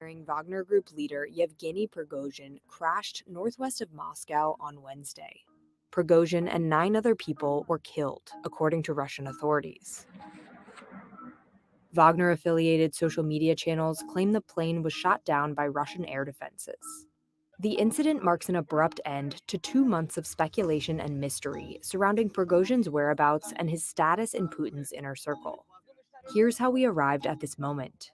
Wagner Group leader Yevgeny Prigozhin crashed northwest of Moscow on Wednesday. Prigozhin and 9 other people were killed, according to Russian authorities. Wagner-affiliated social media channels claim the plane was shot down by Russian air defenses. The incident marks an abrupt end to 2 months of speculation and mystery surrounding Prigozhin's whereabouts and his status in Putin's inner circle. Here's how we arrived at this moment.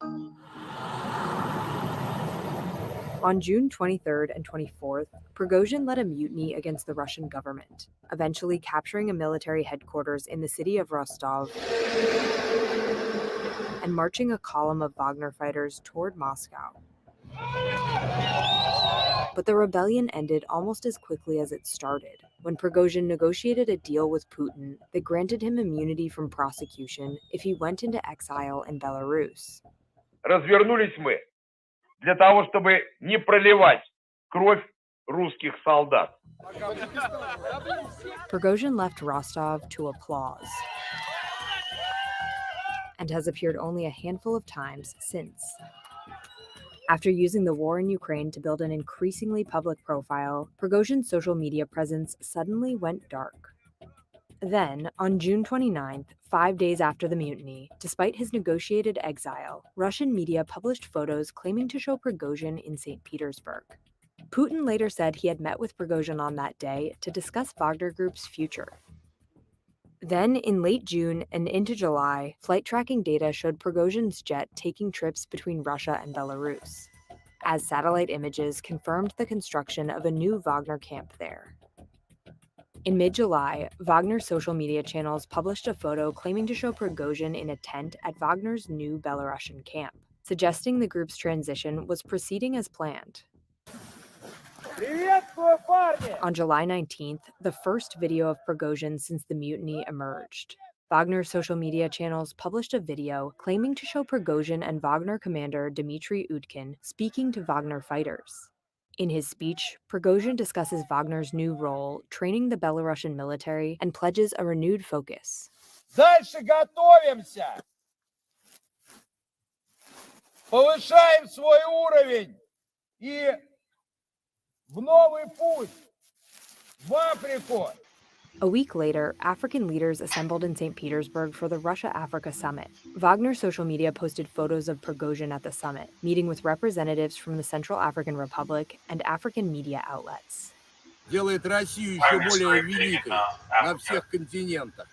On June 23rd and 24th, Prigozhin led a mutiny against the Russian government, eventually capturing a military headquarters in the city of Rostov and marching a column of Wagner fighters toward Moscow. But the rebellion ended almost as quickly as it started, when Prigozhin negotiated a deal with Putin that granted him immunity from prosecution if he went into exile in Belarus. Развернулись мы для того, чтобы не проливать кровь русских солдат. Prigozhin left Rostov to applause and has appeared only a handful of times since. After using the war in Ukraine to build an increasingly public profile, Prigozhin's social media presence suddenly went dark. Then, on June 29th, 5 days after the mutiny, despite his negotiated exile, Russian media published photos claiming to show Prigozhin in St. Petersburg. Putin later said he had met with Prigozhin on that day to discuss Wagner Group's future. Then, in late June and into July, flight tracking data showed Prigozhin's jet taking trips between Russia and Belarus, as satellite images confirmed the construction of a new Wagner camp there. In mid-July, Wagner's social media channels published a photo claiming to show Prigozhin in a tent at Wagner's new Belarusian camp, suggesting the group's transition was proceeding as planned. On July 19th, the first video of Prigozhin since the mutiny emerged. Wagner's social media channels published a video claiming to show Prigozhin and Wagner commander Dmitry Utkin speaking to Wagner fighters. In his speech, Prigozhin discusses Wagner's new role, training the Belarusian military, and pledges a renewed focus. Дальше готовимся. Повышаем свой уровень и в новый путь, в Африку. A week later, African leaders assembled in St. Petersburg for the Russia-Africa summit. Wagner's social media posted photos of Prigozhin at the summit, meeting with representatives from the Central African Republic and African media outlets. Делает Россию еще более великой на всех континентах,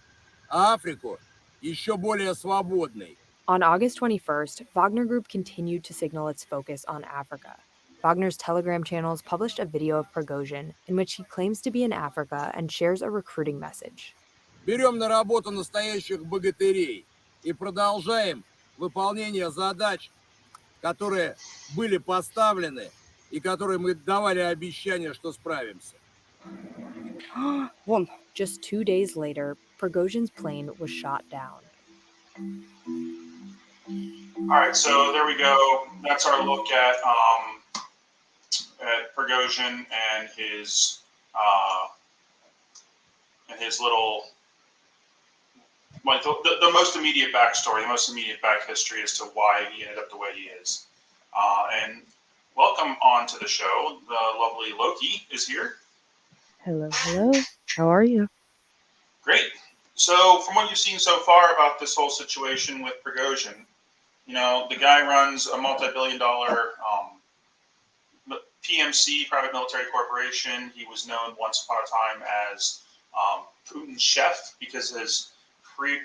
а Африку еще более свободной. On August 21st, Wagner Group continued to signal its focus on Africa. Wagner's Telegram channels published a video of Prigozhin in which he claims to be in Africa and shares a recruiting message. Берем на работу настоящих богатырей и продолжаем выполнение задач, которые были поставлены и которые мы давали обещание, что справимся. Just 2 days later, Prigozhin's plane was shot down. All right, so there we go. That's our look at Prigozhin and his little, like the most immediate backstory, the most immediate back history as to why he ended up the way he is. And welcome on to the show. The lovely Loki is here. Hello. How are you? Great. So from what you've seen so far about this whole situation with Prigozhin, you know, the guy runs a multi-billion-dollar PMC, private military corporation. He was known once upon a time as Putin's chef because his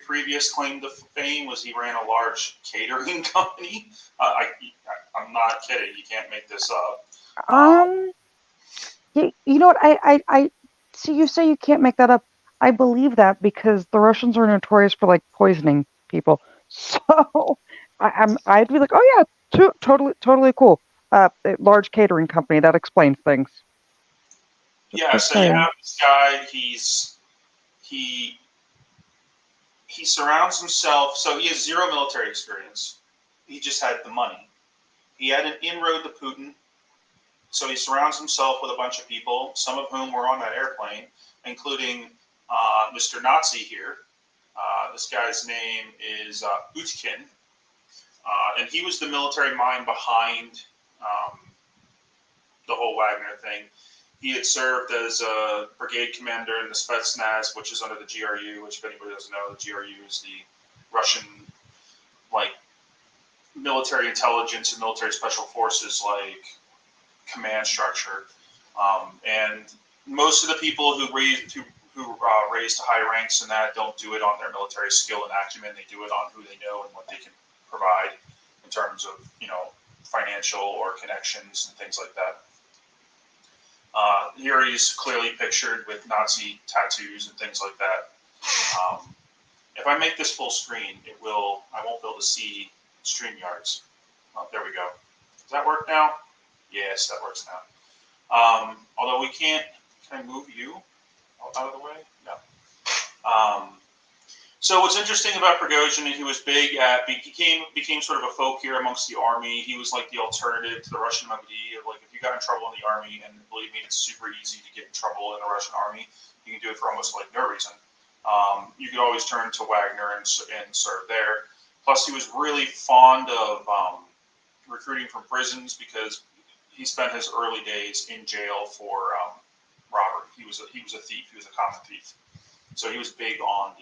previous claim to fame was he ran a large catering company. I'm not kidding. You can't make this up. You know what? I see you say you can't make that up. I believe that because the Russians are notorious for like poisoning people. So I'd be like, oh yeah, totally cool. Large catering company that explains things. Yeah, so you have this guy. He surrounds himself. So he has zero military experience. He just had the money. He had an inroad to Putin. So he surrounds himself with a bunch of people, some of whom were on that airplane, including Mr. Nazi here. This guy's name is Utkin. And he was the military mind behind the whole Wagner thing. He had served as a brigade commander in the Spetsnaz, which is under the GRU, which if anybody doesn't know, the GRU is the Russian, like, military intelligence and military special forces, like, command structure. And most of the people who raised to high ranks in that don't do it on their military skill and acumen. They do it on who they know and what they can provide in terms of, financial or connections and things like that. Here he's clearly pictured with Nazi tattoos and things like that. If I make this full screen, I won't be able to see StreamYards. Oh, there we go. Does that work now? Yes, that works now. Although we can't, can I move you out of the way? No. So what's interesting about Prigozhin, he was big at, became sort of a folk here amongst the army. He was like the alternative to the Russian Magdi. Like, if you got in trouble in the army, and believe me, it's super easy to get in trouble in the Russian army. You can do it for almost like no reason. You could always turn to Wagner and serve there. Plus, he was really fond of recruiting from prisons because he spent his early days in jail for robbery. He was a thief. He was a common thief. So he was big on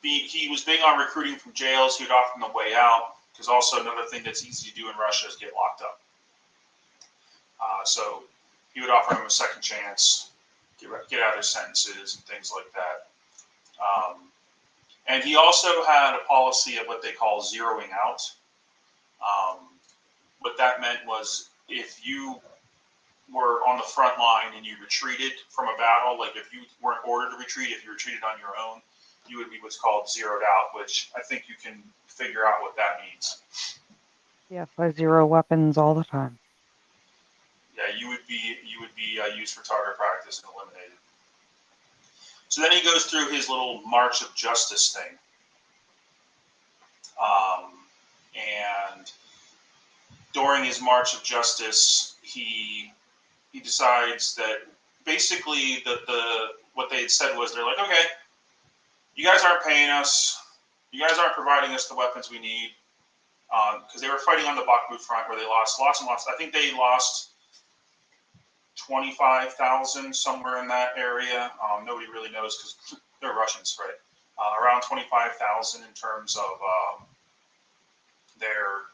he was big on recruiting from jails. He would offer them the way out, because also another thing that's easy to do in Russia is get locked up. So he would offer them a second chance, get out of their sentences and things like that. And he also had a policy of what they call zeroing out. What that meant was, if you were on the front line and you retreated from a battle, like if you weren't ordered to retreat, if you retreated on your own, you would be what's called zeroed out, which I think you can figure out what that means. Yes, I zero weapons all the time. Yeah, you would be used for target practice and eliminated. So then he goes through his little March of Justice thing. And during his March of Justice, he decides that basically what they had said was, they're like, okay, you guys aren't paying us, you guys aren't providing us the weapons we need, because they were fighting on the Bakhmut front, where they lost lots and lots. I think they lost 25,000 somewhere in that area. Nobody really knows because they're Russians, right? Around 25,000 in terms of their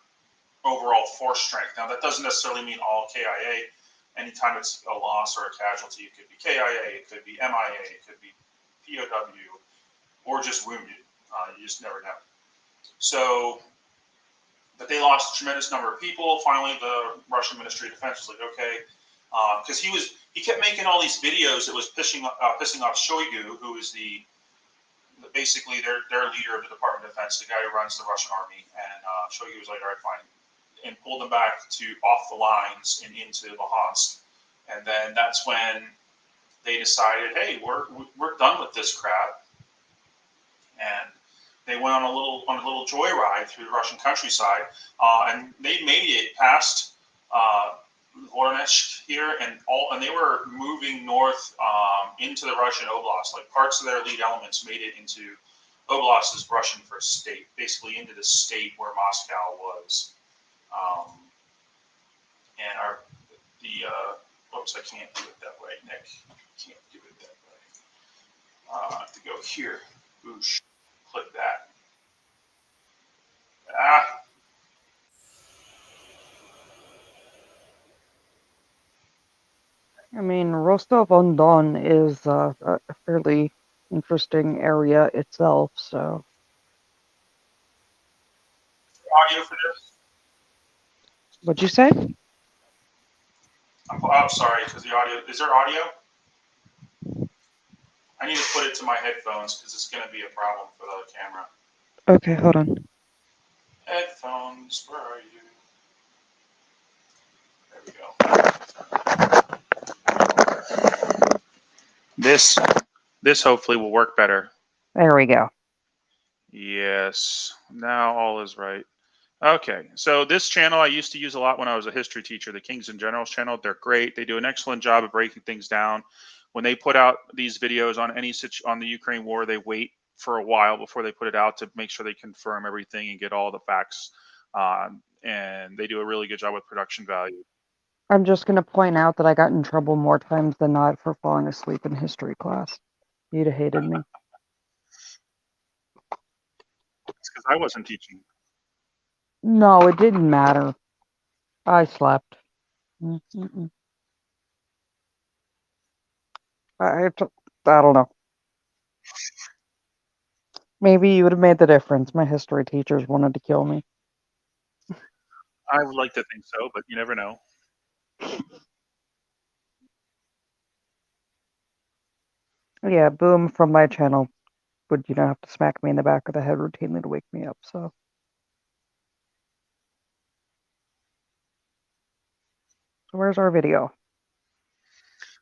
overall force strength. Now, that doesn't necessarily mean all KIA. Anytime it's a loss or a casualty, it could be KIA, it could be MIA, it could be POW, or just wounded. You just never know. So, but they lost a tremendous number of people. Finally, the Russian Ministry of Defense was like, okay, because he kept making all these videos that was pissing off Shoigu, who is basically their leader of the Department of Defense, the guy who runs the Russian army. And Shoigu was like, all right, fine, and pulled them back off the lines and into Luhansk. And then that's when they decided, hey, we're done with this crap. And they went on a little joyride through the Russian countryside, and they made it past Voronezh here, and they were moving north into the Russian Oblast. Like, parts of their lead elements made it into Oblast, is Russian for state, basically into the state where Moscow was. And oops, I can't do it that way, Nick. Can't do it that way. I have to go here. Oosh. Click that. I mean, Rostov-on-Don is a fairly interesting area itself, so. Audio for this? What'd you say? I'm sorry, because the audio, is there audio? I need to put it to my headphones because it's going to be a problem for the camera. Okay, hold on. Headphones, where are you? There we go. This hopefully will work better. There we go. Yes, now all is right. Okay, so this channel I used to use a lot when I was a history teacher, the Kings and Generals channel. They're great. They do an excellent job of breaking things down. When they put out these videos on the Ukraine war, they wait for a while before they put it out to make sure they confirm everything and get all the facts and they do a really good job with production value. I'm just going to point out that I got in trouble more times than not for falling asleep in history class. You'd have hated me. It's because I wasn't teaching. No, it didn't matter. I slept. Mm-mm. I don't know. Maybe you would have made the difference. My history teachers wanted to kill me. I would like to think so, but you never know. Yeah, Boom from my channel would, have to smack me in the back of the head routinely to wake me up, so. So where's our video?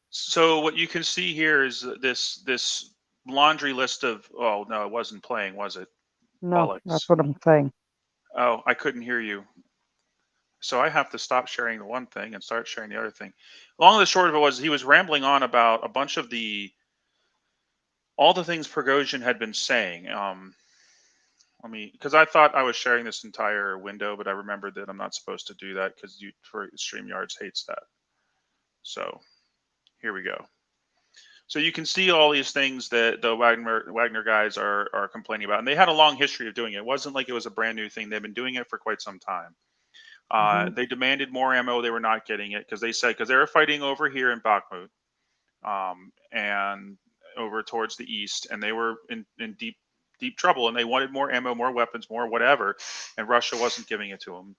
So what you can see here is this laundry list of, oh no, it wasn't playing, was it? No, Bollocks. that's what I'm saying. Oh, I couldn't hear you. So I have to stop sharing the one thing and start sharing the other thing. Long and the short of it was he was rambling on about a bunch of all the things Prigozhin had been saying. Because I thought I was sharing this entire window, but I remembered that I'm not supposed to do that because StreamYards hates that. So here we go. So you can see all these things that the Wagner guys are complaining about, and they had a long history of doing it. It wasn't like it was a brand new thing. They've been doing it for quite some time. They demanded more ammo. They were not getting it because they were fighting over here in Bakhmut and over towards the east, and they were in deep trouble, and they wanted more ammo, more weapons, more whatever, and Russia wasn't giving it to them.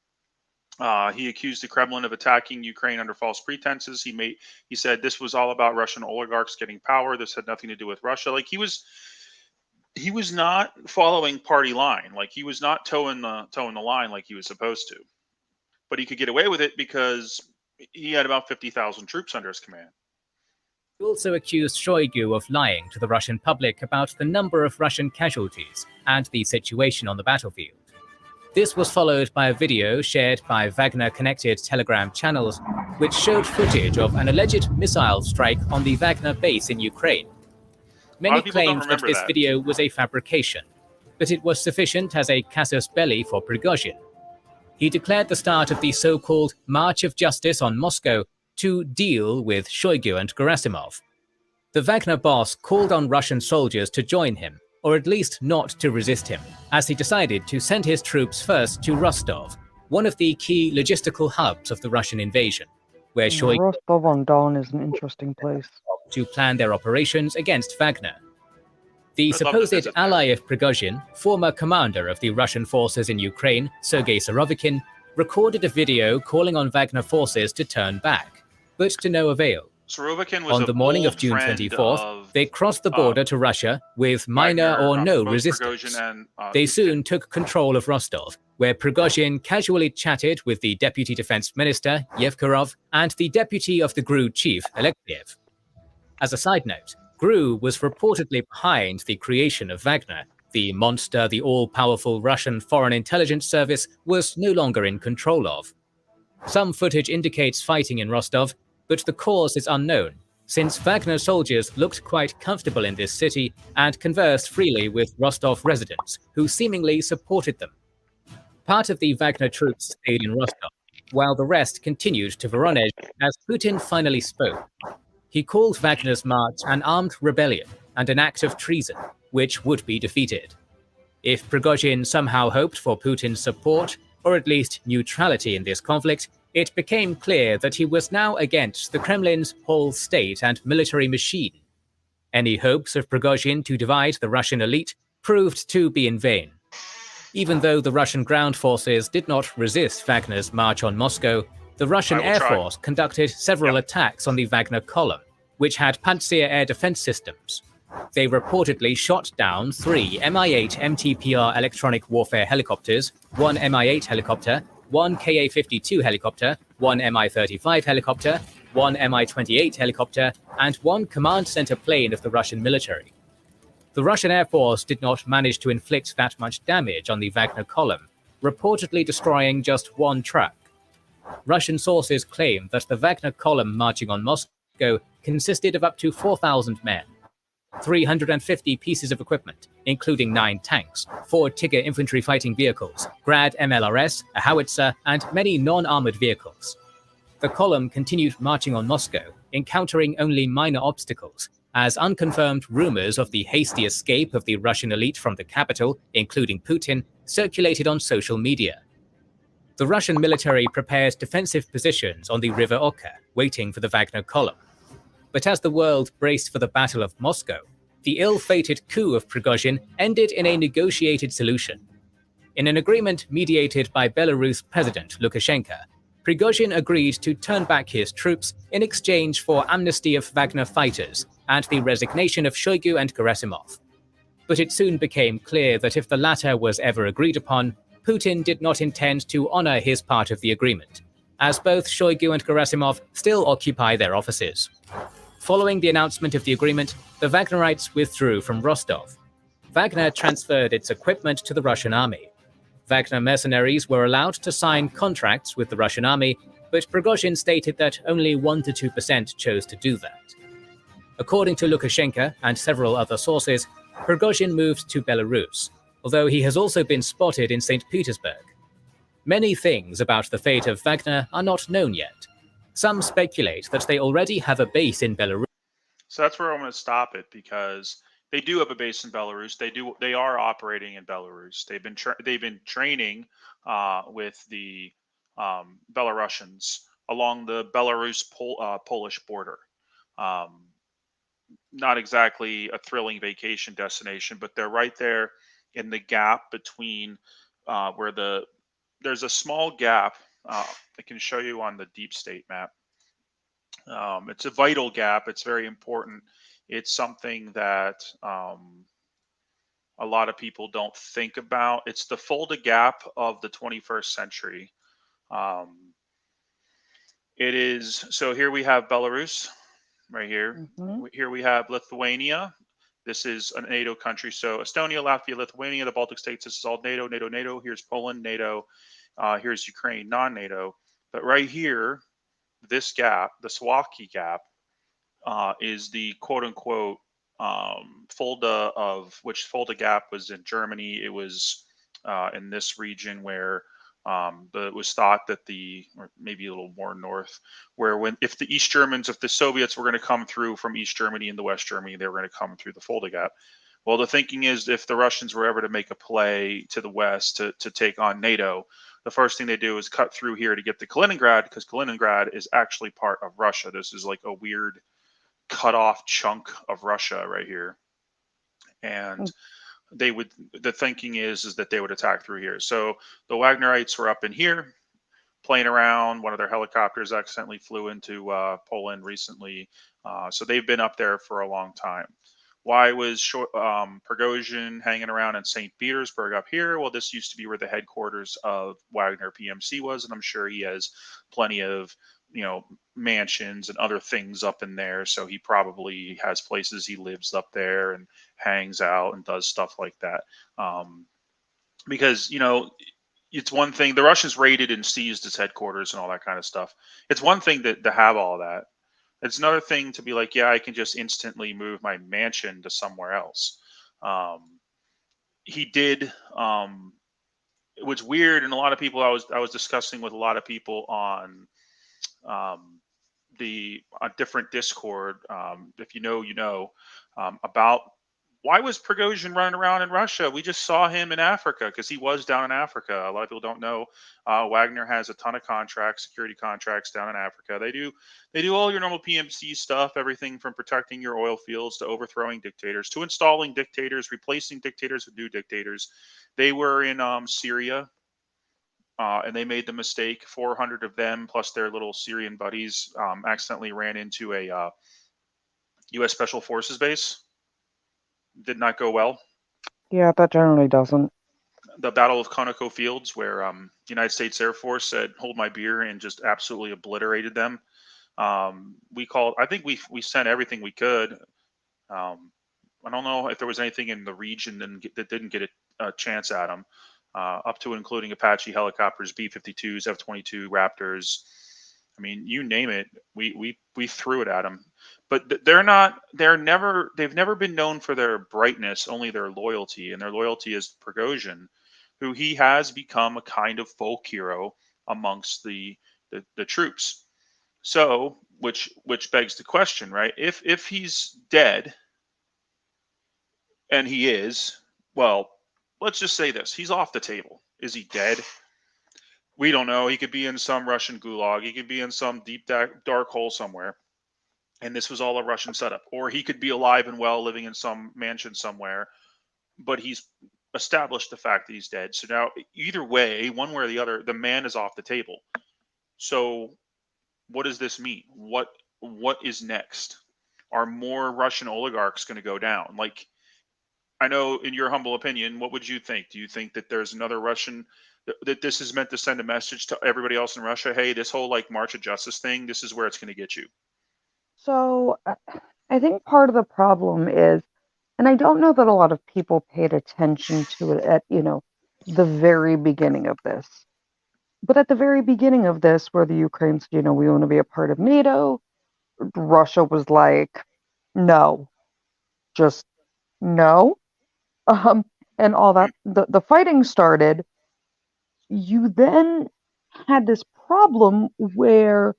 He accused the Kremlin of attacking Ukraine under false pretenses. He said this was all about Russian oligarchs getting power. This had nothing to do with Russia. Like he was not following party line. Like he was not towing the line like he was supposed to. But he could get away with it because he had about 50,000 troops under his command. He also accused Shoigu of lying to the Russian public about the number of Russian casualties and the situation on the battlefield. This was followed by a video shared by Wagner-connected Telegram channels, which showed footage of an alleged missile strike on the Wagner base in Ukraine. Many claimed that this video was a fabrication, but it was sufficient as a casus belli for Prigozhin. He declared the start of the so-called March of Justice on Moscow to deal with Shoigu and Gerasimov. The Wagner boss called on Russian soldiers to join him, or at least not to resist him, as he decided to send his troops first to Rostov, one of the key logistical hubs of the Russian invasion, where Shoigu Rostov-on-Don is an interesting place. To plan their operations against Wagner. The supposed ally of Prigozhin, former commander of the Russian forces in Ukraine, Sergei Surovikin, recorded a video calling on Wagner forces to turn back, but to no avail. Surovikin was on the morning of June 24th, they crossed the border to Russia with minor or no resistance. They soon took control of Rostov, where Prigozhin casually chatted with the deputy defense minister, Yevgeny, and the deputy of the GRU chief, Alexeyev. As a side note, GRU was reportedly behind the creation of Wagner. The monster the all-powerful Russian Foreign Intelligence Service was no longer in control of. Some footage indicates fighting in Rostov, but the cause is unknown, since Wagner soldiers looked quite comfortable in this city and conversed freely with Rostov residents, who seemingly supported them. Part of the Wagner troops stayed in Rostov, while the rest continued to Voronezh as Putin finally spoke. He called Wagner's march an armed rebellion and an act of treason, which would be defeated. If Prigozhin somehow hoped for Putin's support, or at least neutrality in this conflict, it became clear that he was now against the Kremlin's whole state and military machine. Any hopes of Prigozhin to divide the Russian elite proved to be in vain. Even though the Russian ground forces did not resist Wagner's march on Moscow, the Russian Air Force conducted several attacks on the Wagner column, which had Pantsir air defense systems. They reportedly shot down 3 Mi-8 MTPR electronic warfare helicopters, 1 Mi-8 helicopter, 1 Ka-52 helicopter, 1 Mi-35 helicopter, 1 Mi-28 helicopter, and 1 command center plane of the Russian military. The Russian Air Force did not manage to inflict that much damage on the Wagner column, reportedly destroying just 1 truck. Russian sources claim that the Wagner column marching on Moscow consisted of up to 4,000 men. 350 pieces of equipment, including 9 tanks, 4 Tiger infantry fighting vehicles, Grad MLRS, a howitzer, and many non-armored vehicles. The column continued marching on Moscow, encountering only minor obstacles, as unconfirmed rumors of the hasty escape of the Russian elite from the capital, including Putin, circulated on social media. The Russian military prepared defensive positions on the River Oka, waiting for the Wagner column. But as the world braced for the Battle of Moscow, the ill-fated coup of Prigozhin ended in a negotiated solution. In an agreement mediated by Belarus President Lukashenko, Prigozhin agreed to turn back his troops in exchange for amnesty of Wagner fighters and the resignation of Shoigu and Gerasimov. But it soon became clear that if the latter was ever agreed upon, Putin did not intend to honor his part of the agreement, as both Shoigu and Gerasimov still occupy their offices. Following the announcement of the agreement, the Wagnerites withdrew from Rostov. Wagner transferred its equipment to the Russian army. Wagner mercenaries were allowed to sign contracts with the Russian army, but Prigozhin stated that only 1 to 2% chose to do that. According to Lukashenko and several other sources, Prigozhin moved to Belarus, although he has also been spotted in St. Petersburg. Many things about the fate of Wagner are not known yet. Some speculate that they already have a base in Belarus. So that's where I'm going to stop it, because they do have a base in Belarus. They are operating in Belarus. They've been training with the Belarusians along the Belarus-Polish border. Not exactly a thrilling vacation destination, but they're right there in the gap between where there's a small gap. I can show you on the deep state map. It's a vital gap. It's very important. It's something that a lot of people don't think about. It's the Fulda Gap of the 21st century. It is, so here we have Belarus, right here. Mhm. Here we have Lithuania. This is a NATO country. So Estonia, Latvia, Lithuania, the Baltic states, this is all NATO, NATO, NATO. Here's Poland, NATO. Here's Ukraine, non-NATO. But right here, this gap, the Suwalki Gap, is the quote-unquote Fulda, of which Fulda Gap was in Germany. It was in this region where it was thought that or maybe a little more north, where if the Soviets were going to come through from East Germany into West Germany, they were going to come through the Fulda Gap. Well, the thinking is if the Russians were ever to make a play to the west to take on NATO, the first thing they do is cut through here to get to Kaliningrad, because Kaliningrad is actually part of Russia. This is like a weird cut off chunk of Russia right here. And the thinking is that they would attack through here. So the Wagnerites were up in here playing around. One of their helicopters accidentally flew into Poland recently. So they've been up there for a long time. Why was Prigozhin hanging around in St. Petersburg up here? Well, this used to be where the headquarters of Wagner PMC was, and I'm sure he has plenty of, mansions and other things up in there. So he probably has places he lives up there and hangs out and does stuff like that. Because, it's one thing, the Russians raided and seized his headquarters and all that kind of stuff. It's one thing to have all that. It's another thing to be like, yeah, I can just instantly move my mansion to somewhere else. He did. It was weird, and a lot of people I was discussing with a lot of people on a different Discord. If you know, about why was Prigozhin running around in Russia? We just saw him in Africa, because he was down in Africa. A lot of people don't know. Wagner has a ton of contracts, security contracts down in Africa. They do all your normal PMC stuff, everything from protecting your oil fields to overthrowing dictators to installing dictators, replacing dictators with new dictators. They were in Syria, and they made the mistake. 400 of them, plus their little Syrian buddies, accidentally ran into a U.S. Special Forces base. Did not go well. Yeah, that generally doesn't. The Battle of Conoco Fields, where the United States Air Force said, "Hold my beer," and just absolutely obliterated them. I think we sent everything we could. I don't know if there was anything in the region that didn't get a chance at them, up to and including Apache helicopters, B-52s, F-22 Raptors. I mean, you name it, we threw it at them. but they've never been known for their brightness, only their loyalty, and their loyalty is Prigozhin, who he has become a kind of folk hero amongst the troops. So, which begs the question, right? If he's dead, and he is, well, let's just say this: he's off the table. Is he dead? We don't know. He could be in some Russian gulag. He could be in some deep dark hole somewhere, and this was all a Russian setup. Or he could be alive and well, living in some mansion somewhere, but he's established the fact that he's dead. So now, either way, one way or the other, the man is off the table. So, what does this mean? What is next? Are more Russian oligarchs going to go down? Like, I know, in your humble opinion, what would you think? Do you think that there's another Russian, that this is meant to send a message to everybody else in Russia? Hey, this whole like March of Justice thing, this is where it's going to get you. So I think part of the problem is, and I don't know that a lot of people paid attention to it at, the very beginning of this. But at the very beginning of this, where the Ukraine said, we want to be a part of NATO, Russia was like, no, just no. And all that, the fighting started. You then had this problem where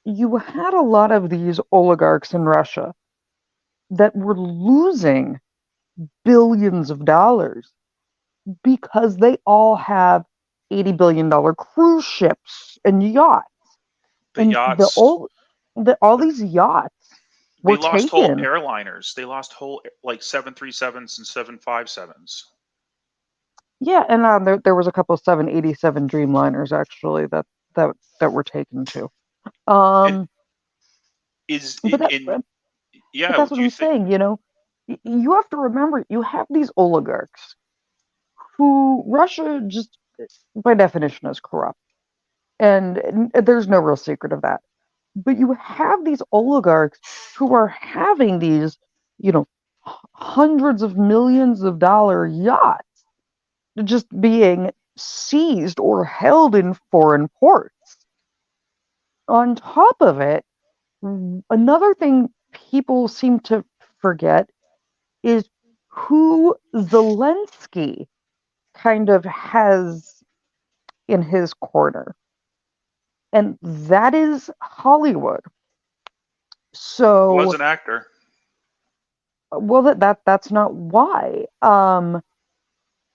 you had a lot of these oligarchs in Russia that were losing billions of dollars because they all have $80 billion cruise ships and yachts. The yachts. All these yachts were they lost whole taken. airliners. They lost whole like 737s and 757s. Yeah, and there was a couple of 787 Dreamliners actually that were taken too. Yeah, But that's what I'm saying. You have to remember, you have these oligarchs who Russia just by definition is corrupt, and there's no real secret of that. But you have these oligarchs who are having these, hundreds of millions of dollar yachts just being seized or held in foreign ports. On top of it, another thing people seem to forget is who Zelensky kind of has in his corner. And that is Hollywood. So he was an actor. Well, that's not why. The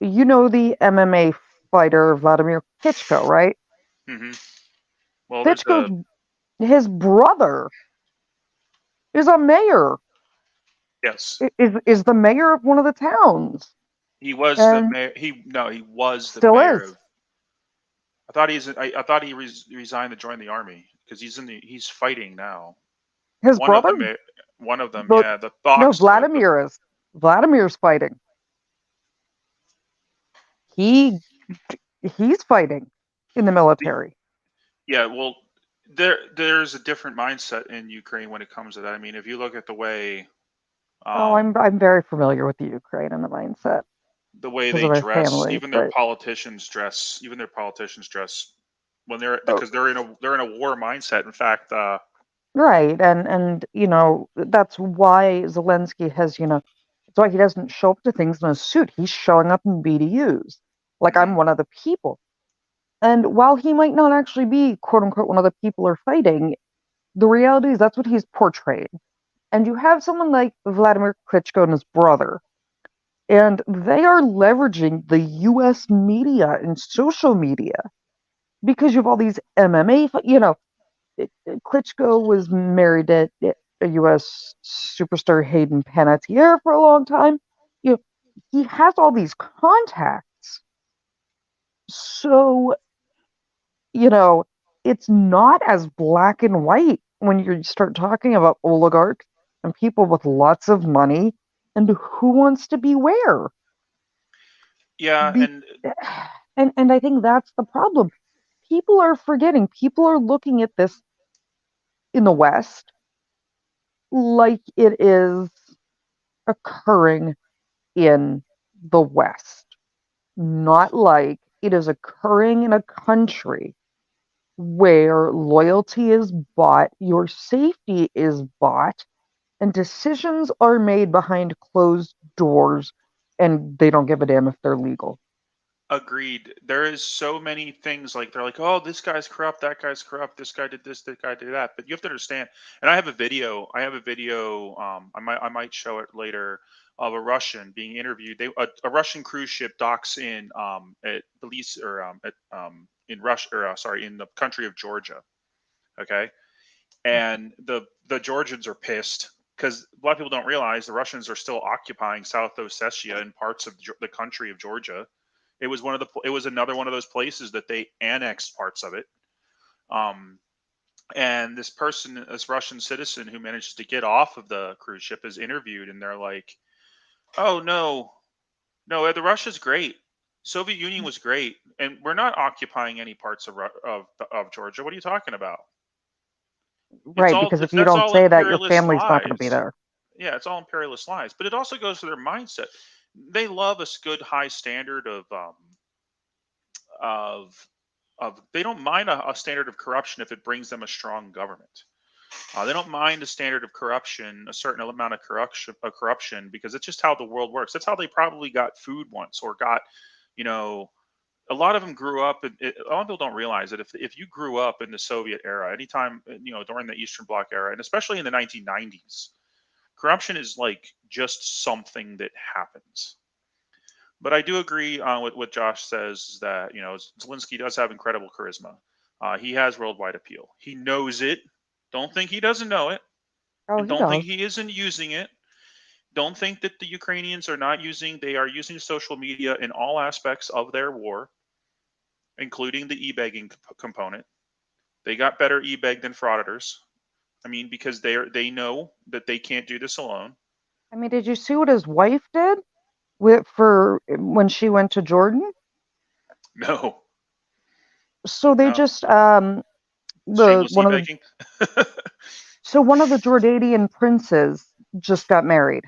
MMA fighter Vladimir Klitschko, right? Mm-hmm. Well, his brother is a mayor. Yes. Is the mayor of one of the towns. He was the mayor. He was the still mayor. Is. I thought he resigned to join the army because he's fighting now. His brother? One of them, yeah. The boxer. No, Vladimir is. Vladimir's fighting. He's fighting in the military. Yeah, well, there's a different mindset in Ukraine when it comes to that. I mean, if you look at the way. I'm very familiar with the Ukraine and the mindset. The way they dress, even their politicians dress, when because they're in a war mindset. In fact, right, and that's why Zelensky has that's why he doesn't show up to things in a suit. He's showing up in BDUs, like I'm one of the people. And while he might not actually be quote unquote one of the people are fighting, the reality is that's what he's portrayed. And you have someone like Vladimir Klitschko and his brother, and they are leveraging the U.S. media and social media because you have all these MMA. Klitschko was married to a U.S. superstar Hayden Panettiere for a long time. He has all these contacts. So, it's not as black and white when you start talking about oligarchs and people with lots of money and who wants to be where. Yeah, and I think that's the problem. People are forgetting. People are looking at this in the West like it is occurring in the West, not like it is occurring in a country where loyalty is bought, your safety is bought, and decisions are made behind closed doors, and they don't give a damn if they're legal. Agreed. There is so many things like they're like, oh, this guy's corrupt, that guy's corrupt, this guy did this, that guy did that. But you have to understand, and I have a video. I might show it later of a Russian being interviewed. A Russian cruise ship docks in at Belize or in Russia or sorry, in the country of Georgia. Okay, and the Georgians are pissed because a lot of people don't realize the Russians are still occupying South Ossetia and parts of the country of Georgia. It was another one of those places that they annexed parts of it. And this Russian citizen who manages to get off of the cruise ship is interviewed, and they're like, "Oh no, the Russia's great. Soviet Union was great, and we're not occupying any parts of Georgia. What are you talking about?" Right, because if you don't all say that, your imperialist family's not going to be lies. there. Yeah, it's all imperialist lies. But it also goes to their mindset. They love a good high standard of they don't mind a standard of corruption if it brings them a strong government. They don't mind a standard of corruption, a certain amount of corruption, because it's just how the world works. That's how they probably got food once, or got, you know, a lot of them grew up. A lot of people don't realize that if you grew up in the Soviet era, anytime, during the Eastern Bloc era, and especially in the 1990s, corruption is like just something that happens. But I do agree with what Josh says, is that Zelensky does have incredible charisma. He has worldwide appeal. He knows it. Don't think he doesn't know it, Oh, and he don't think does. he isn't using it. Don't think that the Ukrainians are not using. They are using social media in all aspects of their war, including the e-begging component. They got better e-beg than frauditors. I mean, because they know that they can't do this alone. I mean, did you see what his wife did for when she went to Jordan? No. So they No. just Shameless one of the e-begging. so one of the Jordanian princes just got married,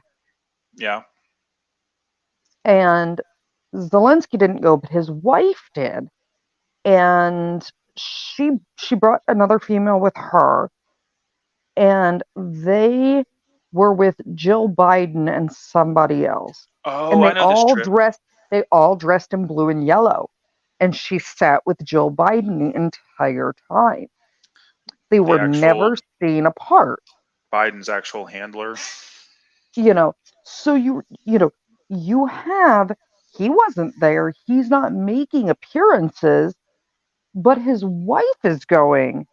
Yeah. and Zelensky didn't go, but his wife did, and she brought another female with her, and they were with Jill Biden and somebody else, Oh, and I know this trip. they all dressed in blue and yellow, and she sat with Jill Biden the entire time. They were never seen apart. Biden's actual handler. So you have, he wasn't there. He's not making appearances, but his wife is going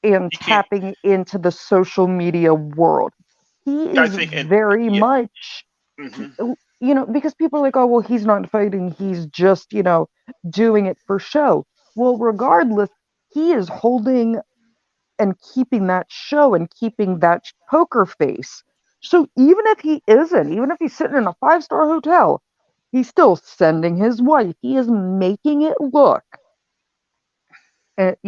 and tapping into the social media world. He is very much, because people are like, oh, well, he's not fighting. He's just, doing it for show. Well, regardless, he is holding and keeping that show and keeping that poker face. So even if he's sitting in a 5-star hotel, he's still sending his wife. He is making it look, like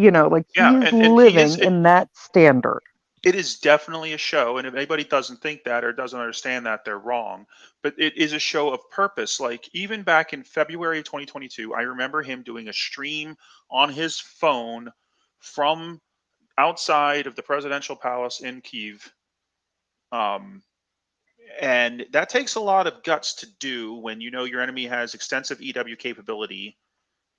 he's living in that standard. It is definitely a show, and if anybody doesn't think that or doesn't understand that, they're wrong. But it is a show of purpose. Like, even back in February of 2022, I remember him doing a stream on his phone from outside of the presidential palace in Kyiv. And that takes a lot of guts to do when your enemy has extensive EW capability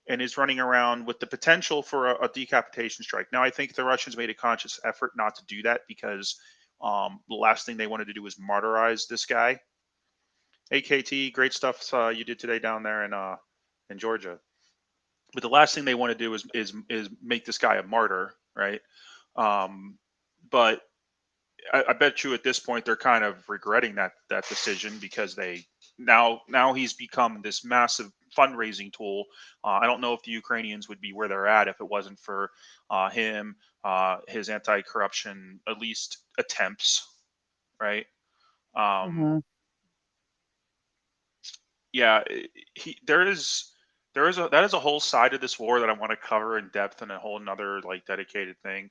and is running around with the potential for a decapitation strike. Now, I think the Russians made a conscious effort not to do that, because the last thing they wanted to do was martyrize this guy. AKT, great stuff you did today down there in Georgia. But the last thing they want to do is make this guy a martyr, right? But I bet you at this point they're kind of regretting that decision, because now he's become this massive fundraising tool. I don't know if the Ukrainians would be where they're at if it wasn't for him, his anti-corruption, at least attempts, right? Yeah, that is a whole side of this war that I want to cover in depth in a whole another dedicated thing,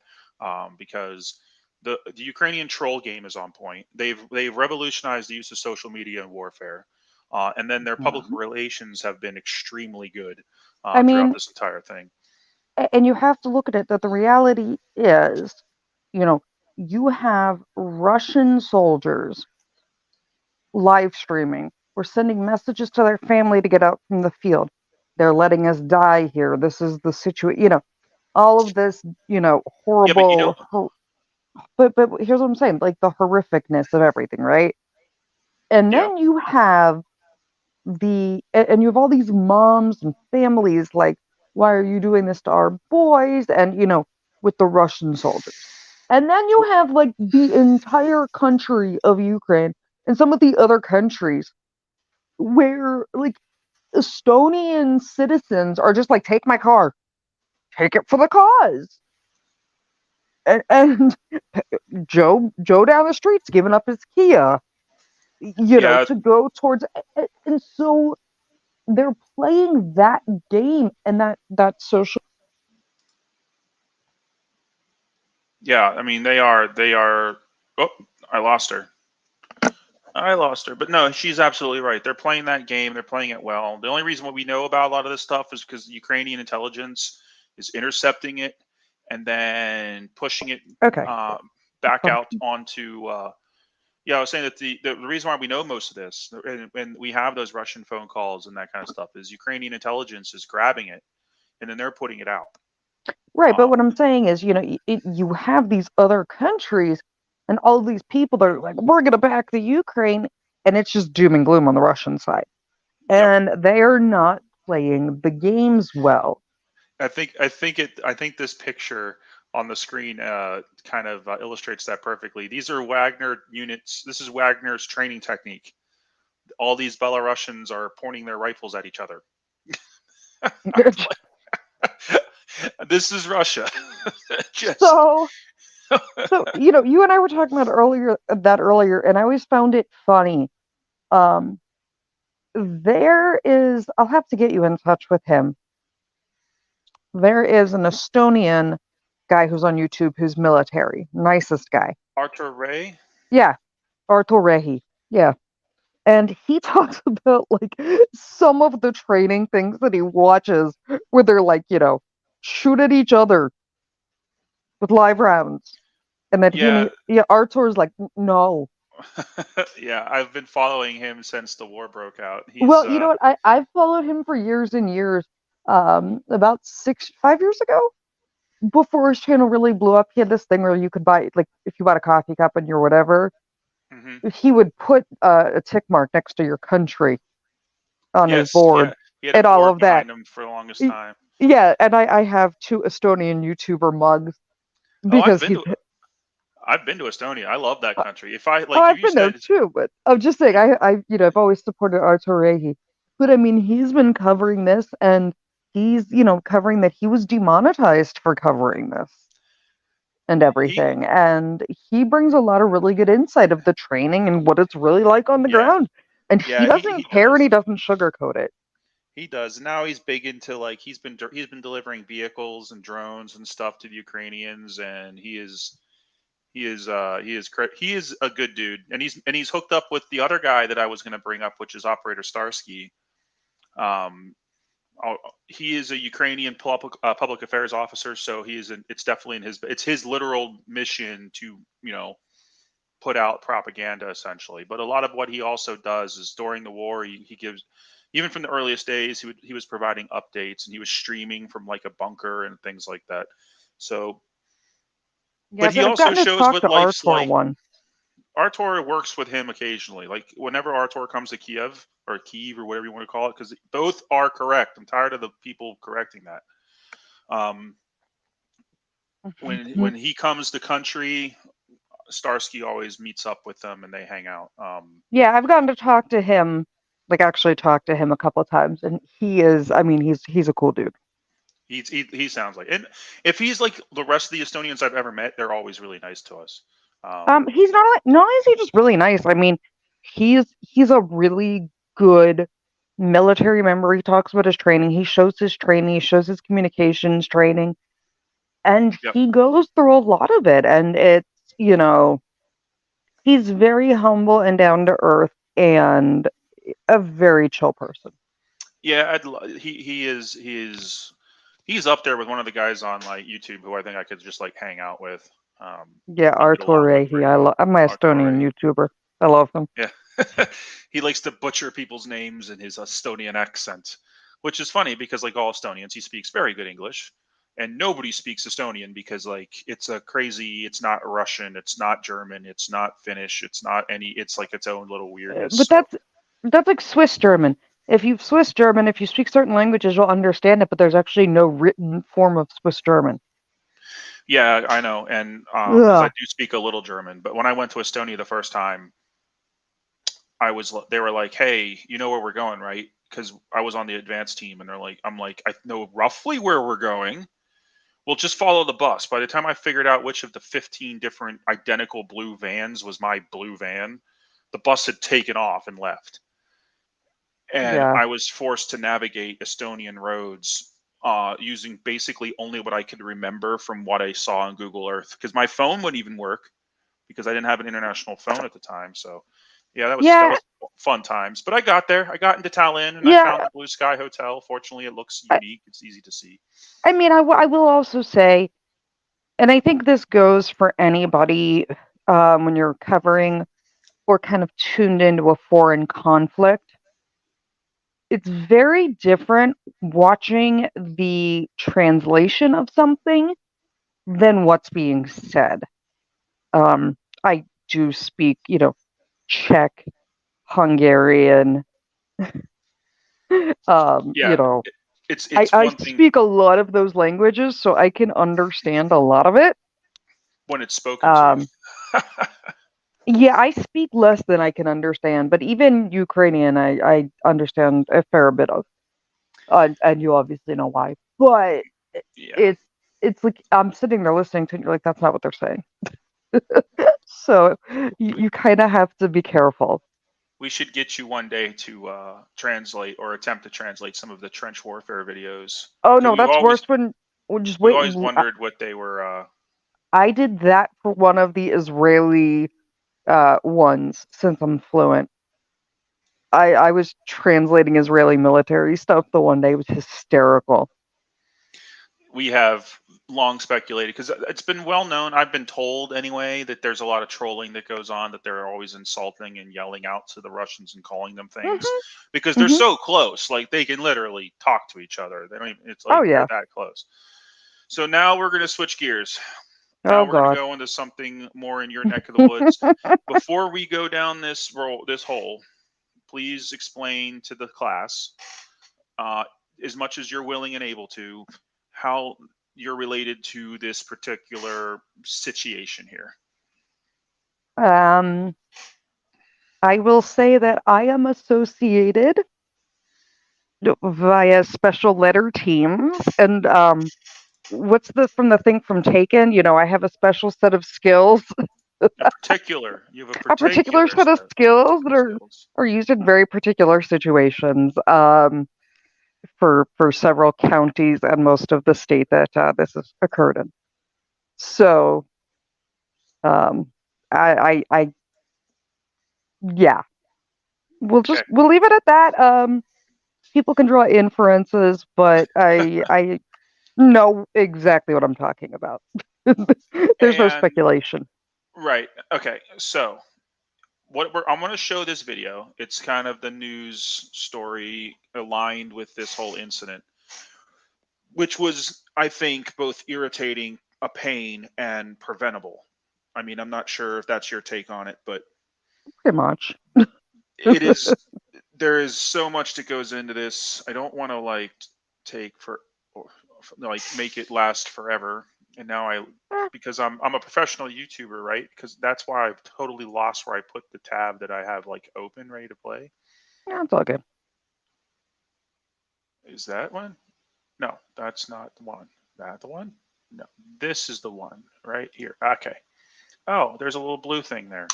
because the Ukrainian troll game is on point. They've revolutionized the use of social media in warfare, and then their public relations have been extremely good throughout this entire thing. and you have to look at it that the reality is, you have Russian soldiers live streaming. We're sending messages to their family to get out from the field. They're letting us die here. This is the situation. All of this, horrible. But here's what I'm saying, like the horrificness of everything, right? And then you have and you have all these moms and families like, why are you doing this to our boys? And with the Russian soldiers. And then you have like the entire country of Ukraine and some of the other countries where like Estonian citizens are just like, take my car, take it for the cause. And Joe down the street's giving up his Kia, to go towards, and so they're playing that game and that social. Yeah, I mean they are. Oh, I lost her. But no, she's absolutely right. They're playing that game. They're playing it well. The only reason why we know about a lot of this stuff is because Ukrainian intelligence is intercepting it and then pushing it back out onto. I was saying that the reason why we know most of this and we have those Russian phone calls and that kind of stuff is Ukrainian intelligence is grabbing it and then they're putting it out. Right, but what I'm saying is, you have these other countries and all of these people that are like, we're going to back the Ukraine, and it's just doom and gloom on the Russian side. And they are not playing the games well. I think this picture on the screen kind of illustrates that perfectly. These are Wagner units. This is Wagner's training technique. All these Belarusians are pointing their rifles at each other. This is Russia. So you and I were talking about earlier, and I always found it funny. There is, I'll have to get you in touch with him. There is an Estonian guy who's on YouTube who's military, nicest guy. Artur Ray? Yeah, Artur Ray. Yeah. And he talks about like some of the training things that he watches where they're like, shoot at each other with live rounds. And then Artur's like, no. Yeah, I've been following him since the war broke out. Well, you know what? I've followed him for years and years. About 5 years ago, before his channel really blew up, he had this thing where you could buy, like, if you bought a coffee cup and your whatever, he would put a tick mark next to your country on his board. He had and all of that for the longest time. Yeah, and I have 2 Estonian YouTuber mugs because I've been to Estonia. I love that country. If I like, I've been there too, but I'm just saying I've always supported Artur Ray. But I mean, he's been covering this, and he's covering that he was demonetized for covering this and everything, and he brings a lot of really good insight of the training and what it's really like on the ground, and he doesn't care and he doesn't sugarcoat it. He does. Now he's big into like he's been delivering vehicles and drones and stuff to the Ukrainians, and he is a good dude, and he's hooked up with the other guy that I was going to bring up, which is Operator Starsky. He is a Ukrainian public affairs officer, so it's definitely it's his literal mission to put out propaganda essentially. But a lot of what he also does is during the war he gives, even from the earliest days, he was providing updates, and he was streaming from like a bunker and things like that. So. Yeah, but he also shows what life's like. One. Artur works with him occasionally. Like whenever Artur comes to Kiev or whatever you want to call it, because both are correct. I'm tired of the people correcting that. When he comes to country, Starsky always meets up with them and they hang out. Yeah, I've gotten to talk to him, like actually talk to him a couple of times, and he's a cool dude. He sounds like, and if he's like the rest of the Estonians I've ever met, they're always really nice to us. He's not only is he just really nice. I mean, he's a really good military member. He talks about his training. He shows his training. He shows his communications training, and he goes through a lot of it. And it's he's very humble and down to earth and a very chill person. Yeah, he is He's up there with one of the guys on like YouTube who I think I could just like hang out with. Yeah, Artur. I'm my Estonian YouTuber. I love him. Yeah. He likes to butcher people's names in his Estonian accent, which is funny because like all Estonians, he speaks very good English, and nobody speaks Estonian because like it's not Russian, it's not German, it's not Finnish, it's like its own little weirdness. But that's like Swiss German. If you speak certain languages, you'll understand it, but there's actually no written form of Swiss German. Yeah, I know, and 'cause I do speak a little German, but when I went to Estonia the first time, they were like, "Hey, you know where we're going, right?" Because I was on the advanced team, and I'm like, I know roughly where we're going. We'll just follow the bus. By the time I figured out which of the 15 different identical blue vans was my blue van, the bus had taken off and left. And I was forced to navigate Estonian roads using basically only what I could remember from what I saw on Google Earth. Because my phone wouldn't even work because I didn't have an international phone at the time. So, yeah, that was fun times. But I got there. I got into Tallinn and I found the Blue Sky Hotel. Fortunately, it looks unique. It's easy to see. I mean, I will also say, and I think this goes for anybody when you're covering or kind of tuned into a foreign conflict. It's very different watching the translation of something than what's being said. I do speak, Czech, Hungarian. I speak a lot of those languages, so I can understand a lot of it when it's spoken to. Yeah, I speak less than I can understand, but even Ukrainian, I understand a fair bit of, and you obviously know why. But it's like I'm sitting there listening to it, and you're like, that's not what they're saying. So you kind of have to be careful. We should get you one day to translate or attempt to translate some of the trench warfare videos. Oh no, that's worse when just wait. We always wondered what they were. I did that for one of the Israeli ones since I'm fluent. I was translating Israeli military stuff the one day. It was hysterical. We have long speculated because it's been well known. I've been told anyway that there's a lot of trolling that goes on, that they're always insulting and yelling out to the Russians and calling them things because they're so close. Like they can literally talk to each other. They don't even, it's like they're that close. So now we're going to switch gears. Now we're going to go into something more in your neck of the woods. Before we go down this hole, please explain to the class, as much as you're willing and able to, how you're related to this particular situation here. I will say that I am associated via special letter teams, and what's from the thing from Taken? I have a special set of skills. You have a particular set of skills that are used in very particular situations. For several counties and most of the state that this has occurred in. So, we'll leave it at that. People can draw inferences, but I know exactly what I'm talking about. There's no speculation. Right. Okay. So, I'm going to show this video. It's kind of the news story aligned with this whole incident, which was, I think, both irritating, a pain, and preventable. I mean, I'm not sure if that's your take on it, but pretty much. It is. There is so much that goes into this. I don't want to make it last forever. And now because I'm a professional YouTuber, right? Because that's why I've totally lost where I put the tab that I have open, ready to play. Yeah, it's all good. Is that one? No, that's not the one. That the one? No, this is the one right here. Okay. Oh, there's a little blue thing there.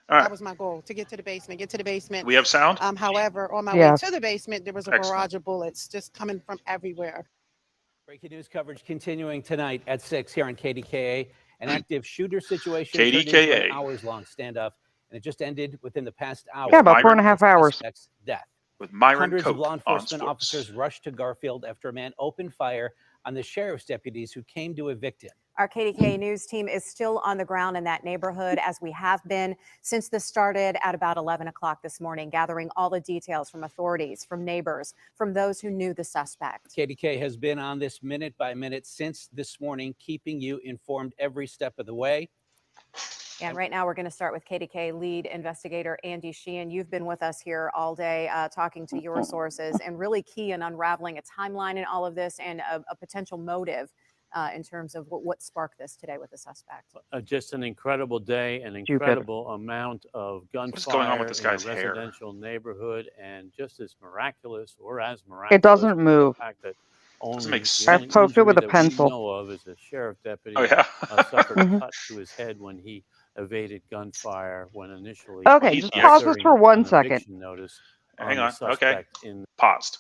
All right. That was my goal, to get to the basement. We have sound? However, on my way to the basement, there was a barrage of bullets just coming from everywhere. Breaking news coverage continuing tonight at 6 here on KDKA. An active shooter situation. KDKA. An hours-long standoff, and it just ended within the past hour. Yeah, about 4.5 hours. Death. With Myron Hundreds Cope of law enforcement officers rushed to Garfield after a man opened fire on the sheriff's deputies who came to evict him. Our KDKA News team is still on the ground in that neighborhood, as we have been since this started at about 11 o'clock this morning, gathering all the details from authorities, from neighbors, from those who knew the suspect. KDK has been on this minute by minute since this morning, keeping you informed every step of the way. And right now we're going to start with KDK lead investigator Andy Sheehan. You've been with us here all day talking to your sources and really key in unraveling a timeline in all of this and a potential motive in terms of what sparked this today with the suspect. Just an incredible day, an incredible amount of gunfire. What's going on with this guy's in a hair? residential neighborhood, and just as miraculous, or as miraculous, It doesn't move. The fact that only Doesn't make the sense. only I poked it with a injury that we pencil. know of is a sheriff deputy Oh yeah. suffered Mhm. a cut to his head when he evaded gunfire when initially. Okay, he's just the pause this serving for one an second. eviction notice Hang the on. Okay. suspect in Paused.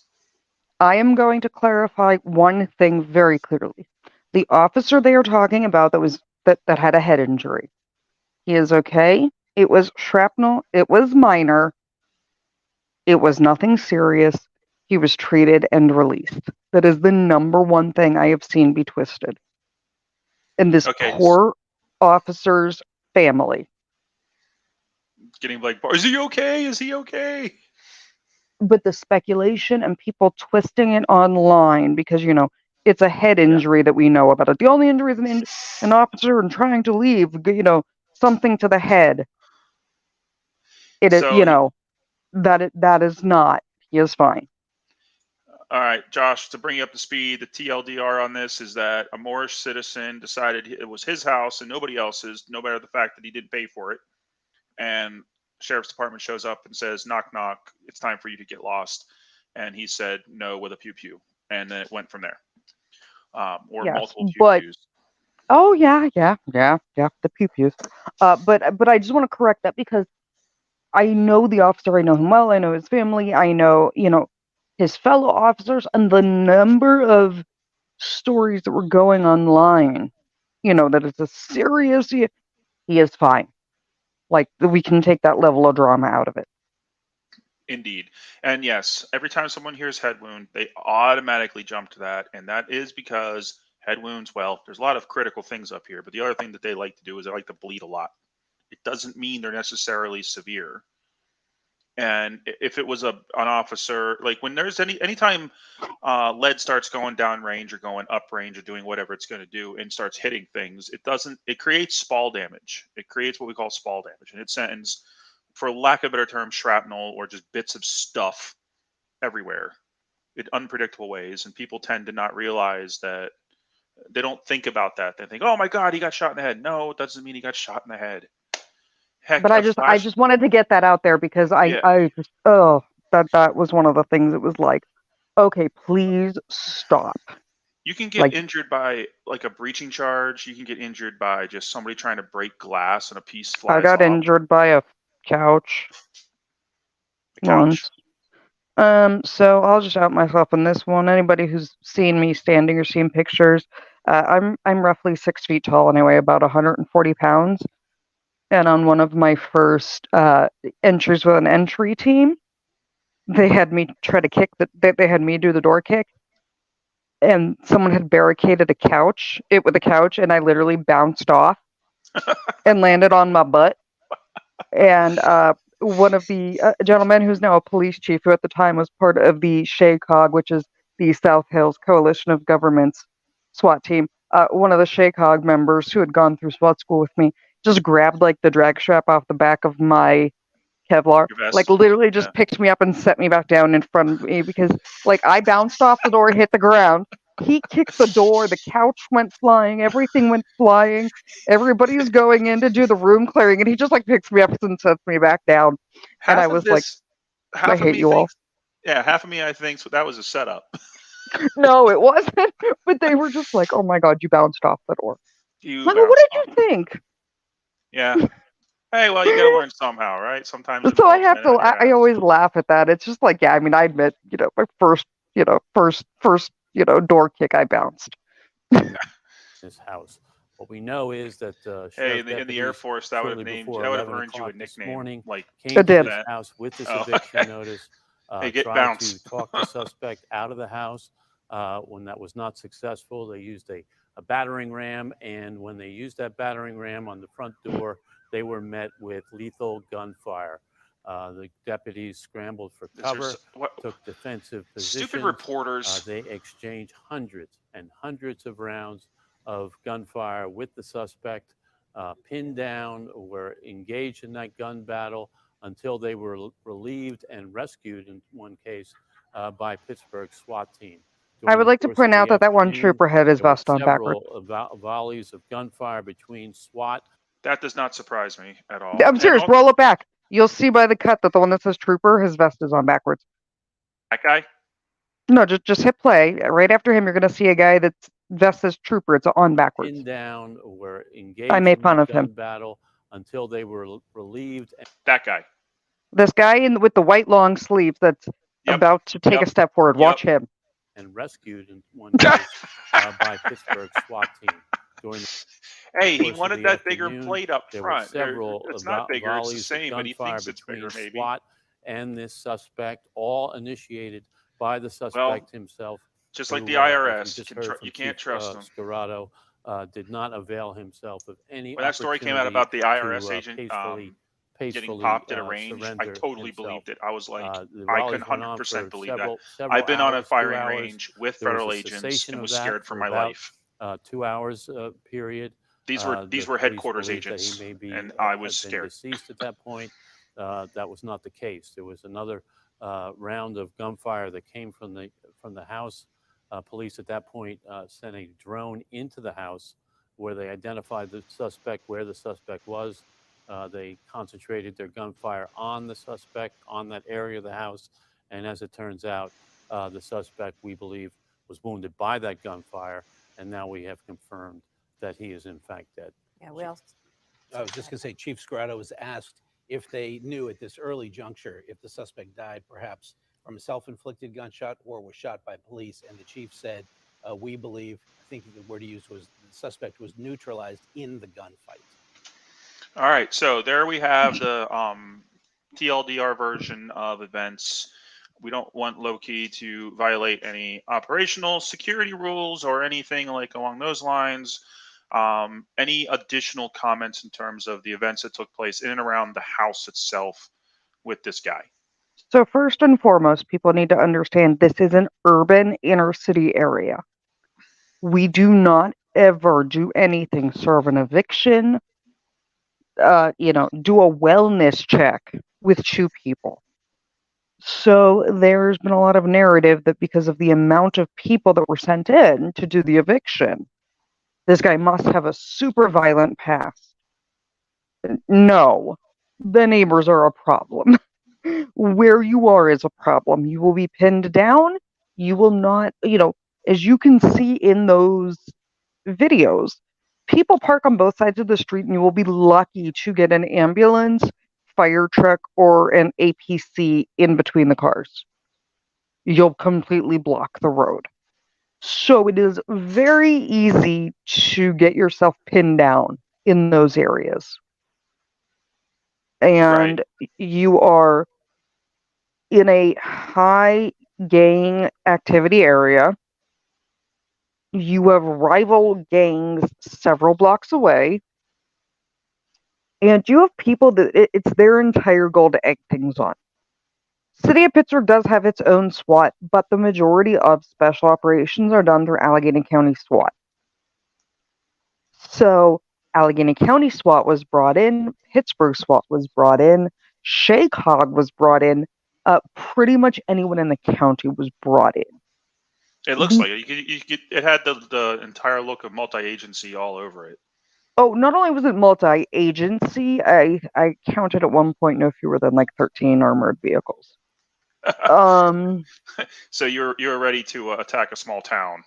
I am going to clarify one thing very clearly. The officer they are talking about that had a head injury. He is okay. It was shrapnel. It was minor. It was nothing serious. He was treated and released. That is the number one thing I have seen be twisted. In this Okay. poor officer's family. Getting like, is he okay? Is he okay? But the speculation and people twisting it online because, it's a head injury that we know about it. The only injury is an officer and trying to leave, something to the head. It is, So that is not. He is fine. all right, Josh, to bring you up to speed, the TLDR on this is that a Moorish citizen decided it was his house and nobody else's, no matter the fact that he didn't pay for it. And the sheriff's department shows up and says, knock, knock, it's time for you to get lost. And he said no with a pew-pew. And then it went from there. Or Yes, multiple but pew-pews. oh yeah, the pew-pews. But I just want to correct that because I know the officer, I know him well, I know his family, I know, his fellow officers, and the number of stories that were going online, that it's a serious, he is fine. Like, we can take that level of drama out of it. Indeed. And yes, every time someone hears head wound, they automatically jump to that. And that is because head wounds, well, there's a lot of critical things up here. But the other thing that they like to do is they like to bleed a lot. It doesn't mean they're necessarily severe. And if it was an officer, like when there's anytime lead starts going down range or going up range or doing whatever it's going to do and starts hitting things, it creates spall damage. It creates what we call spall damage. And it sends, for lack of a better term, shrapnel or just bits of stuff everywhere in unpredictable ways. And people tend to not realize that. They don't think about that. They think, oh my God, he got shot in the head. No, it doesn't mean he got shot in the head. Heck, But I just wanted to get that out there because that was one of the things that was like, okay, please stop. You can get injured by like a breaching charge. You can get injured by just somebody trying to break glass and a piece flies I got off. injured by a couch. A couch. Once. So I'll just out myself in this one. Anybody who's seen me standing or seen pictures, I'm roughly 6 feet tall anyway, about 140 pounds. And on one of my first entries with an entry team, they had me try to kick they had me do the door kick, and someone had barricaded it with a couch, and I literally bounced off and landed on my butt. And one of the gentlemen who's now a police chief, who at the time was part of the SHACOG, which is the South Hills Coalition of Governments SWAT team, one of the SHACOG members who had gone through SWAT school with me, just grabbed like the drag strap off the back of my Kevlar, like literally just picked me up and set me back down in front of me because like I bounced off the door, hit the ground. He kicked the door, the couch went flying, everything went flying. Everybody's going in to do the room clearing, and he just like picks me up and sets me back down. And I was like, I hate you all. Yeah, half of me I think that was a setup. No, it wasn't. But they were just like, oh my God, you bounced off the door. Like, what did you think? Yeah. Hey, well, you got to learn somehow, right? Sometimes. So I have to. I always laugh at that. It's just like, yeah, I mean, I admit, my first door kick, I bounced. His house. What we know is that hey, in the Air Force, that would have earned you a nickname. Morning, like came to his house with this eviction notice. Hey, get tried bounced. to talk the suspect out of the house. When that was not successful, they used a battering ram, and when they used that battering ram on the front door, they were met with lethal gunfire. The deputies scrambled for cover, took defensive positions. Stupid reporters. They exchanged hundreds and hundreds of rounds of gunfire with the suspect, pinned down, were engaged in that gun battle until they were relieved and rescued in one case by Pittsburgh's SWAT team. I would like to point out that one trooper had his vest on backwards. Several volleys of gunfire between SWAT. That does not surprise me at all. I'm serious. Roll it back. You'll see by the cut that the one that says trooper, his vest is on backwards. That guy? No, just hit play. Right after him, you're going to see a guy that's vest says trooper. It's on backwards. Pinned down, were engaged I made fun in of the him. gun battle until they were relieved. That guy. This guy with the white long sleeves that's about to take a step forward. Watch him. And rescued in one case by Pittsburgh SWAT team. During hey, he wanted that bigger plate up front. It's not bigger, it's the same, but he thinks it's bigger, maybe. SWAT and this suspect, all initiated by the suspect himself. Just like the IRS, you can't trust him. Scarrato did not avail himself of any. When that story came out about the IRS agent getting popped at a range, I totally believed it. I was like, I can 100% believe that. I've been on a firing range with federal agents and was scared for my life. 2 hours period. These were headquarters agents, and I was scared. Deceased at that point. That was not the case. There was another round of gunfire that came from the house. Police at that point sent a drone into the house where they identified the suspect, where the suspect was. They concentrated their gunfire on the suspect, on that area of the house. And as it turns out, the suspect, we believe, was wounded by that gunfire. And now we have confirmed that he is in fact dead. Yeah, we also. I was just going to say, Chief Scarrato was asked if they knew at this early juncture if the suspect died perhaps from a self-inflicted gunshot or was shot by police. And the chief said, we believe, I think the word he used was the suspect was neutralized in the gunfight. All right, so there we have the TLDR version of events. We don't want Loki to violate any operational security rules or anything like along those lines. Any additional comments in terms of the events that took place in and around the house itself with this guy? So first and foremost, people need to understand this is an urban inner city area. We do not ever do anything, serve an eviction, do a wellness check with two people. So there's been a lot of narrative that because of the amount of people that were sent in to do the eviction, this guy must have a super violent past. No, the neighbors are a problem. Where you are is a problem. You will be pinned down. You will not, as you can see in those videos, people park on both sides of the street and you will be lucky to get an ambulance, fire truck, or an APC in between the cars. You'll completely block the road. So it is very easy to get yourself pinned down in those areas. And you are in a high gang activity area. You have rival gangs several blocks away. And you have people that it's their entire goal to egg things on. City of Pittsburgh does have its own SWAT, but the majority of special operations are done through Allegheny County SWAT. So Allegheny County SWAT was brought in, Pittsburgh SWAT was brought in, Shaycog was brought in, pretty much anyone in the county was brought in. It looks like it. It had the entire look of multi-agency all over it. Oh, not only was it multi-agency, I counted at one point no fewer than like 13 armored vehicles. So you're ready to attack a small town.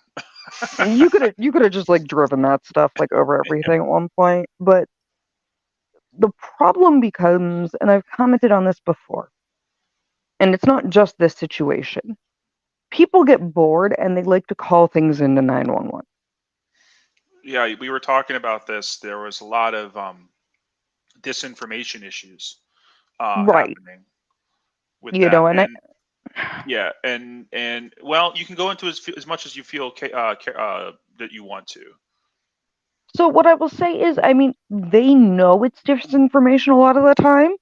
you could have just like driven that stuff like over everything at one point, but the problem becomes, and I've commented on this before, and it's not just this situation. People get bored and they like to call things into 911. Yeah, we were talking about this. There was a lot of disinformation issues happening with that. Yeah, and well, you can go into as much as you feel that you want to. So what I will say is, I mean, they know it's disinformation a lot of the time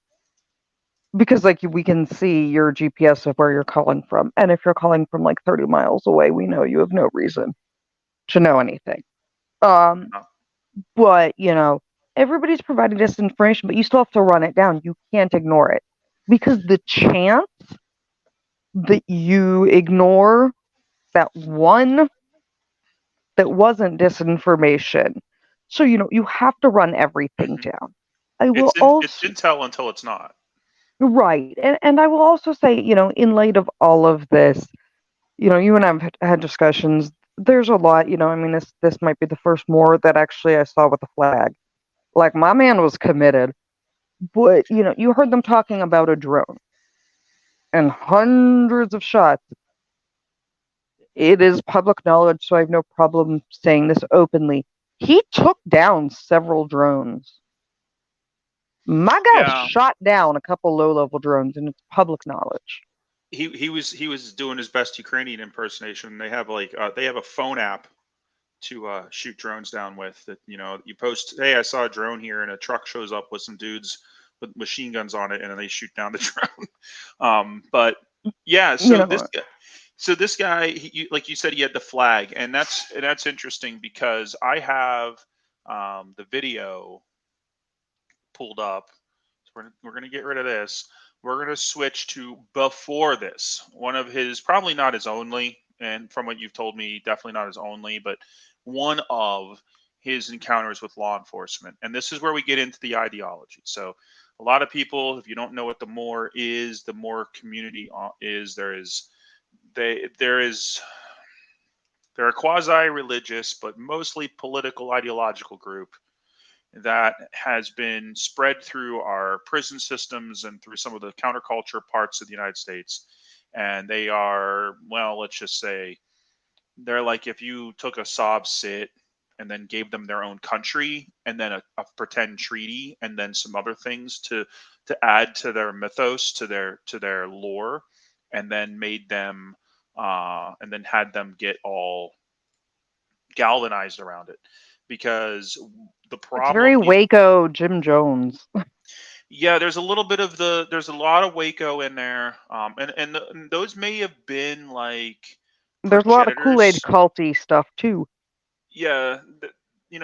because, like, we can see your GPS of where you're calling from, and if you're calling from like 30 miles away, we know you have no reason to know anything. But everybody's providing disinformation, but you still have to run it down. You can't ignore it because the chance that you ignore that one that wasn't disinformation. So, you have to run everything down. I will It's intel until it's not. Right. And I will also say, in light of all of this, you and I have had discussions. There's a lot, I mean, this might be the first Moor that actually I saw with a flag. Like, my man was committed. But, you heard them talking about a drone and hundreds of shots. It is public knowledge, so I have no problem saying this openly. He took down several drones. My guy shot down a couple low-level drones, and it's public knowledge. He was doing his best Ukrainian impersonation. They have a phone app to shoot drones down with. That you post, hey, I saw a drone here, and a truck shows up with some dudes with machine guns on it, and then they shoot down the drone. But yeah, so this guy, like you said, he had the flag, and that's interesting because I have the video pulled up. So we're gonna get rid of this. We're gonna switch to before this. One of his, probably not his only, and from what you've told me, definitely not his only, but one of his encounters with law enforcement. And this is where we get into the ideology. So a lot of people, if you don't know what the Moor is, the Moor community is, they're a quasi-religious but mostly political ideological group that has been spread through our prison systems and through some of the counterculture parts of the United States. And they are, well, let's just say, they're like if you took a sob sit and then gave them their own country and then a pretend treaty and then some other things to add to their mythos, to their lore, and then made them and then had them get all galvanized around it. Because the problem, it's very Waco Jim Jones. Yeah, there's a little bit of there's a lot of Waco in there, and those may have been like there's a lot of Kool-Aid culty stuff too. Yeah,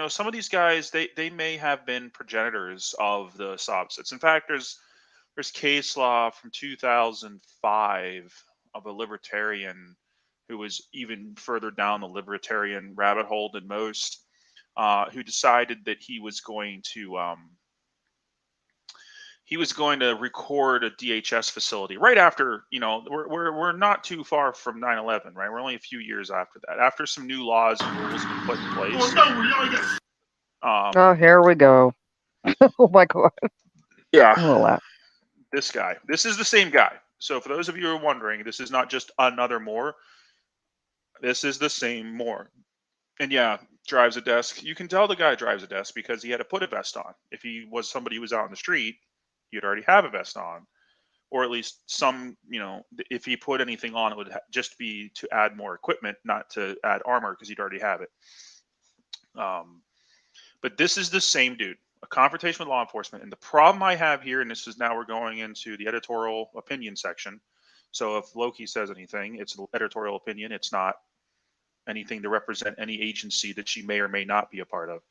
some of these guys, they may have been progenitors of the Sobsets. In fact, there's case law from 2005 of a libertarian who was even further down the libertarian rabbit hole than most, who decided that he was going to record a DHS facility right after, we're not too far from 9/11, right? We're only a few years after that, after some new laws and rules have been put in place. Oh, here we go. Oh my God. Yeah. This guy. This is the same guy. So for those of you who are wondering, this is not just another Moor. This is the same Moor. And yeah, drives a desk. You can tell the guy drives a desk because he had to put a vest on. If he was somebody who was out in the street, you'd already have a vest on, or at least some, if he put anything on, it would just be to add more equipment, not to add armor, because he'd already have it. But this is the same dude, a confrontation with law enforcement. And the problem I have here, and this is now we're going into the editorial opinion section. So if Loki says anything, it's an editorial opinion. It's not anything to represent any agency that she may or may not be a part of.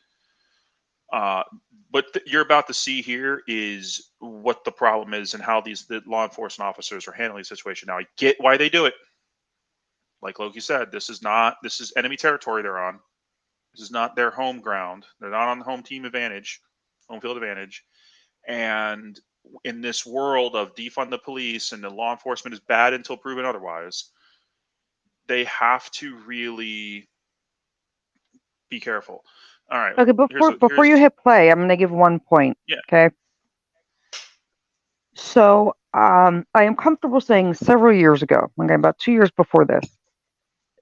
But you're about to see here is what the problem is and how the law enforcement officers are handling the situation. Now, I get why they do it. Like Loki said, this is enemy territory they're on. This is not their home ground. They're not on the home field advantage. And in this world of defund the police and the law enforcement is bad until proven otherwise, they have to really be careful. All right. Okay, before you hit play, I'm going to give one point. Yeah. Okay. So, I am comfortable saying several years ago, okay, about 2 years before this,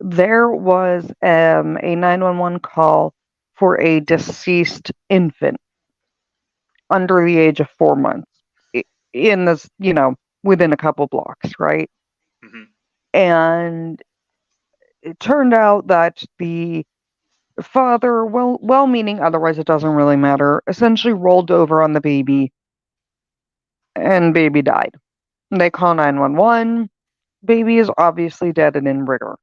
there was a 911 call for a deceased infant under the age of 4 months in this, within a couple blocks, right? Mm-hmm. And it turned out that the father, well-meaning, otherwise it doesn't really matter, essentially rolled over on the baby, and baby died. They call 911. Baby is obviously dead and in rigor.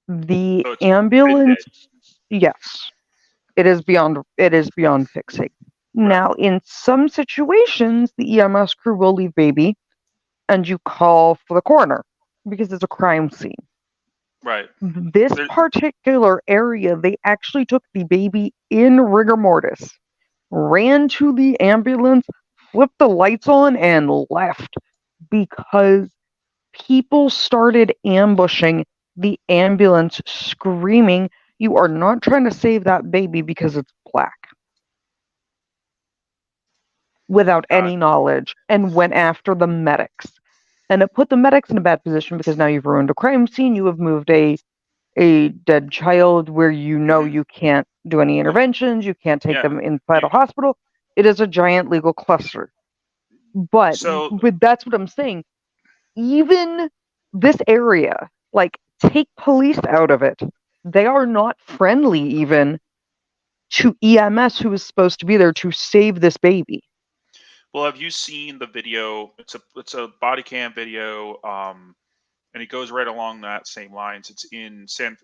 The ambulance, yes, it is beyond fixing. Now, in some situations, the EMS crew will leave baby, and you call for the coroner because it's a crime scene. Right. This particular area, they actually took the baby in rigor mortis, ran to the ambulance, flipped the lights on, and left because people started ambushing the ambulance, screaming, "You are not trying to save that baby because it's black," without any knowledge, and went after the medics. And it put the medics in a bad position because now you've ruined a crime scene. You have moved a dead child where you can't do any interventions. You can't take them inside a hospital. It is a giant legal cluster. But that's what I'm saying. Even this area, like, take police out of it. They are not friendly even to EMS, who is supposed to be there to save this baby. Well, have you seen the video? It's a body cam video, and it goes right along that same lines. It's in San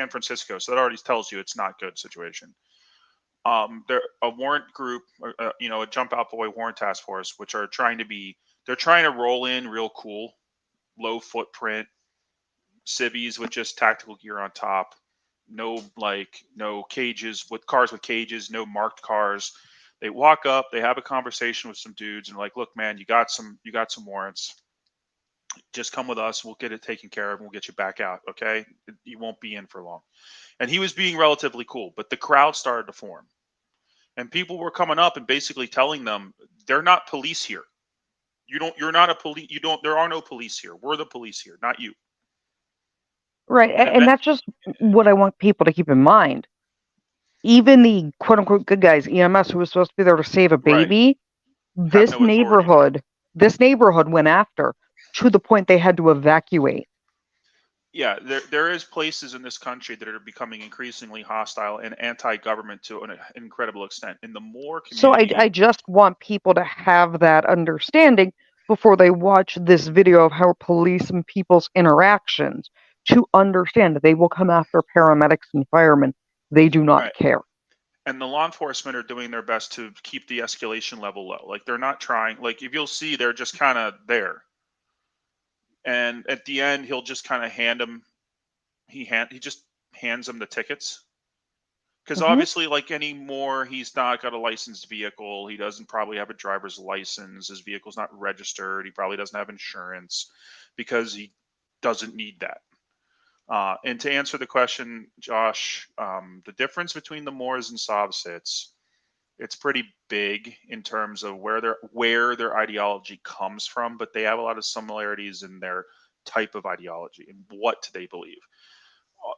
Francisco, so that already tells you it's not good situation. They're a warrant group, a jump out boy warrant task force, which are trying to roll in real cool, low footprint civvies with just tactical gear on top, no cages, with cars with cages, no marked cars. They walk up, they have a conversation with some dudes, and like, look, man, you got some warrants. Just come with us. We'll get it taken care of, and we'll get you back out. Okay, you won't be in for long. And he was being relatively cool, but the crowd started to form, and people were coming up and basically telling them, "They're not police here. You're not a police. There are no police here. We're the police here, not you." Right, and that's just what I want people to keep in mind. Even the quote-unquote good guys, EMS, who was supposed to be there to save a baby, this neighborhood went after, to the point they had to evacuate. Yeah, there is places in this country that are becoming increasingly hostile and anti-government to an incredible extent. In the Moor community, so I just want people to have that understanding before they watch this video of how police and people's interactions, to understand that they will come after paramedics and firemen. They do not care. And the law enforcement are doing their best to keep the escalation level low. Like, they're not trying. Like, if you'll see, they're just kind of there. And at the end, he'll just kind of hand him. He just hands him the tickets. Because obviously, like any Moor, he's not got a licensed vehicle. He doesn't probably have a driver's license. His vehicle's not registered. He probably doesn't have insurance because he doesn't need that. And to answer the question, Josh, the difference between the Moors and Sovsits, it's pretty big in terms of where their ideology comes from, but they have a lot of similarities in their type of ideology and what they believe.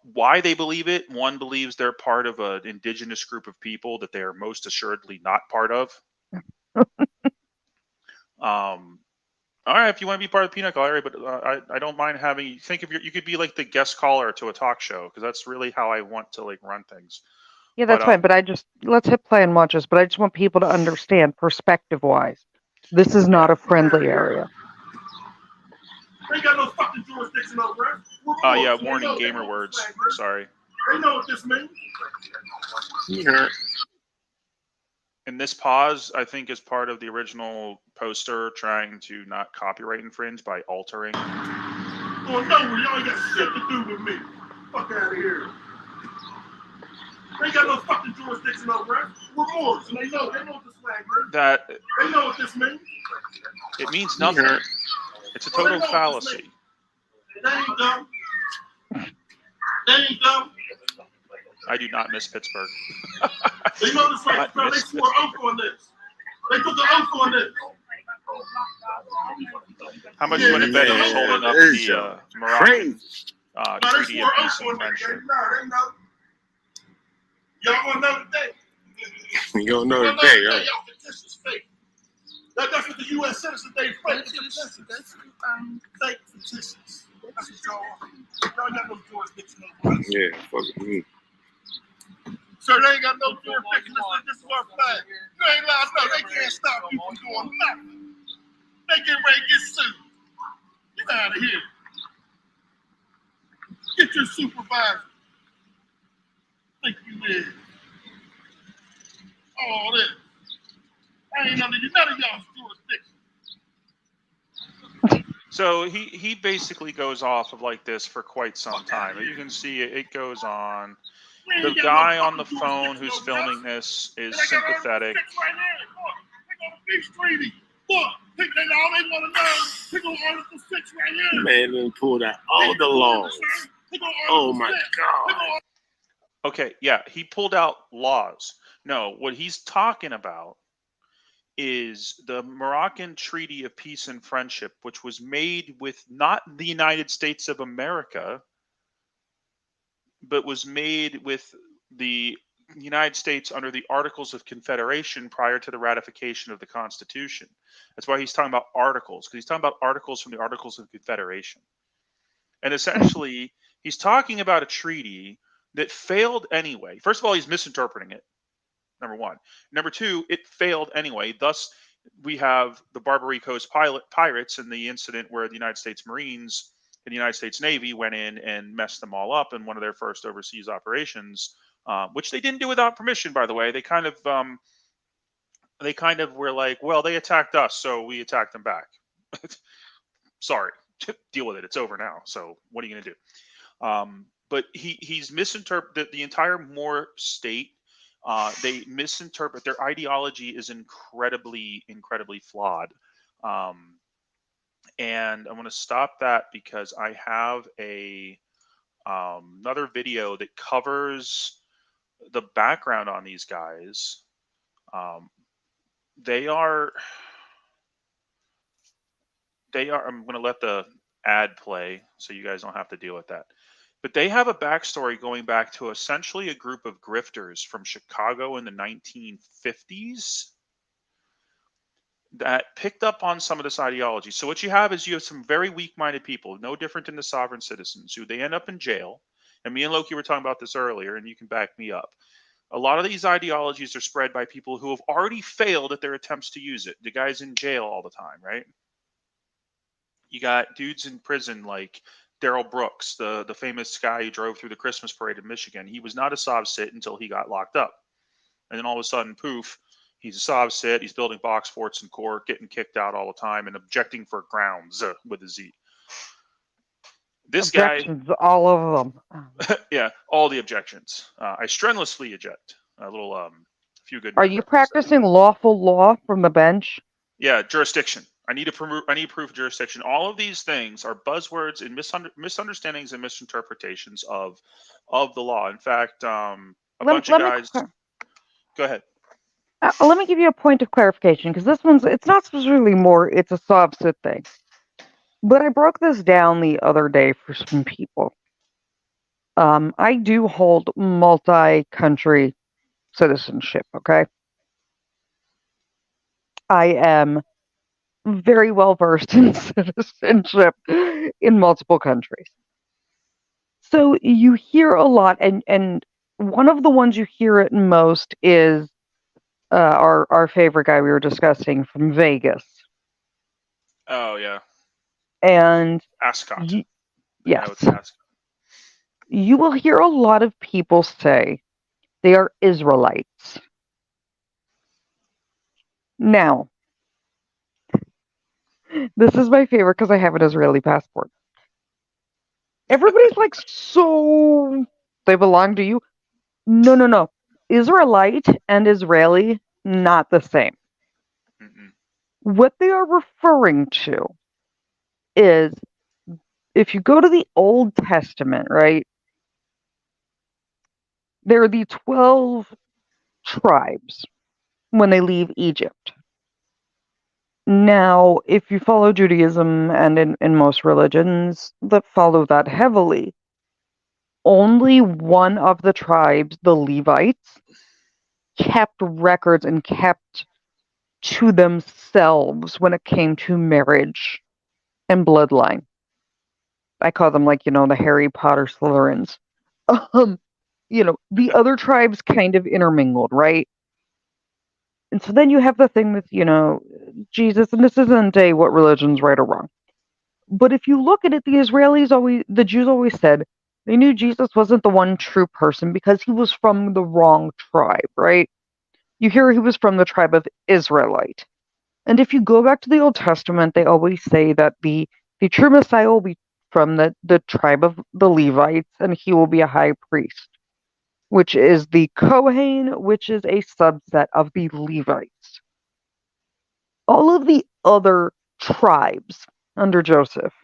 Why they believe it: one believes they're part of an indigenous group of people that they are most assuredly not part of. All right, if you want to be part of the Peanut Gallery, but I don't mind having you think of you could be like the guest caller to a talk show, because that's really how I want to like run things. Yeah, that's fine. But let's hit play and watch this. But I just want people to understand, perspective-wise, this is not a friendly area. Ain't got no fucking jurisdiction over it. Yeah, warning, gamer words. Sorry. They know what this means. Yeah. And this pause, I think, is part of the original poster trying to not copyright infringe by altering. Oh, no, y'all ain't got shit to do with me. Fuck out of here. They ain't got no fucking jurisdiction over it. We're Moors, and they know what this flag means. They know what this means. It means nothing. It's a total fallacy. They ain't dumb. They ain't dumb. I do not miss Pittsburgh. They know this flag. They swore oath on this. They put the oath on this. How much you want to bet he's holding up the Moroccan Treaty of Peace and Friendship? Y'all want to know today? You don't know today, huh? Y'all fictitious fake. That's what the U.S. citizens, they fake petitions. Fake petitions. That's what y'all are. Y'all got no jurisdiction over us. Yeah, fucking me. So they ain't got no jurisdiction. This is our flag. You ain't lying. No, they can't stop you from doing nothing. They get ready to get sued. Get out of here. Get your supervisor. Think you is. All this. I ain't under none of y'all's jurisdiction. So he basically goes off of like this for quite some time. You can see it goes on. The guy on the phone who's filming this is sympathetic. Man, then pulled out all the laws. Oh my God. Okay, yeah, he pulled out laws. No, what he's talking about is the Moroccan Treaty of Peace and Friendship, which was made with not the United States of America, but was made with the United States under the Articles of Confederation prior to the ratification of the Constitution. That's why he's talking about articles, because he's talking about articles from the Articles of Confederation. And essentially, he's talking about a treaty that failed anyway. First of all, he's misinterpreting it, number one. Number two, it failed anyway. Thus, we have the Barbary Coast pirates and the incident where the United States Marines and the United States Navy went in and messed them all up in one of their first overseas operations, which they didn't do without permission, by the way. They kind of were like, well, they attacked us, so we attacked them back. Sorry, deal with it. It's over now. So what are you going to do? But he's misinterpreted the entire Moor state. They misinterpret their ideology is incredibly flawed. And I want to stop that because I have another video that covers the background on these guys. They are. I'm going to let the ad play so you guys don't have to deal with that. But they have a backstory going back to essentially a group of grifters from Chicago in the 1950s that picked up on some of this ideology. So what you have is you have some very weak-minded people, no different than the sovereign citizens, who they end up in jail. And me and Loki were talking about this earlier, and you can back me up. A lot of these ideologies are spread by people who have already failed at their attempts to use it. The guy's in jail all the time, right? You got dudes in prison like Daryl Brooks, the famous guy who drove through the Christmas parade in Michigan. He was not a Sov Cit until he got locked up. And then all of a sudden, poof, he's a Sov Cit. He's building box forts in court, getting kicked out all the time, and objecting for grounds with a Z. This objections, guy, all of them. Yeah, all the objections. I strenuously object. A little, few good. Are you practicing lawful law from the bench? Yeah, jurisdiction. I need proof of jurisdiction. All of these things are buzzwords and misunderstandings and misinterpretations of the law. In fact, a bunch of guys. Go ahead. Let me give you a point of clarification, because this one's, it's not specifically more, it's a Sov Cit thing. But I broke this down the other day for some people. I do hold multi-country citizenship, okay? I am very well versed in citizenship in multiple countries. So you hear a lot, and one of the ones you hear it most is our favorite guy we were discussing from Vegas. Oh yeah. And Ascot. Yes. You will hear a lot of people say they are Israelites. Now, this is my favorite because I have an Israeli passport. Everybody's like, so they belong to you? No. Israelite and Israeli, not the same. Mm-mm. What they are referring to is, if you go to the Old Testament, right, there are the 12 tribes when they leave Egypt. Now, if you follow Judaism and in most religions that follow that heavily, only one of the tribes, the Levites, kept records and kept to themselves when it came to marriage and bloodline. I call them like, the Harry Potter Slytherins. The other tribes kind of intermingled, right? And so then you have the thing with, Jesus, and this isn't what religion's right or wrong. But if you look at it, the Jews always said they knew Jesus wasn't the one true person because he was from the wrong tribe, right? You hear he was from the tribe of Israelite. And if you go back to the Old Testament, they always say that the true Messiah will be from the tribe of the Levites, and he will be a high priest, which is the Kohen, which is a subset of the Levites. All of the other tribes under Joseph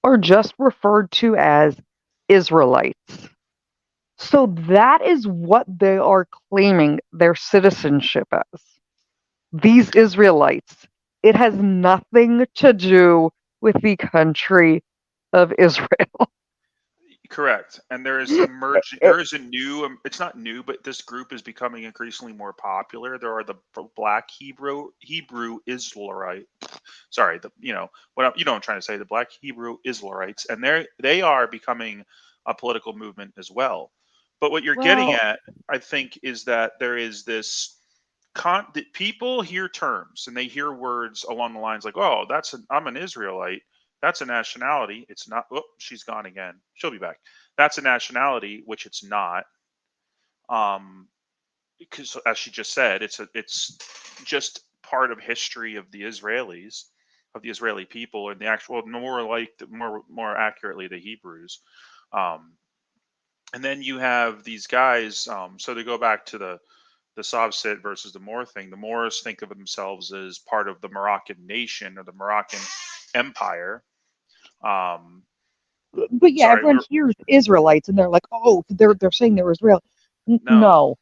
are just referred to as Israelites. So that is what they are claiming their citizenship as. These Israelites. It has nothing to do with the country of Israel. Correct. And there is emerging. There is a new. It's not new, but this group is becoming increasingly more popular. There are the Black Hebrew Israelite. Sorry, what I'm trying to say. The Black Hebrew Israelites, and they are becoming a political movement as well. But what you're getting at, I think, is that there is this. People hear terms and they hear words along the lines like, "Oh, I'm an Israelite." That's a nationality. It's not. Oh, she's gone again. She'll be back. That's a nationality, which it's not. Because as she just said, it's just part of history of the Israelis, of the Israeli people, and the actual more accurately the Hebrews. And then you have these guys. So to go back to the Savsit versus the Moor thing, the Moors think of themselves as part of the Moroccan nation or the Moroccan Empire. But yeah, everyone hears Israelites and they're like, "Oh, they're saying they're Israel." No,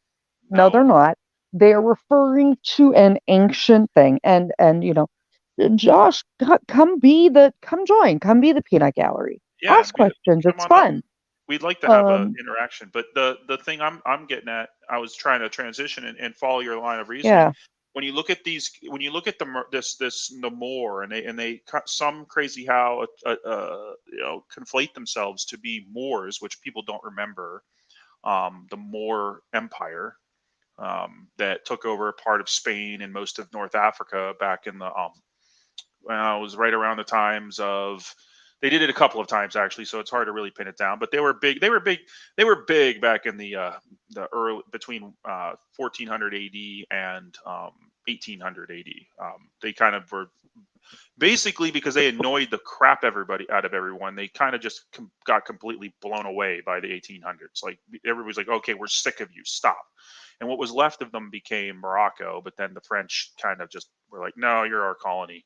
they're not. They are referring to an ancient thing, and Josh, come be the peanut gallery. Yeah, Ask questions. It's fun. We'd like to have an interaction, but the thing I'm getting at, I was trying to transition and follow your line of reasoning. Yeah. When you look at the Moor, and they some crazy how conflate themselves to be Moors, which people don't remember. The Moor Empire that took over part of Spain and most of North Africa back in the it was right around the times of. They did it a couple of times actually, so it's hard to really pin it down. But they were big. They were big back in the early between 1400 AD and 1800 AD. They kind of were basically because they annoyed the crap out of everyone. They kind of just got completely blown away by the 1800s. Like everybody's like, okay, we're sick of you, stop. And what was left of them became Morocco. But then the French kind of just were like, no, you're our colony.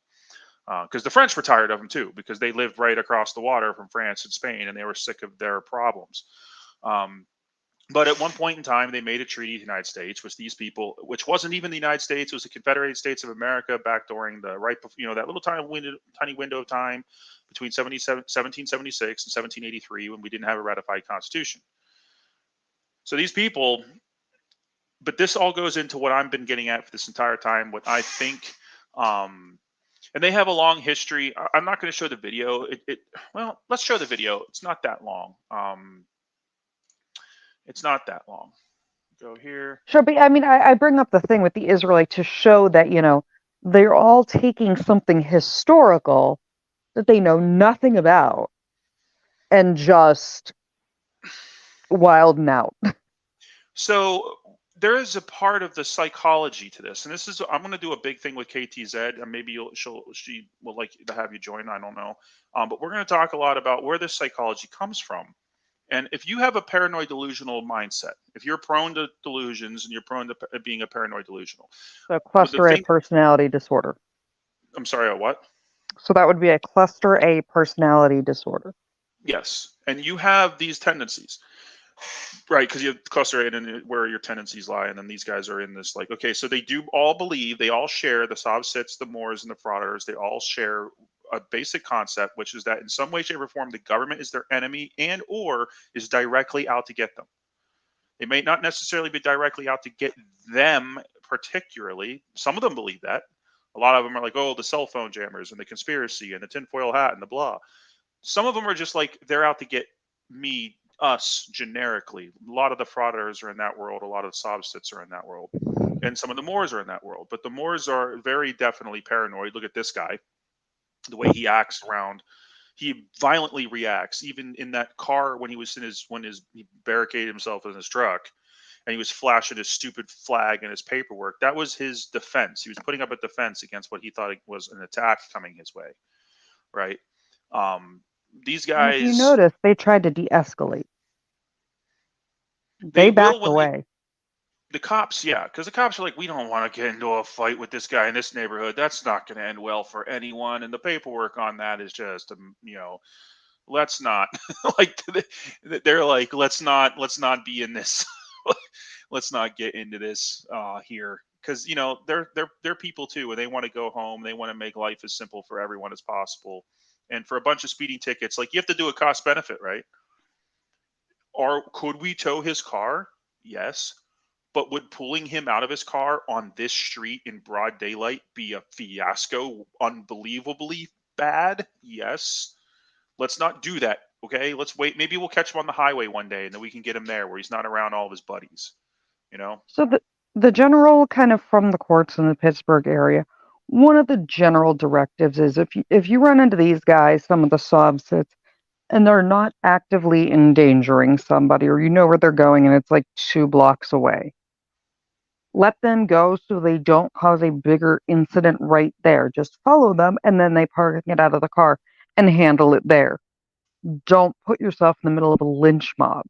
Because the French were tired of them too, because they lived right across the water from France and Spain, and they were sick of their problems. But at one point in time, they made a treaty with the United States, which which wasn't even the United States, it was the Confederated States of America back during that little tiny window of time between 1776 and 1783 when we didn't have a ratified constitution. So these people, but this all goes into what I've been getting at for this entire time, what I think. And they have a long history. I'm not going to show the video. Well, let's show the video. It's not that long. It's not that long. Go here. Sure, but I mean, I bring up the thing with the Israelite to show that, they're all taking something historical that they know nothing about and just wilding out. So there is a part of the psychology to this, and I'm going to do a big thing with KTZ, and maybe she will like to have you join. I don't know, but we're going to talk a lot about where this psychology comes from. And if you have a paranoid delusional mindset, if you're prone to delusions and you're prone to being a paranoid delusional, so cluster A personality disorder. I'm sorry, a what? So that would be a cluster A personality disorder. Yes, and you have these tendencies. Right, because you have cluster A and where your tendencies lie, and then these guys are in this okay, so they do all believe, they all share, the Savsits, the Moors, and the frauders, they all share a basic concept, which is that in some way, shape, or form, the government is their enemy and or is directly out to get them. They may not necessarily be directly out to get them particularly, some of them believe that. A lot of them are like, oh, the cell phone jammers and the conspiracy and the tinfoil hat and the blah. Some of them are just like, they're out to get me, us, generically. A lot of the frauders are in that world. A lot of the Sobstits are in that world. And some of the Moors are in that world. But the Moors are very definitely paranoid. Look at this guy. The way he acts around. He violently reacts, even in that car when he was in he barricaded himself in his truck and he was flashing his stupid flag and his paperwork. That was his defense. He was putting up a defense against what he thought was an attack coming his way. Right. These guys. If you notice, they tried to de-escalate. They backed away. The cops, yeah, because the cops are like, we don't want to get into a fight with this guy in this neighborhood. That's not going to end well for anyone. And the paperwork on that is just, let's not like. They're like, let's not be in this. Let's not get into this here, because they're people too, and they want to go home. They want to make life as simple for everyone as possible. And for a bunch of speeding tickets, like, you have to do a cost benefit, right? Or could we tow his car? Yes. But would pulling him out of his car on this street in broad daylight be a fiasco, unbelievably bad? Yes. Let's not do that, okay? Let's wait. Maybe we'll catch him on the highway one day, and then we can get him there where he's not around all of his buddies, So the general, kind of from the courts in the Pittsburgh area, one of the general directives is if you run into these guys, some of the Sobsits, and they're not actively endangering somebody, or you know where they're going and it's like 2 blocks away, let them go so they don't cause a bigger incident right there. Just follow them, and then they park and get out of the car and handle it there. Don't put yourself in the middle of a lynch mob.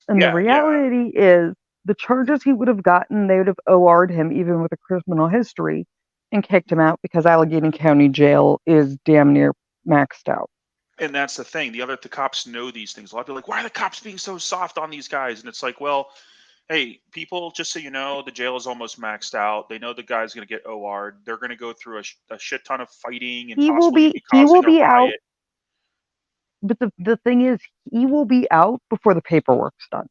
And the reality is, the charges he would have gotten, they would have OR'd him even with a criminal history and kicked him out, because Allegheny County Jail is damn near maxed out. And that's the thing. The cops know these things. A lot of people are like, why are the cops being so soft on these guys? And it's like, well, hey, people, just so you know, the jail is almost maxed out. They know the guy's going to get OR'd. They're going to go through a shit ton of fighting and He will be out. But the thing is, he will be out before the paperwork's done.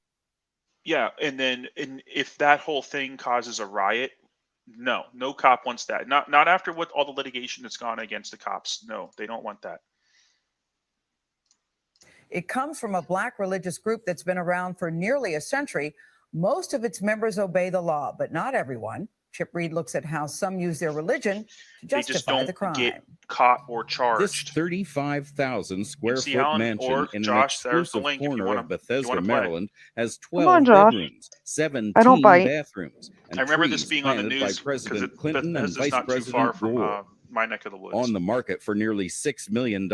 Yeah, and if that whole thing causes a riot, no cop wants that. Not after what all the litigation that's gone against the cops. No, they don't want that. It comes from a Black religious group that's been around for nearly a century. Most of its members obey the law, but not everyone. Chip Reed looks at how some use their religion to justify the crime. They just don't get caught or charged. This 35,000 square foot mansion in an exclusive corner of Bethesda, Maryland, has 12 bedrooms, 17 bathrooms, and I remember trees this being on the planted news by President Clinton and Bethesda's Vice not too President far Moore. from my neck of the woods. On the market for nearly $6 million,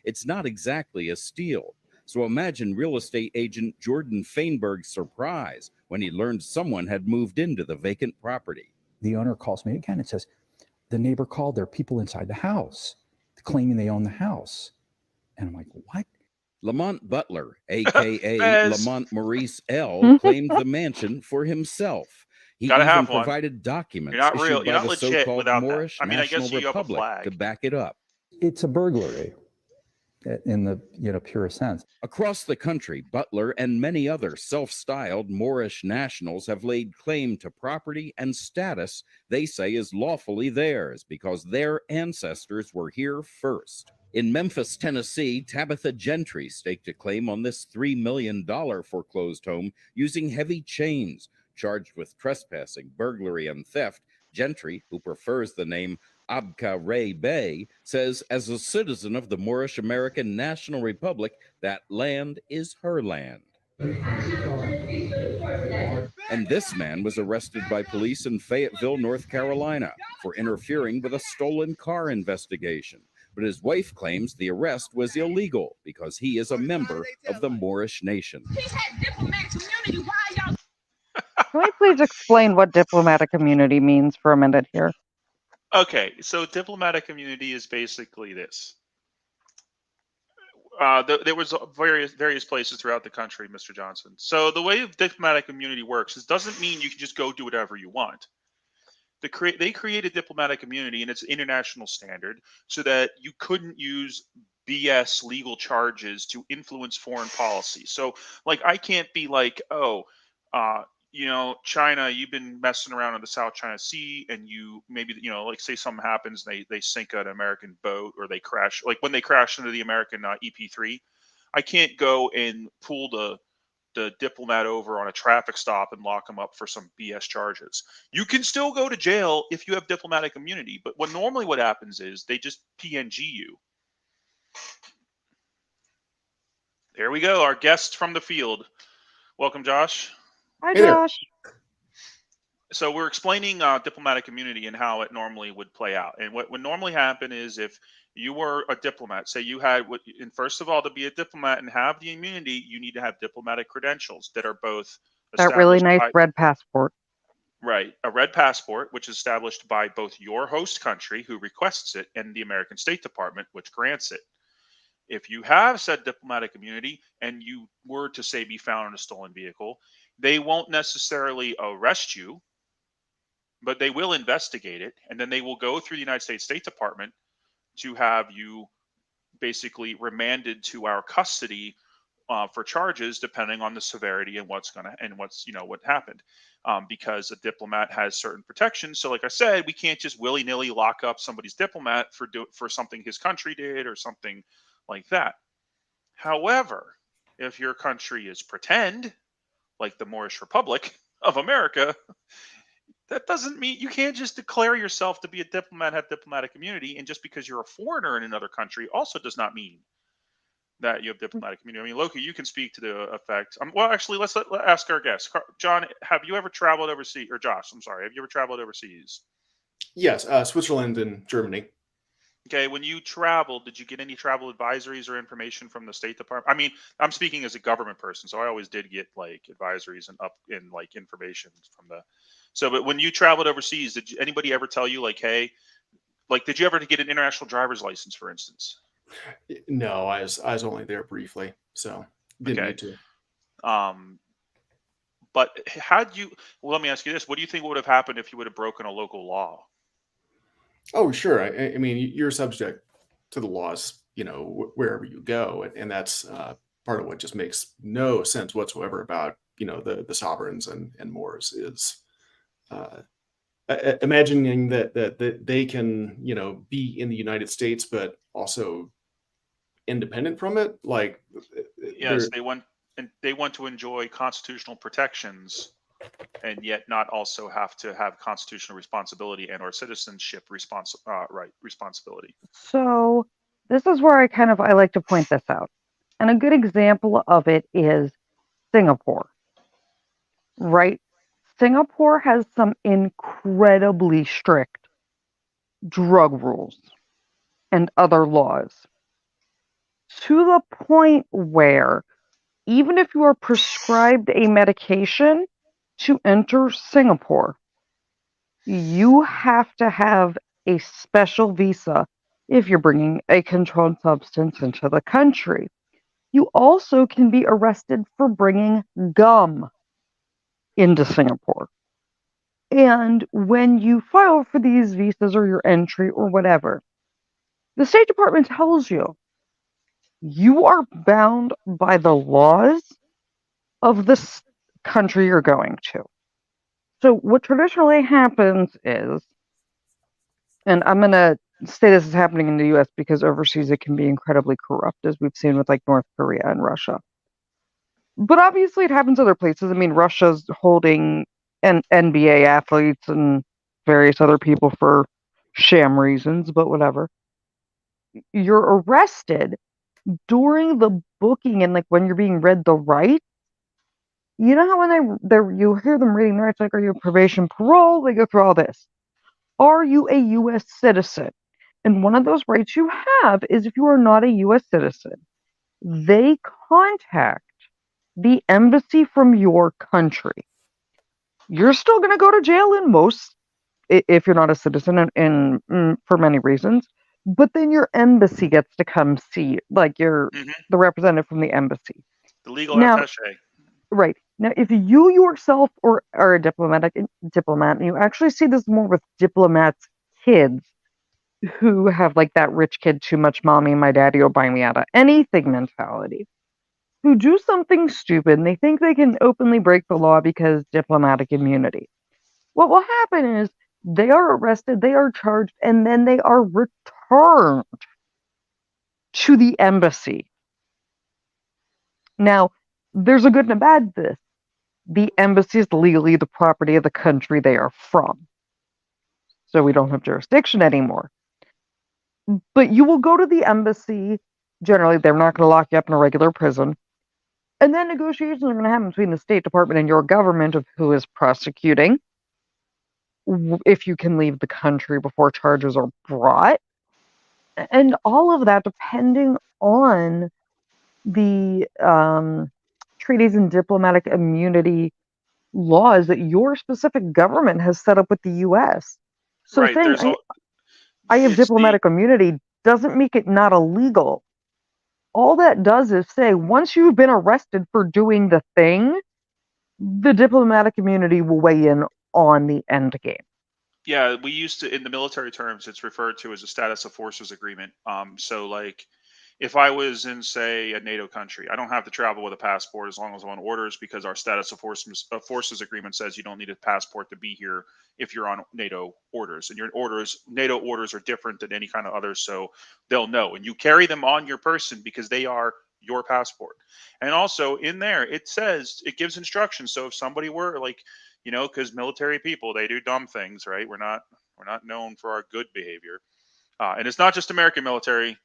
it's not exactly a steal. So imagine real estate agent Jordan Feinberg's surprise when he learned someone had moved into the vacant property. The owner calls me again and says, the neighbor called, there are people inside the house claiming they own the house. And I'm like, what? Lamont Butler, a.k.a. Lamont Maurice L., claimed the mansion for himself. He even provided documents issued by the so-called Moorish National Republic to back it up. It's a burglary in the purest sense. Across the country, Butler and many other self-styled Moorish nationals have laid claim to property and status they say is lawfully theirs because their ancestors were here first. In Memphis, Tennessee, Tabitha Gentry staked a claim on this $3 million foreclosed home using heavy chains. Charged with trespassing, burglary, and theft, Gentry, who prefers the name Abka Ray Bey, says as a citizen of the Moorish American National Republic, that land is her land. And this man was arrested by police in Fayetteville, North Carolina, for interfering with a stolen car investigation. But his wife claims the arrest was illegal because he is a member of the Moorish nation. Can we please explain what diplomatic immunity means for a minute here? Okay, so diplomatic immunity is basically this. There was various places throughout the country, Mr. Johnson. So the way diplomatic immunity works is doesn't mean you can just go do whatever you want. They created diplomatic immunity, and it's an international standard, so that you couldn't use BS legal charges to influence foreign policy. So, like, I can't be like, China, you've been messing around in the South China Sea, and you maybe, like say something happens, they sink an American boat, or they crash, like when they crashed into the American EP3. I can't go and pull the diplomat over on a traffic stop and lock him up for some BS charges. You can still go to jail if you have diplomatic immunity, but what happens is they just PNG you. There we go, our guest from the field. Welcome, Josh. Hi, Josh. So we're explaining diplomatic immunity and how it normally would play out. And what would normally happen is if you were a diplomat, say you had, and first of all, to be a diplomat and have the immunity, you need to have diplomatic credentials that are both that really nice red passport. Right. A red passport, which is established by both your host country, who requests it, and the American State Department, which grants it. If you have said diplomatic immunity and you were to, say, be found in a stolen vehicle, they won't necessarily arrest you, but they will investigate it. And then they will go through the United States State Department to have you basically remanded to our custody for charges, depending on the severity and what happened. Because a diplomat has certain protections. So like I said, we can't just willy-nilly lock up somebody's diplomat for something his country did or something like that. However, if your country is pretend, like the Moorish Republic of America, that doesn't mean you can't just declare yourself to be a diplomat, have diplomatic immunity, and just because you're a foreigner in another country also does not mean that you have diplomatic immunity. I mean, Loki, you can speak to the effect. Well, actually, let's ask our guest. John, have you ever traveled overseas? Or Josh, I'm sorry, have you ever traveled overseas? Yes, Switzerland and Germany. Okay, when you traveled, did you get any travel advisories or information from the State Department? I mean, I'm speaking as a government person, so I always did get like advisories and like information from the. So, but when you traveled overseas, did anybody ever tell you like, hey, like, did you ever get an international driver's license, for instance? No, I was only there briefly, so didn't need to. But had you? Well, let me ask you this: what do you think would have happened if you would have broken a local law? Oh, sure. I mean, you're subject to the laws, wherever you go, and that's part of what just makes no sense whatsoever about the sovereigns and Moors is imagining that they can be in the United States but also independent from it. Like, yes, they want to enjoy constitutional protections, and yet not also have to have constitutional responsibility and or citizenship responsibility. So this is where I like to point this out. And a good example of it is Singapore, right? Singapore has some incredibly strict drug rules and other laws, to the point where even if you are prescribed a medication to enter Singapore, you have to have a special visa if you're bringing a controlled substance into the country. You also can be arrested for bringing gum into Singapore. And when you file for these visas or your entry or whatever, the State Department tells you you are bound by the laws of this country you're going to. So what traditionally happens is, and I'm going to say this is happening in the US because overseas it can be incredibly corrupt, as we've seen with like North Korea and Russia. But obviously it happens other places. I mean, Russia's holding NBA athletes and various other people for sham reasons, but whatever. You're arrested during the booking and like when you're being read the rights. You know how when you hear them reading the rights, like, are you probation, parole? They go through all this. Are you a U.S. citizen? And one of those rights you have is if you are not a U.S. citizen, they contact the embassy from your country. You're still going to go to jail in most, if you're not a citizen, and for many reasons. But then your embassy gets to come see, like the representative from the embassy. The legal attaché. Right. Now, if you yourself are a diplomat, and you actually see this more with diplomats' kids who have like that rich kid, too much mommy, my daddy will buy me out of anything mentality. who do something stupid and they think they can openly break the law because diplomatic immunity. What will happen is they are arrested, they are charged, and then they are returned to the embassy. Now, there's a good and a bad to this. The embassy is legally the property of the country they are from. So we don't have jurisdiction anymore. But you will go to the embassy. Generally, they're not going to lock you up in a regular prison. And then negotiations are going to happen between the State Department and your government of who is prosecuting, if you can leave the country before charges are brought. And all of that depending on the treaties and diplomatic immunity laws that your specific government has set up with the U.S. So right. saying I have diplomatic immunity doesn't make it not illegal. All that does is say once you've been arrested for doing the thing, the diplomatic immunity will weigh in on the end game. Yeah, we used to, in the military terms, it's referred to as a status of forces agreement. So like, if I was in, say, a NATO country, I don't have to travel with a passport as long as I'm on orders, because our status of forces agreement says you don't need a passport to be here if you're on NATO orders. And your orders, NATO orders, are different than any kind of others, so they'll know. And you carry them on your person because they are your passport. And also in there, it says, it gives instructions. So if somebody were like, you know, because military people, they do dumb things, right? We're not known for our good behavior. And it's not just American military.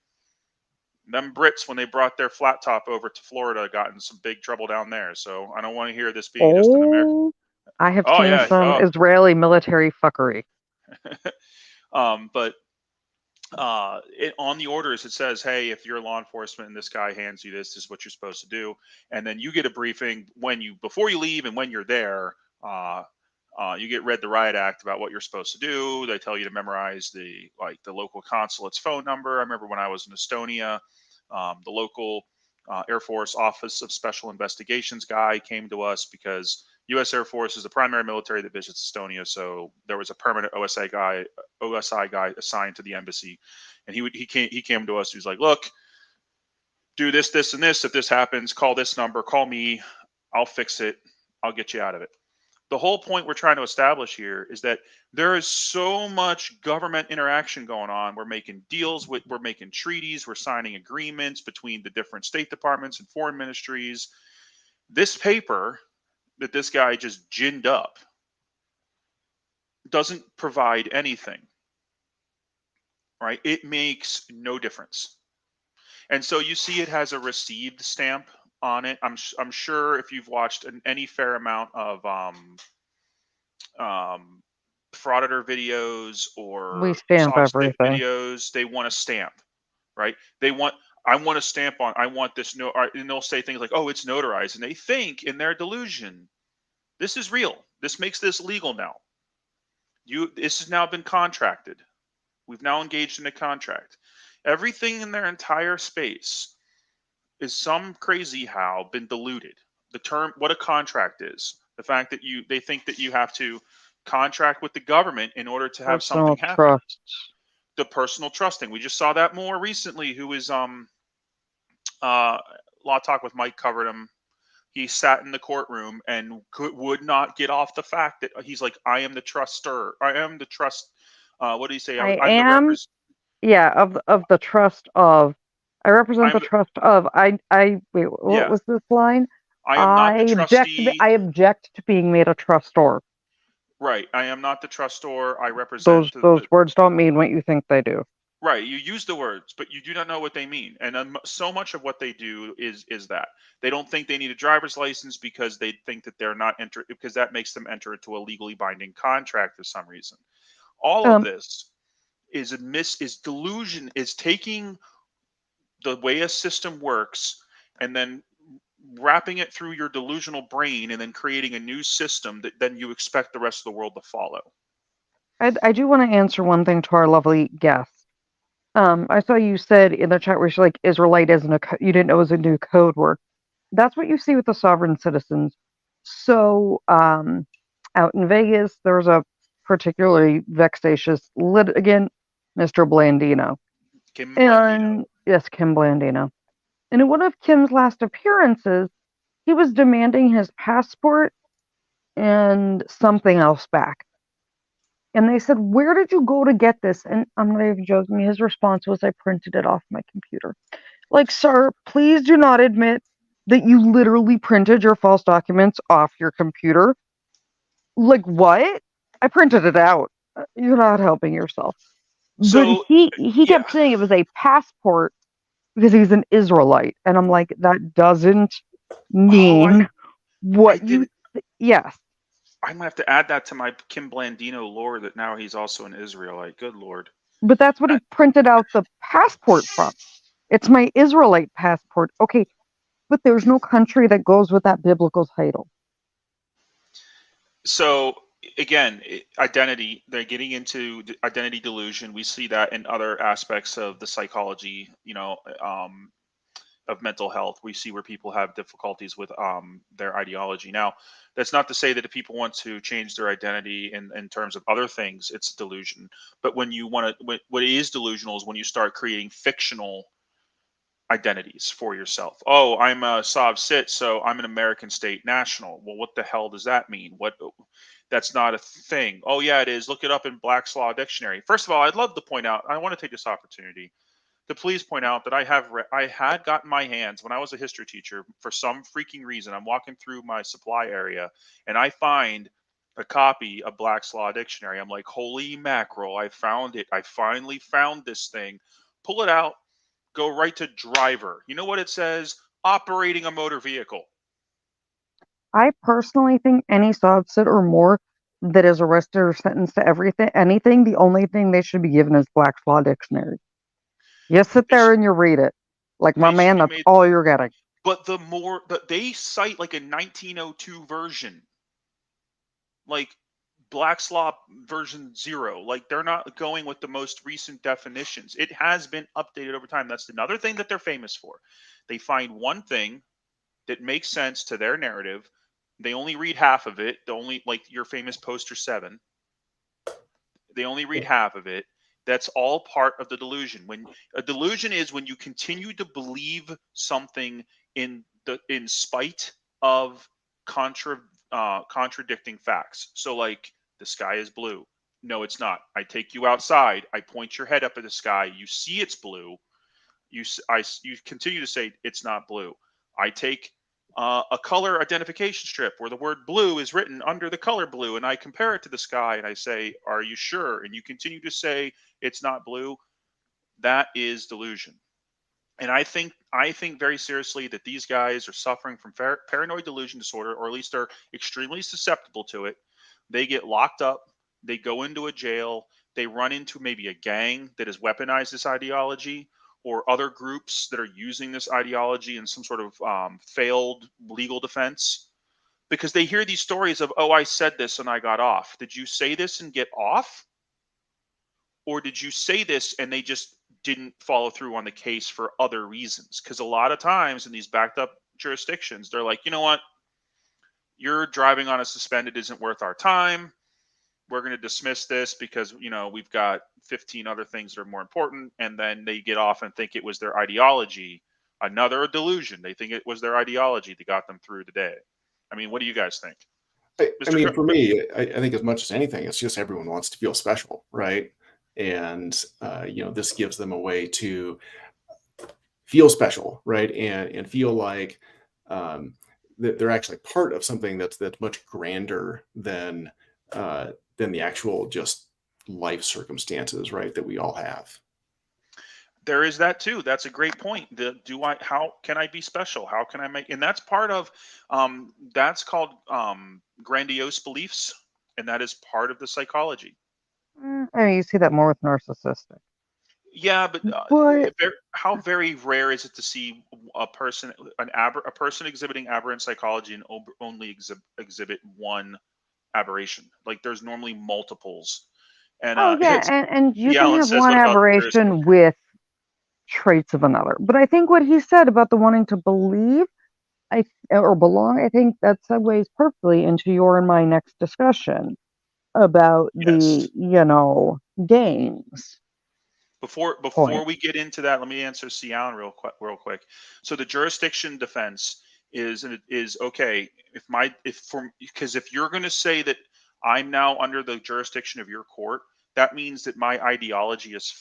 Them Brits, when they brought their flat top over to Florida, got in some big trouble down there. So I don't want to hear this being just an American. I have seen some Israeli military fuckery. But on the orders, it says, hey, if you're law enforcement and this guy hands you this is what you're supposed to do. And then you get a briefing before you leave and when you're there. You get read the riot act about what you're supposed to do. They tell you to memorize the local consulate's phone number. I remember when I was in Estonia, the local Air Force Office of Special Investigations guy came to us because U.S. Air Force is the primary military that visits Estonia. So there was a permanent OSI guy assigned to the embassy, and he came to us. He was like, "Look, do this, this, and this. If this happens, call this number. Call me. I'll fix it. I'll get you out of it." The whole point we're trying to establish here is that there is so much government interaction going on. We're making deals we're making treaties, we're signing agreements between the different state departments and foreign ministries. This paper that this guy just ginned up doesn't provide anything, right? It makes no difference. And so you see it has a received stamp on it. I'm sure if you've watched any fair amount of frauditor videos or solid state videos, they want a stamp, right? I want a stamp on, I want this and they'll say things like, oh, it's notarized. And they think in their delusion, this is real. This makes this legal now. This has now been contracted. We've now engaged in a contract. Everything in their entire space is some crazy how been diluted. The term, what a contract is, the fact that they think that you have to contract with the government in order to have something happen. The personal trusting. We just saw that more recently. Who is Law Talk with Mike covered him. He sat in the courtroom and would not get off the fact that he's like, I am the truster. I am the trust. What did he say? I am. Yeah, of the trust of. I represent the trust of. Wait, what was this line? I am not the trustee. I object to being made a trustor. Right. I am not the trustor. I represent. Those words don't mean what you think they do. Right. You use the words, but you do not know what they mean. And so much of what they do is that they don't think they need a driver's license because they think that they're not because that makes them enter into a legally binding contract for some reason. All of this is delusion, is taking the way a system works and then wrapping it through your delusional brain and then creating a new system that then you expect the rest of the world to follow. I do want to answer one thing to our lovely guest. I saw you said in the chat where you're like, Israelite isn't you didn't know it was a new code word. That's what you see with the sovereign citizens. So out in Vegas, there was a particularly vexatious litigant, Mr. Blandino. Kim Blandino. Yes, Kim Blandino. And in one of Kim's last appearances, he was demanding his passport and something else back. And they said, "Where did you go to get this?" And I'm not even joking. His response was, "I printed it off my computer." Like, sir, please do not admit that you literally printed your false documents off your computer. Like, what? I printed it out. You're not helping yourself. So, but he kept saying it was a passport because he's an Israelite. And I'm like, that doesn't mean what you... Yes. I'm gonna have to add that to my Kim Blandino lore that now he's also an Israelite. Good Lord. But that's what he printed out the passport from. It's my Israelite passport. Okay, but there's no country that goes with that biblical title. So again, identity, they're getting into identity delusion. We see that in other aspects of the psychology, of mental health. We see where people have difficulties with their ideology. Now, that's not to say that if people want to change their identity in terms of other things, it's delusion. But when you want to, what is delusional is when you start creating fictional identities for yourself. Oh, I'm a Sav Sit, so I'm an American state national. Well, what the hell does that mean? That's not a thing. Oh yeah, it is. Look it up in Black's Law Dictionary. First of all, I'd love to point out, I want to take this opportunity to please point out that I had gotten my hands when I was a history teacher. For some freaking reason, I'm walking through my supply area and I find a copy of Black's Law Dictionary. I'm like, holy mackerel, I found it. I finally found this thing. Pull it out, go right to driver. You know what it says? Operating a motor vehicle. I personally think any Sit or Moor that is arrested or sentenced to anything, the only thing they should be given is Black's Law Dictionary. You sit there and you read it. Like, my man, that's all you're getting. But they cite like a 1902 version, like Black's Law version 0. Like, they're not going with the most recent definitions. It has been updated over time. That's another thing that they're famous for. They find one thing that makes sense to their narrative. They only read half of it. Like your famous poster 7. They only read half of it. That's all part of the delusion. When a delusion is when you continue to believe something in spite of contradicting facts. So, like, the sky is blue. No, it's not. I take you outside. I point your head up at the sky. You see it's blue. You continue to say it's not blue. I take a color identification strip where the word blue is written under the color blue, and I compare it to the sky and I say, are you sure? And you continue to say it's not blue. That is delusion. And I think very seriously that these guys are suffering from paranoid delusion disorder, or at least are extremely susceptible to it. They get locked up. They go into a jail. They run into maybe a gang that has weaponized this ideology, or other groups that are using this ideology in some sort of failed legal defense, because they hear these stories of, oh, I said this and I got off. Did you say this and get off? Or did you say this and they just didn't follow through on the case for other reasons? Because a lot of times in these backed up jurisdictions, they're like, you know what? You're driving on a suspended isn't worth our time. We're going to dismiss this because, we've got 15 other things that are more important. And then they get off and think it was their ideology. Another delusion. They think it was their ideology that got them through the day. I mean, what do you guys think? I mean, for me, I think as much as anything, it's just everyone wants to feel special, right? And, this gives them a way to feel special, right? And feel like that they're actually part of something that's much grander than the actual just life circumstances, right, that we all have. There is that too. That's a great point. How can I be special? How can I make, and that's part of, that's called grandiose beliefs. And that is part of the psychology. I mean, you see that more with narcissistic. Yeah, but how very rare is it to see a person exhibiting aberrant psychology and only exhibit one aberration? Like, there's normally multiples. And and you can have one aberration with traits of another. But I think what he said about the wanting to believe or belong, I think that segues perfectly into your and my next discussion about the gangs. Before point. we get into that, let me answer Sian real quick. So the jurisdiction defense is okay because if you're going to say that I'm now under the jurisdiction of your court, that means that my ideology is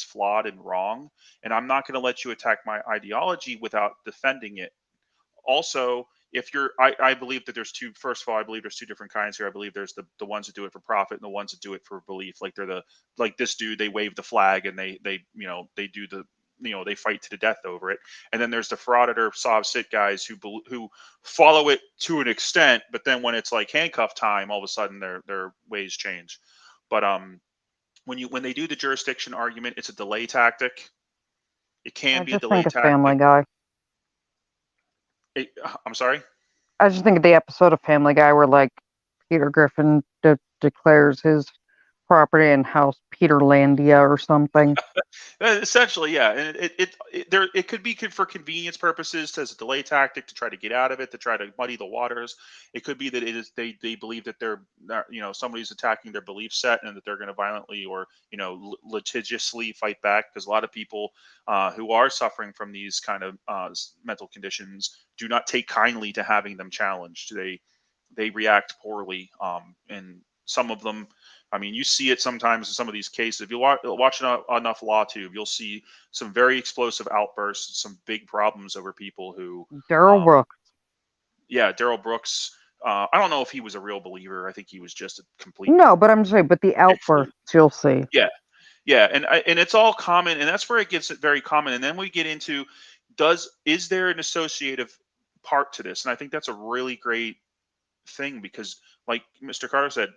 flawed and wrong, and I'm not going to let you attack my ideology without defending it. Also, if you're, I believe that there's two. First of all, I believe there's two different kinds here. I believe there's the ones that do it for profit and the ones that do it for belief. Like like this dude, they wave the flag and they do the they fight to the death over it. And then there's the frauditor, sov sit guys who follow it to an extent, but then when it's like handcuff time, all of a sudden their ways change. But when they do the jurisdiction argument, it's a delay tactic. It can be a just delay think of tactic. Family Guy. I'm sorry. I just think of the episode of Family Guy where like Peter Griffin declares his property in House Peterlandia or something. Essentially, yeah, and it could be for convenience purposes as a delay tactic to try to get out of it, to try to muddy the waters. It could be that they believe that they're somebody's attacking their belief set and that they're going to violently or litigiously fight back, because a lot of people who are suffering from these kind of mental conditions do not take kindly to having them challenged. They react poorly, and some of them. I mean, you see it sometimes in some of these cases. If you watch enough LawTube, you'll see some very explosive outbursts, some big problems over people who. Daryl Brooks. Yeah, Daryl Brooks. I don't know if he was a real believer. I think he was just a complete. No, but I'm saying, but the outbursts you'll see. Yeah, and it's all common, and that's where it gets very common. And then we get into is there an associative part to this? And I think that's a really great thing because, like Mr. Carter said.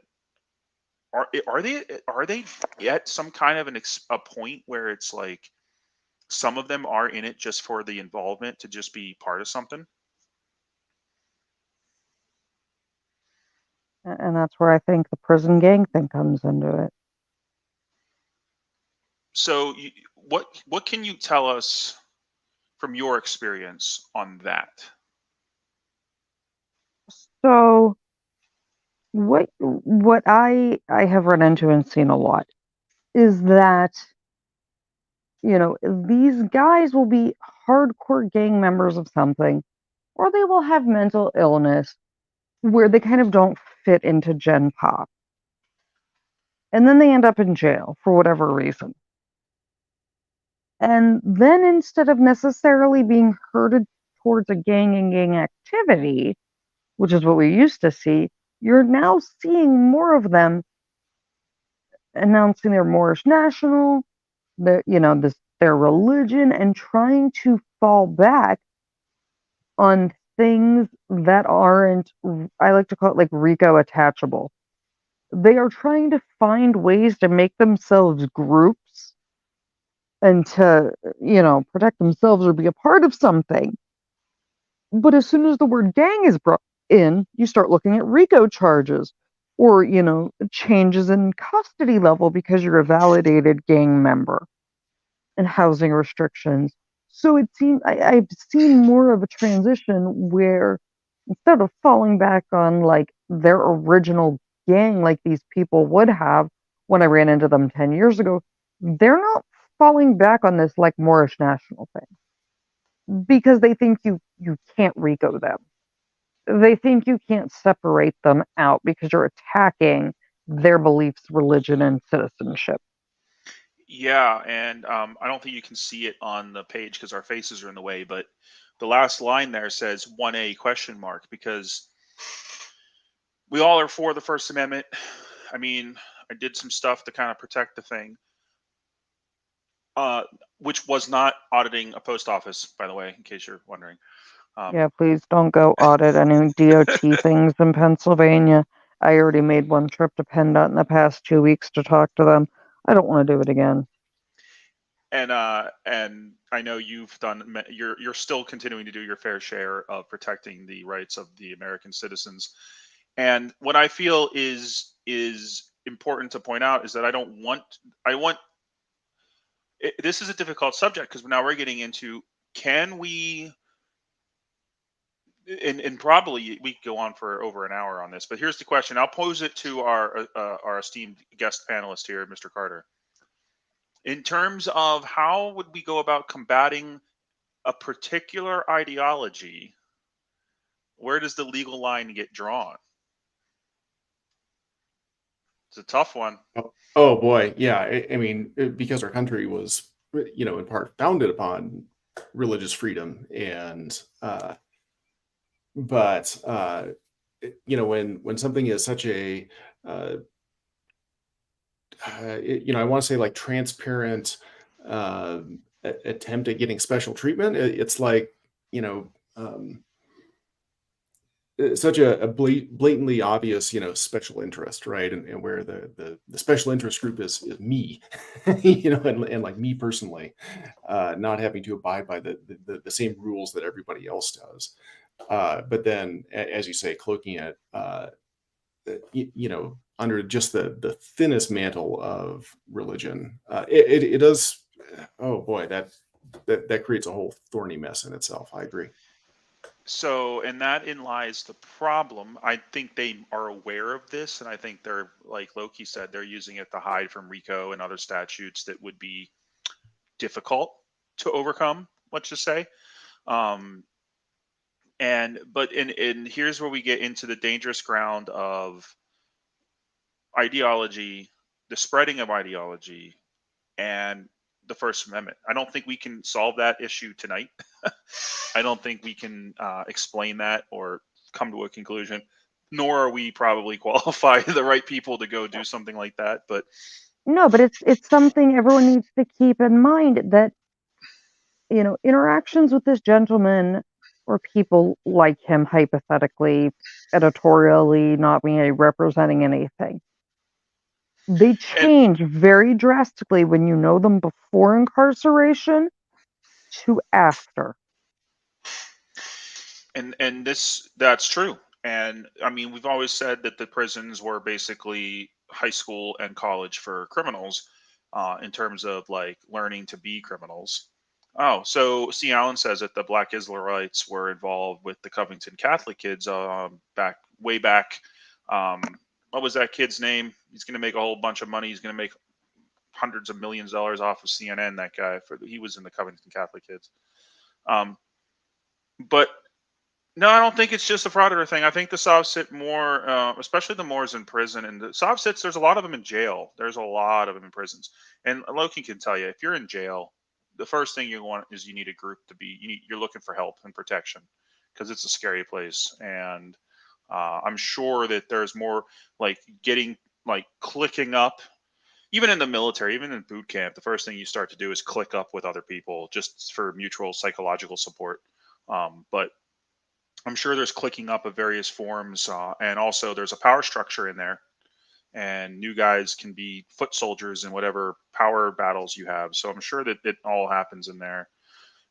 Are they at some kind of a point where it's like some of them are in it just for the involvement to just be part of something? And that's where I think the prison gang thing comes into it. So what can you tell us from your experience on that? So what I have run into and seen a lot is that these guys will be hardcore gang members of something, or they will have mental illness where they kind of don't fit into Gen Pop. And then they end up in jail for whatever reason. And then instead of necessarily being herded towards a gang and gang activity, which is what we used to see, you're now seeing more of them announcing their Moorish national, their religion, and trying to fall back on things that aren't, I like to call it like RICO attachable. They are trying to find ways to make themselves groups and to, protect themselves or be a part of something. But as soon as the word gang is brought in, you start looking at RICO charges or, changes in custody level because you're a validated gang member, and housing restrictions. So it seems I've seen more of a transition where instead of falling back on like their original gang like these people would have when I ran into them 10 years ago, they're not falling back on this like Moorish national thing because they think you can't RICO them. They think you can't separate them out because you're attacking their beliefs, religion, and citizenship. Yeah, and I don't think you can see it on the page because our faces are in the way, but the last line there says 1A question mark, because we all are for the First Amendment. I mean, I did some stuff to kind of protect the thing, which was not auditing a post office, by the way, in case you're wondering. Yeah, please don't go audit any DOT things in Pennsylvania. I already made one trip to PennDOT in the past 2 weeks to talk to them. I don't want to do it again. And I know you've done. You're still continuing to do your fair share of protecting the rights of the American citizens. And what I feel is important to point out is that I want. This is a difficult subject because now we're getting into can we. And probably we could go on for over an hour on this, but here's the question. I'll pose it to our esteemed guest panelist here, Mr. Carter. In terms of how would we go about combating a particular ideology, where does the legal line get drawn? It's a tough one. Oh boy, yeah. I mean, because our country was, in part founded upon religious freedom, and but when something is such a I want to say like transparent attempt at getting special treatment, it's like you know. Such a blatantly obvious, special interest, right? And where the special interest group is me, and like me personally, not having to abide by the same rules that everybody else does. But then, as you say, cloaking it, under just the thinnest mantle of religion, it does. Oh boy, that creates a whole thorny mess in itself. I agree. So, and that in lies the problem. I think they are aware of this, and I think they're, like Loki said, they're using it to hide from RICO and other statutes that would be difficult to overcome, let's just say. And here's where we get into the dangerous ground of ideology, the spreading of ideology, and the First Amendment. I don't think we can solve that issue tonight. I don't think we can explain that or come to a conclusion, nor are we probably qualify the right people to go do something like that. But No, but it's something everyone needs to keep in mind, that interactions with this gentleman or people like him, hypothetically, editorially, not me representing anything, they change very drastically when you know them before incarceration to after. And that's true. And I mean, we've always said that the prisons were basically high school and college for criminals, in terms of like learning to be criminals. Oh, so C. Allen says that the Black Israelites were involved with the Covington Catholic kids, way back. What was that kid's name? He's going to make a whole bunch of money. He's going to make hundreds of millions of dollars off of CNN. That guy, he was in the Covington Catholic kids. But no, I don't think it's just a frauditor thing. I think the Sov sit more, especially the Moors in prison, and the Sov sits. There's a lot of them in jail. There's a lot of them in prisons. And Loki can tell you, if you're in jail, the first thing you want is you need a group to be. You're looking for help and protection, because it's a scary place. And I'm sure that there's more like clicking up. Even in the military, even in boot camp, the first thing you start to do is click up with other people just for mutual psychological support. But I'm sure there's clicking up of various forms, and also there's a power structure in there, and new guys can be foot soldiers in whatever power battles you have. So I'm sure that it all happens in there.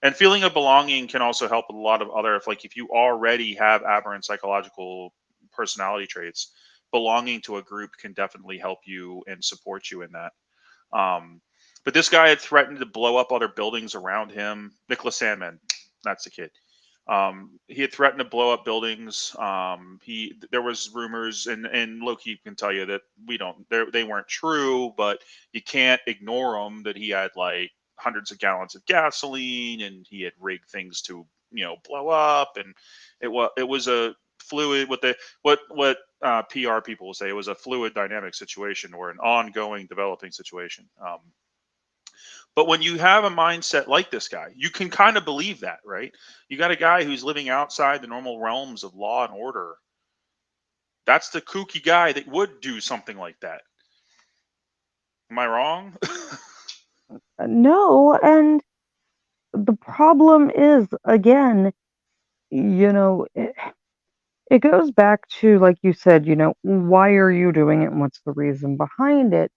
And feeling of belonging can also help with a lot of other, if you already have aberrant psychological personality traits, belonging to a group can definitely help you and support you in that. But this guy had threatened to blow up other buildings around him. Nicholas Sandman, that's the kid. He had threatened to blow up buildings. There was rumors, and Loki can tell you that they weren't true, but you can't ignore them, that he had like hundreds of gallons of gasoline, and he had rigged things to blow up, and it was a fluid. What PR people will say, it was a fluid dynamic situation, or an ongoing developing situation. But when you have a mindset like this guy, you can kind of believe that, right? You got a guy who's living outside the normal realms of law and order. That's the kooky guy that would do something like that. Am I wrong? No, and the problem is, again, it goes back to, like you said, why are you doing it and what's the reason behind it?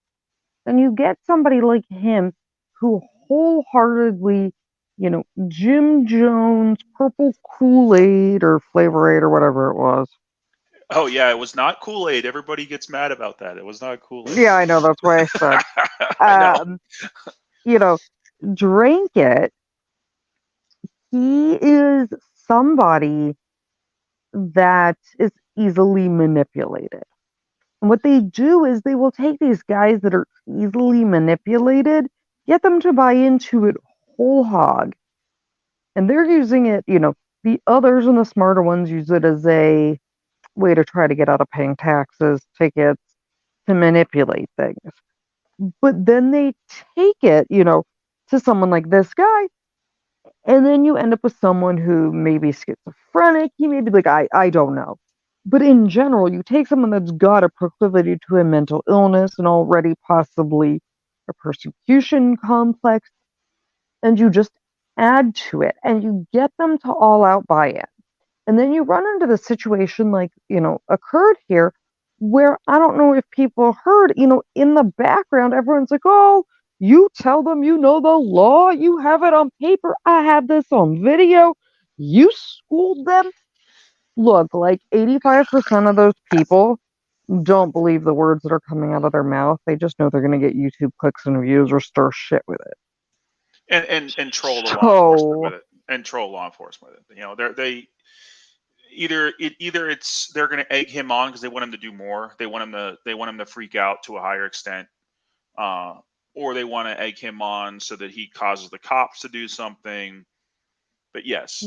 Then you get somebody like him who wholeheartedly, Jim Jones, purple Kool-Aid or Flavor Aid or whatever it was. Oh, yeah, it was not Kool-Aid. Everybody gets mad about that. It was not Kool-Aid. Yeah, I know. That's why I said. Drank it. He is somebody that is easily manipulated. And what they do is they will take these guys that are easily manipulated get them to buy into it whole hog. And they're using it, the others and the smarter ones use it as a way to try to get out of paying taxes, tickets, to manipulate things. But then they take it, to someone like this guy, and then you end up with someone who may be schizophrenic. He may be like, I don't know. But in general, you take someone that's got a proclivity to a mental illness and already possibly a persecution complex, and you just add to it and you get them to all out buy in. And then you run into the situation like, occurred here where I don't know if people heard, in the background, everyone's like, oh, you tell them you know the law, you have it on paper, I have this on video, you schooled them. Look, like 85% of those people don't believe the words that are coming out of their mouth. They just know they're going to get YouTube clicks and views or stir shit with it. And troll the law enforcement with it. And troll law enforcement with it. They either they're going to egg him on because they want him to do more. They want him to freak out to a higher extent, or they want to egg him on so that he causes the cops to do something. But yes,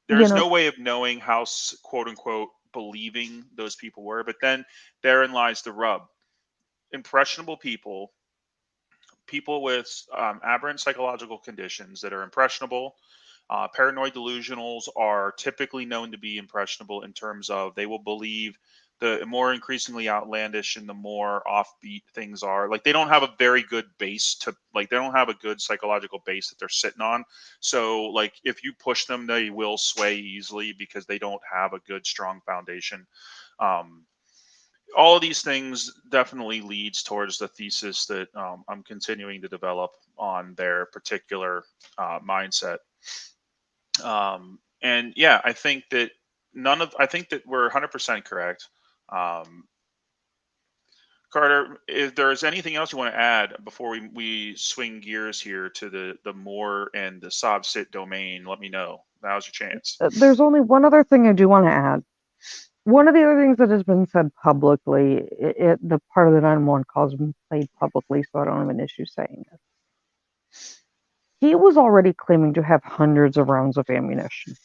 there's no way of knowing how quote unquote believing those people were. But then therein lies the rub: impressionable people with aberrant psychological conditions that are impressionable. Paranoid delusionals are typically known to be impressionable in terms of they will believe the more increasingly outlandish and the more offbeat things are. Like they don't have a very good base they don't have a good psychological base that they're sitting on. So like if you push them, they will sway easily because they don't have a good, strong foundation. All of these things definitely leads towards the thesis that I'm continuing to develop on their particular mindset. And yeah, I think that we're 100% correct. Carter, if there's anything else you want to add before we swing gears here to the Moor and the Sobsit domain, let me know. Now's your chance. There's only one other thing I do want to add. One of the other things that has been said publicly, the part of the 911 call has been played publicly, so I don't have an issue saying this. He was already claiming to have hundreds of rounds of ammunition.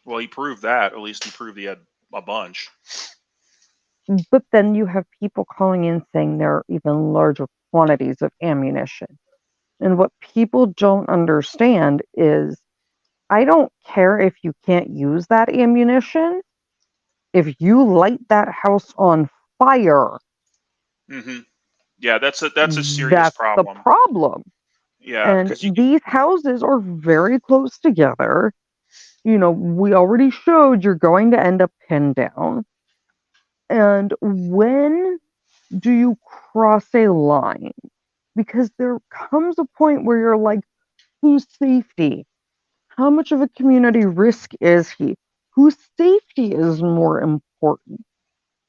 Well, he proved that. At least he proved he had a bunch. But then you have people calling in saying there are even larger quantities of ammunition. And what people don't understand is, I don't care if you can't use that ammunition. If you light that house on fire, yeah, that's a serious problem. That's the problem. Yeah, and these houses are very close together. We already showed you're going to end up pinned down. And when do you cross a line? Because there comes a point where you're like, whose safety? How much of a community risk is he? Whose safety is more important?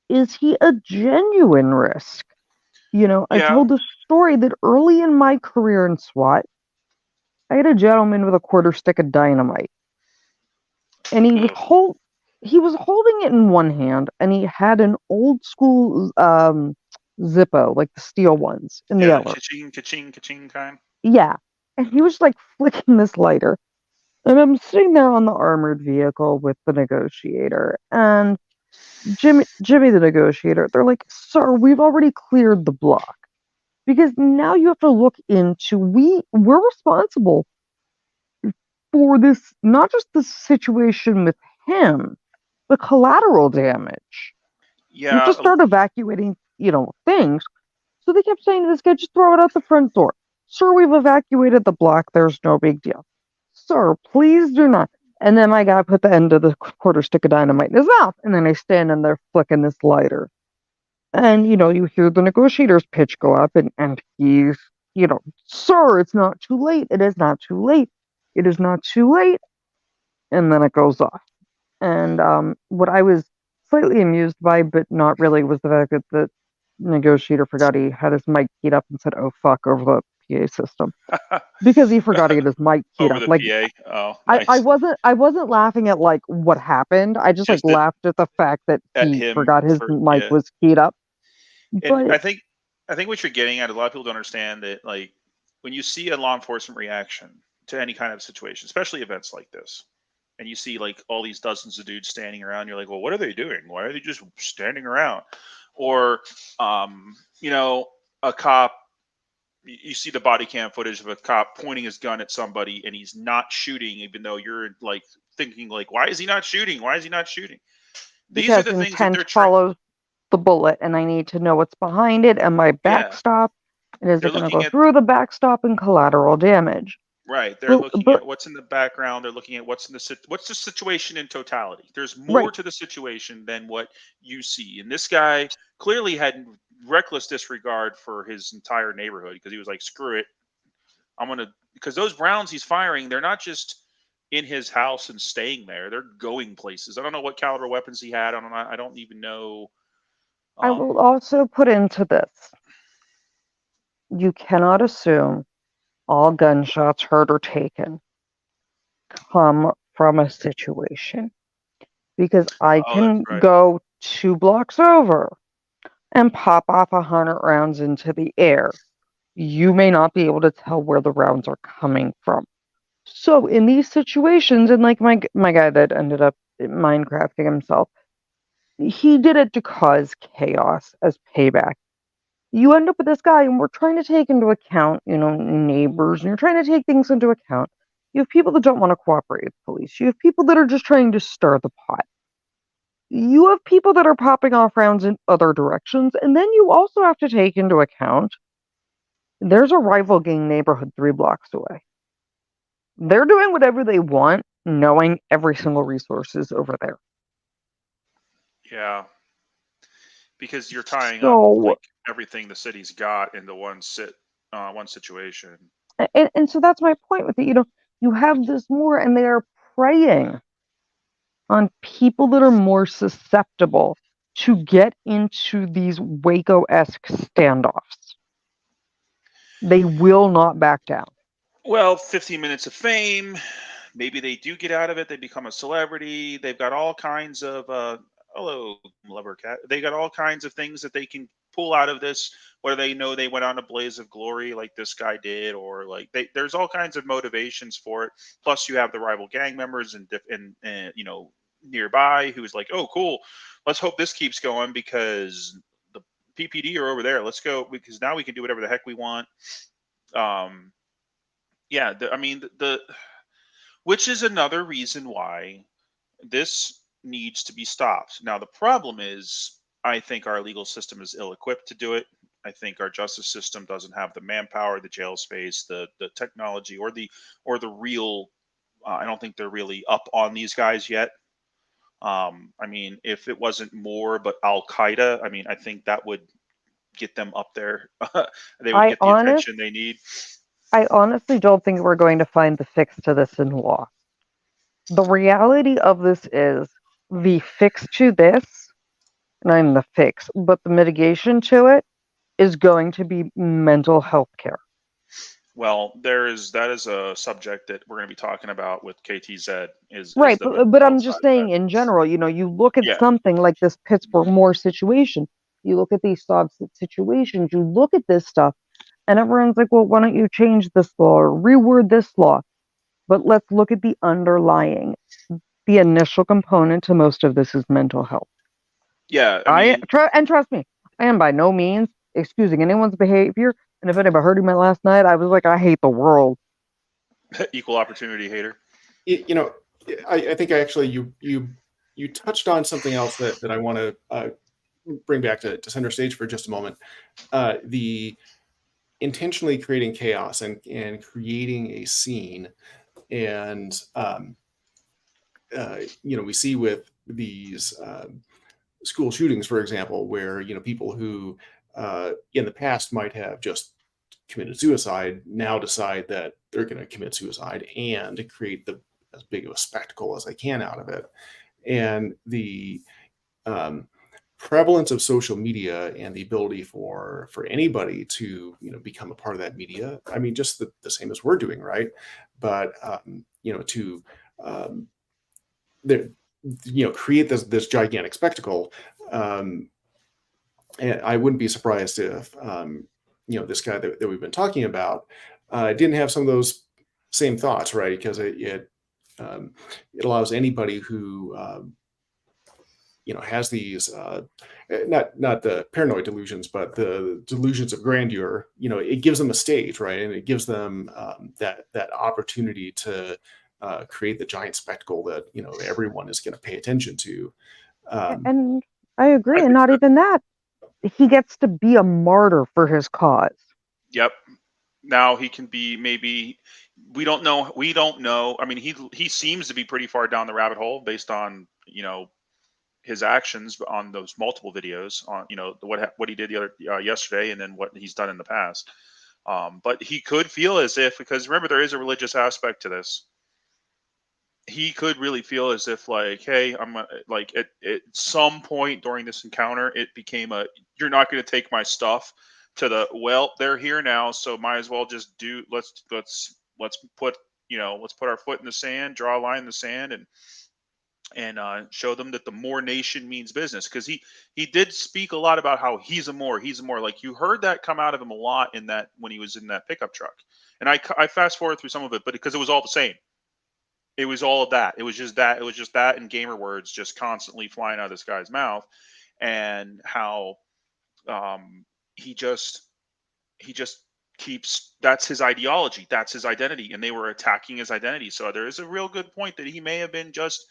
Is he a genuine risk? I told the story that early in my career in SWAT, I had a gentleman with a quarter stick of dynamite. And he was holding it in one hand, and he had an old school Zippo, like the steel ones, in the other. Ka-ching kind. Yeah. And he was like flicking this lighter. And I'm sitting there on the armored vehicle with the negotiator. And Jimmy the negotiator, they're like, sir, we've already cleared the block. Because now you have to look into, we're responsible for this, not just the situation with him, the collateral damage. Yeah. You have to start evacuating, things. So they kept saying to this guy, just throw it out the front door. Sir, we've evacuated the block. There's no big deal. Sir, please do not. And then my guy put the end of the quarter stick of dynamite in his mouth. And then I stand in there flicking this lighter. And, you hear the negotiator's pitch go up and he's, sir, it's not too late. It is not too late. It is not too late. And then it goes off. And what I was slightly amused by, but not really, was the fact that the negotiator forgot he had his mic keyed up and said, oh, fuck, over the PA system. Because he forgot he had his mic keyed up. Like, PA? Oh, nice. I wasn't laughing at like what happened. I just laughed at the fact that he forgot his mic was keyed up. And I think what you're getting at, a lot of people don't understand that, like, when you see a law enforcement reaction to any kind of situation, especially events like this, and you see like all these dozens of dudes standing around, you're like, well, what are they doing? Why are they just standing around? Or, a cop, you see the body cam footage of a cop pointing his gun at somebody and he's not shooting, even though you're like thinking like, why is he not shooting? Why is he not shooting? These are Because the things that intent they're trying. follows the bullet, and I need to know what's behind it and my Yeah. backstop. And is They're it going to looking go at through the backstop and collateral damage? Right. They're looking But at what's in the background. They're looking at what's the situation in totality. There's more right. to the situation than what you see. And this guy clearly had reckless disregard for his entire neighborhood because he was like, screw it. Because those rounds he's firing, they're not just in his house and staying there. They're going places. I don't know what caliber weapons he had. I don't even know. I will also put into this. You cannot assume all gunshots heard or taken come from a situation, because I can go 2 blocks over and pop off 100 rounds into the air. You may not be able to tell where the rounds are coming from. So in these situations, and like my guy that ended up Minecrafting himself, he did it to cause chaos as payback. You end up with this guy, and we're trying to take into account, neighbors, and you're trying to take things into account. You have people that don't want to cooperate with police. You have people that are just trying to stir the pot. You have people that are popping off rounds in other directions, and then you also have to take into account there's a rival gang neighborhood 3 blocks away. They're doing whatever they want, knowing every single resource is over there. Yeah. Because you're tying So, up like everything the city's got into one situation. And so that's my point with it. You have this Moor, and they are preying on people that are more susceptible to get into these Waco-esque standoffs. They will not back down. Well, 15 minutes of fame. Maybe they do get out of it. They become a celebrity. They've got all kinds of hello, lover cat. They got all kinds of things that they can pull out of this, whether they know they went on a blaze of glory like this guy did, or like there's all kinds of motivations for it. Plus, you have the rival gang members and nearby who's like, oh, cool. Let's hope this keeps going because the PPD are over there. Let's go because now we can do whatever the heck we want. Yeah, which is another reason why this needs to be stopped. Now, the problem is, I think our legal system is ill-equipped to do it. I think our justice system doesn't have the manpower, the jail space, the technology, or the real. I don't think they're really up on these guys yet. If it wasn't Moor but Al Qaeda, I think that would get them up there. They would get the attention they need. I honestly don't think we're going to find the fix to this in law. The reality of this is the fix to this, not even the fix, but the mitigation to it is going to be mental health care. Well, that is a subject that we're going to be talking about with KTZ. Right, but I'm just saying in general, you look at something like this Pittsburgh Moor situation, you look at these situations, you look at this stuff, and everyone's like, well, why don't you change this law or reword this law? But let's look at the underlying. The initial component to most of this is mental health. Yeah, and trust me, I am by no means excusing anyone's behavior. And if anybody heard me last night, I was like, I hate the world. Equal opportunity hater. I think actually you touched on something else that I want to bring back to center stage for just a moment. The intentionally creating chaos and creating a scene. And, we see with these school shootings, for example, where, people who in the past might have just committed suicide now decide that they're going to commit suicide and create as big of a spectacle as they can out of it. And the prevalence of social media and the ability for anybody to become a part of that media, just the same as we're doing, right? But to create this gigantic spectacle, and I wouldn't be surprised if this guy that we've been talking about didn't have some of those same thoughts, right? Because it allows anybody who has these not the paranoid delusions, but the delusions of grandeur. It gives them a stage, right? And it gives them that opportunity to create the giant spectacle that everyone is going to pay attention to. And I agree, and not even that. He gets to be a martyr for his cause. Yep. Now he can be, maybe, we don't know. I mean, he seems to be pretty far down the rabbit hole based on, his actions on those multiple videos on, what he did yesterday, and then what he's done in the past. But he could feel as if, because remember, there is a religious aspect to this. He could really feel as if, like, hey, I'm like, at some point during this encounter, it became you're not going to take my stuff, to well, they're here now, so might as well just let's put our foot in the sand, draw a line in the sand, and show them that the Moor Nation means business. Because he did speak a lot about how he's a Moor. Like, you heard that come out of him a lot when he was in that pickup truck. And I fast forward through some of it, but because it was all the same. It was all of that. It was just that and gamer words just constantly flying out of this guy's mouth, and how he just keeps, that's his ideology, that's his identity, and they were attacking his identity. So there is a real good point that he may have been just,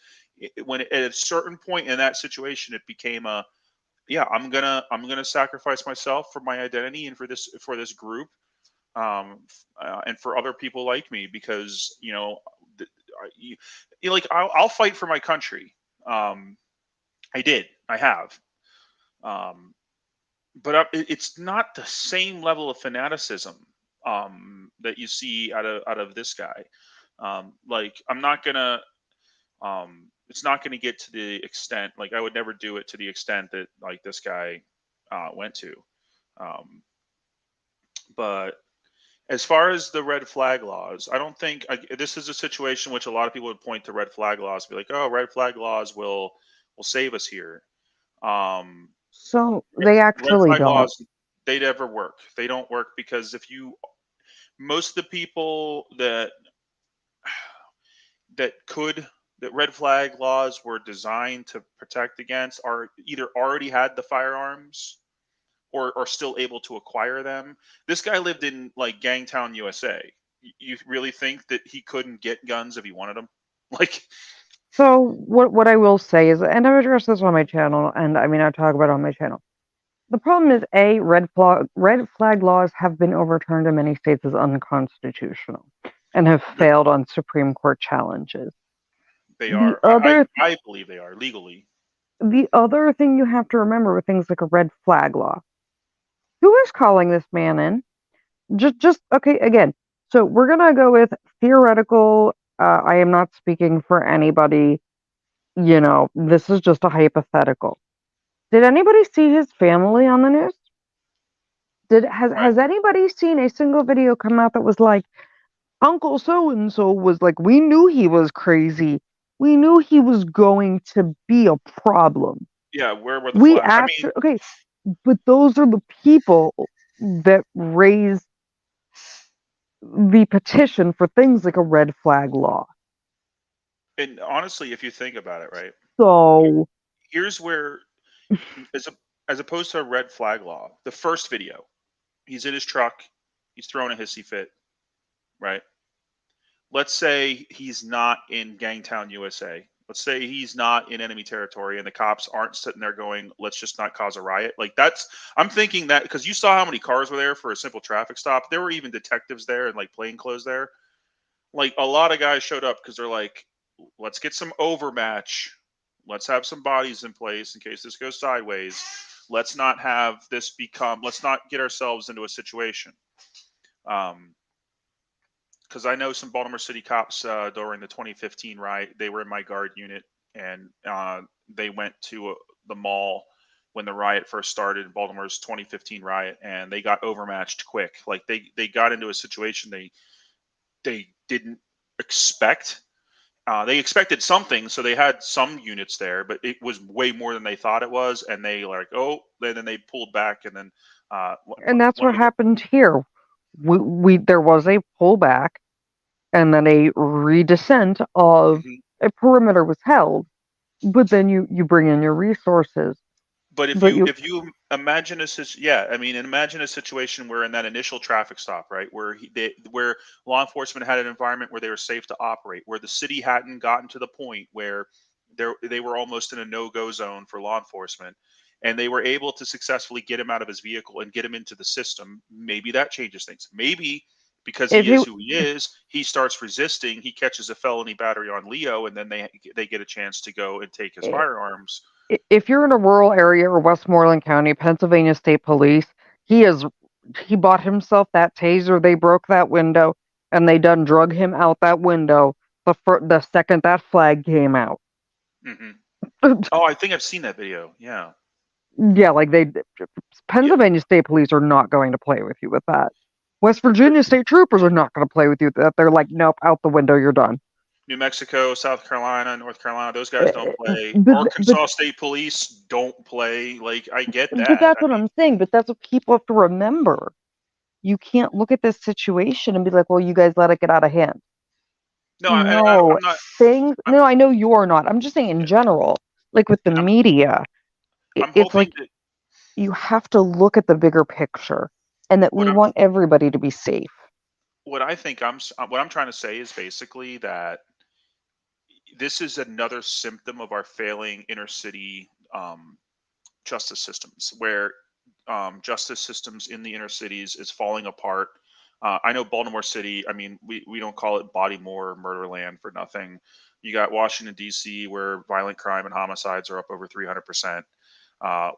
when at a certain point in that situation, it became I'm gonna sacrifice myself for my identity and for this group, and for other people like me, because I'll fight for my country. I have. But it's not the same level of fanaticism that you see out of this guy. Like, I'm not gonna. It's not gonna get to the extent, like, I would never do it to the extent that, like, this guy went to. But as far as the red flag laws, I don't think this is a situation which a lot of people would point to red flag laws, be like, oh, red flag laws will save us here. So they actually don't. Laws, they never work. They don't work, because most of the people that red flag laws were designed to protect against are either already had the firearms or are still able to acquire them. This guy lived in, like, Gangtown, USA. You really think that he couldn't get guns if he wanted them? Like, so what I will say is, and I've addressed this on my channel, and I mean, I talk about it on my channel. The problem is, red flag laws have been overturned in many states as unconstitutional and have failed on Supreme Court challenges. They are. I believe they are legally. The other thing you have to remember with things like a red flag law, who is calling this man in? Just okay, again, so we're going to go with theoretical. I am not speaking for anybody. This is just a hypothetical. Did anybody see his family on the news? Has anybody seen a single video come out that was like, Uncle so-and-so was like, we knew he was crazy. We knew he was going to be a problem. Yeah, where were the flags? Okay, but those are the people that raised the petition for things like a red flag law. And honestly, if you think about it, right? So here's where, as opposed to a red flag law, the first video, he's in his truck, he's throwing a hissy fit, right? Let's say he's not in Gangtown, USA. Let's say he's not in enemy territory, and the cops aren't sitting there going, let's just not cause a riot. Like, I'm thinking that, because you saw how many cars were there for a simple traffic stop. There were even detectives there and, like, plainclothes there. Like, a lot of guys showed up because they're like, let's get some overmatch. Let's have some bodies in place in case this goes sideways. Let's not get ourselves into a situation. Because I know some Baltimore City cops during the 2015 riot, they were in my guard unit, and they went to the mall when the riot first started, Baltimore's 2015 riot, and they got overmatched quick. Like, they got into a situation they didn't expect. They expected something, so they had some units there, but it was way more than they thought it was, and they then they pulled back, and then and that's what happened here. There was a pullback and then a redescent of a perimeter was held, but then you bring in your resources. But if you imagine imagine a situation where in that initial traffic stop, right, where where law enforcement had an environment where they were safe to operate, where the city hadn't gotten to the point where they were almost in a no-go zone for law enforcement, and they were able to successfully get him out of his vehicle and get him into the system, maybe that changes things. Maybe because he is who he is, he starts resisting, he catches a felony battery on Leo, and then they get a chance to go and take his firearms. If you're in a rural area or Westmoreland County, Pennsylvania State Police, he bought himself that taser. They broke that window and they done drug him out that window the second that flag came out. Oh, I think I've seen that video. Yeah. Yeah, like Pennsylvania State Police are not going to play with you with that. West Virginia State Troopers are not going to play with you with that. They're like, nope, out the window, you're done. New Mexico, South Carolina, North Carolina, those guys don't play. Arkansas State Police don't play. Like, I get that. But that's what I'm saying. But that's what people have to remember. You can't look at this situation and be like, well, you guys let it get out of hand. No, I'm not. No, I know you're not. I'm just saying in general, like with the media, it's like you have to look at the bigger picture and that we want everybody to be safe. What I'm trying to say is basically that this is another symptom of our failing inner city justice systems, where justice systems in the inner cities is falling apart. I know Baltimore City, I mean, we don't call it Bodymore, Murderland for nothing. You got Washington, D.C., where violent crime and homicides are up over 300%,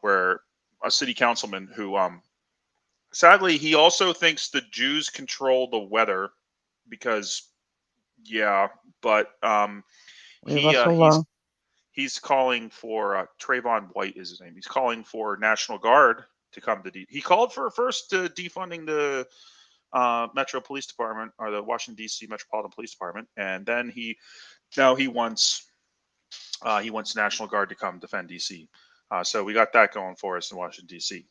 where a city councilman who, sadly, he also thinks the Jews control the weather because, he's calling for Trayvon White is his name. He's calling for National Guard to come to he called for first defunding the Metro Police Department, or the Washington D.C. Metropolitan Police Department, and then he wants National Guard to come defend D.C. So we got that going for us in Washington D.C.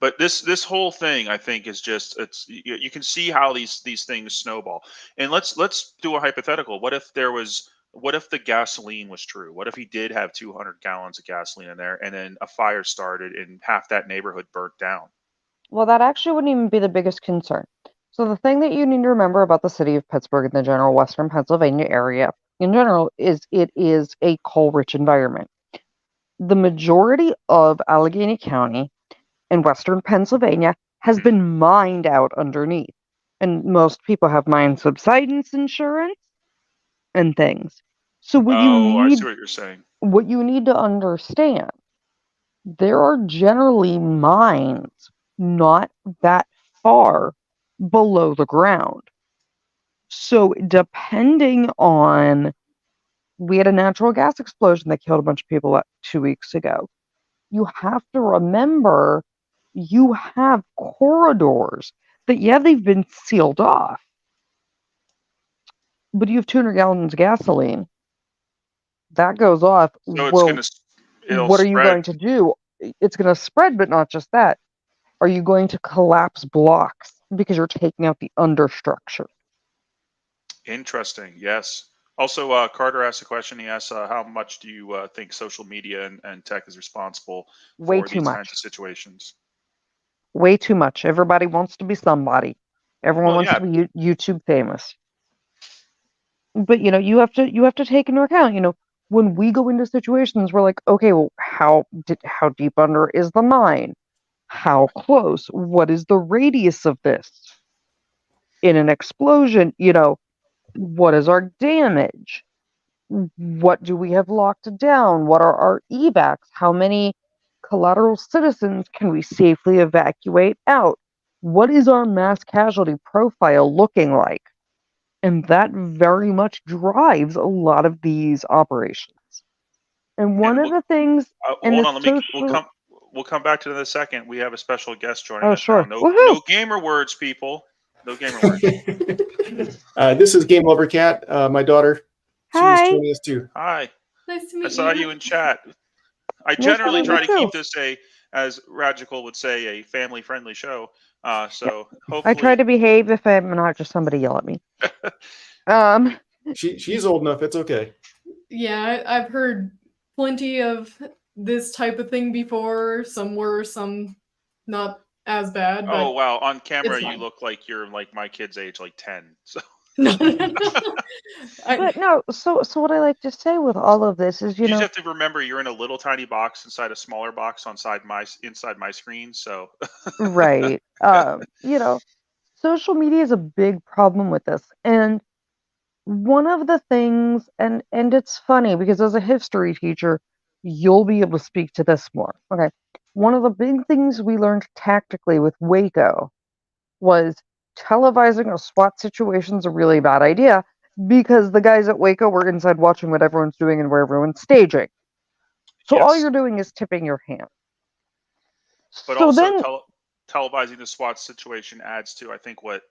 But this whole thing, I think, is just you can see how these things snowball. And let's do a hypothetical. What if the gasoline was true? What if he did have 200 gallons of gasoline in there, and then a fire started and half that neighborhood burnt down? Well, that actually wouldn't even be the biggest concern. So the thing that you need to remember about the city of Pittsburgh and the general Western Pennsylvania area in general is it is a coal-rich environment. The majority of Allegheny County in Western Pennsylvania has been mined out underneath. And most people have mine subsidence insurance and things. So I see what you're saying. What you need to understand, there are generally mines not that far below the ground. So depending on, we had a natural gas explosion that killed a bunch of people 2 weeks ago. You have to remember you have corridors that, they've been sealed off. But you have 200 gallons of gasoline. That goes off. So what are you going to do? It's going to spread, but not just that. Are you going to collapse blocks because you're taking out the understructure? Interesting. Yes. Also, Carter asked a question. He asked, how much do you think social media and tech is responsible for these kinds of situations? Way too much. Everybody wants to be somebody. Everyone wants to be YouTube famous. But you have to take into account, when we go into situations, we're like, okay, well, how deep under is the mine? How close? What is the radius of this? In an explosion, what is our damage? What do we have locked down? What are our evacs? How many collateral citizens can we safely evacuate out? What is our mass casualty profile looking like? And that very much drives a lot of these operations. And one of the things... hold on, we'll come back to it in a second. We have a special guest joining us now. No gamer words, people. No gamer words. This is Game Over Cat, my daughter. Hi. She's joining us too. Hi. Nice to meet you. I saw you in chat. I generally try to keep this as Radical would say, a family-friendly show. So hopefully, I try to behave if I'm not just somebody yell at me. She's old enough. It's okay. Yeah, I've heard plenty of this type of thing before. Some worse, some not as bad. But oh wow, on camera it's you fine. look like you're like my kid's age, like 10. So. But no, so what I like to say with all of this is, You just have to remember you're in a little tiny box inside a smaller box inside my screen. So. right. Social media is a big problem with this. And one of the things, and it's funny because as a history teacher, you'll be able to speak to this more. Okay. One of the big things we learned tactically with Waco was televising a SWAT situation is a really bad idea because the guys at Waco were inside watching what everyone's doing and where everyone's staging. So all you're doing is tipping your hand. But so also then, televising the SWAT situation adds to, I think, what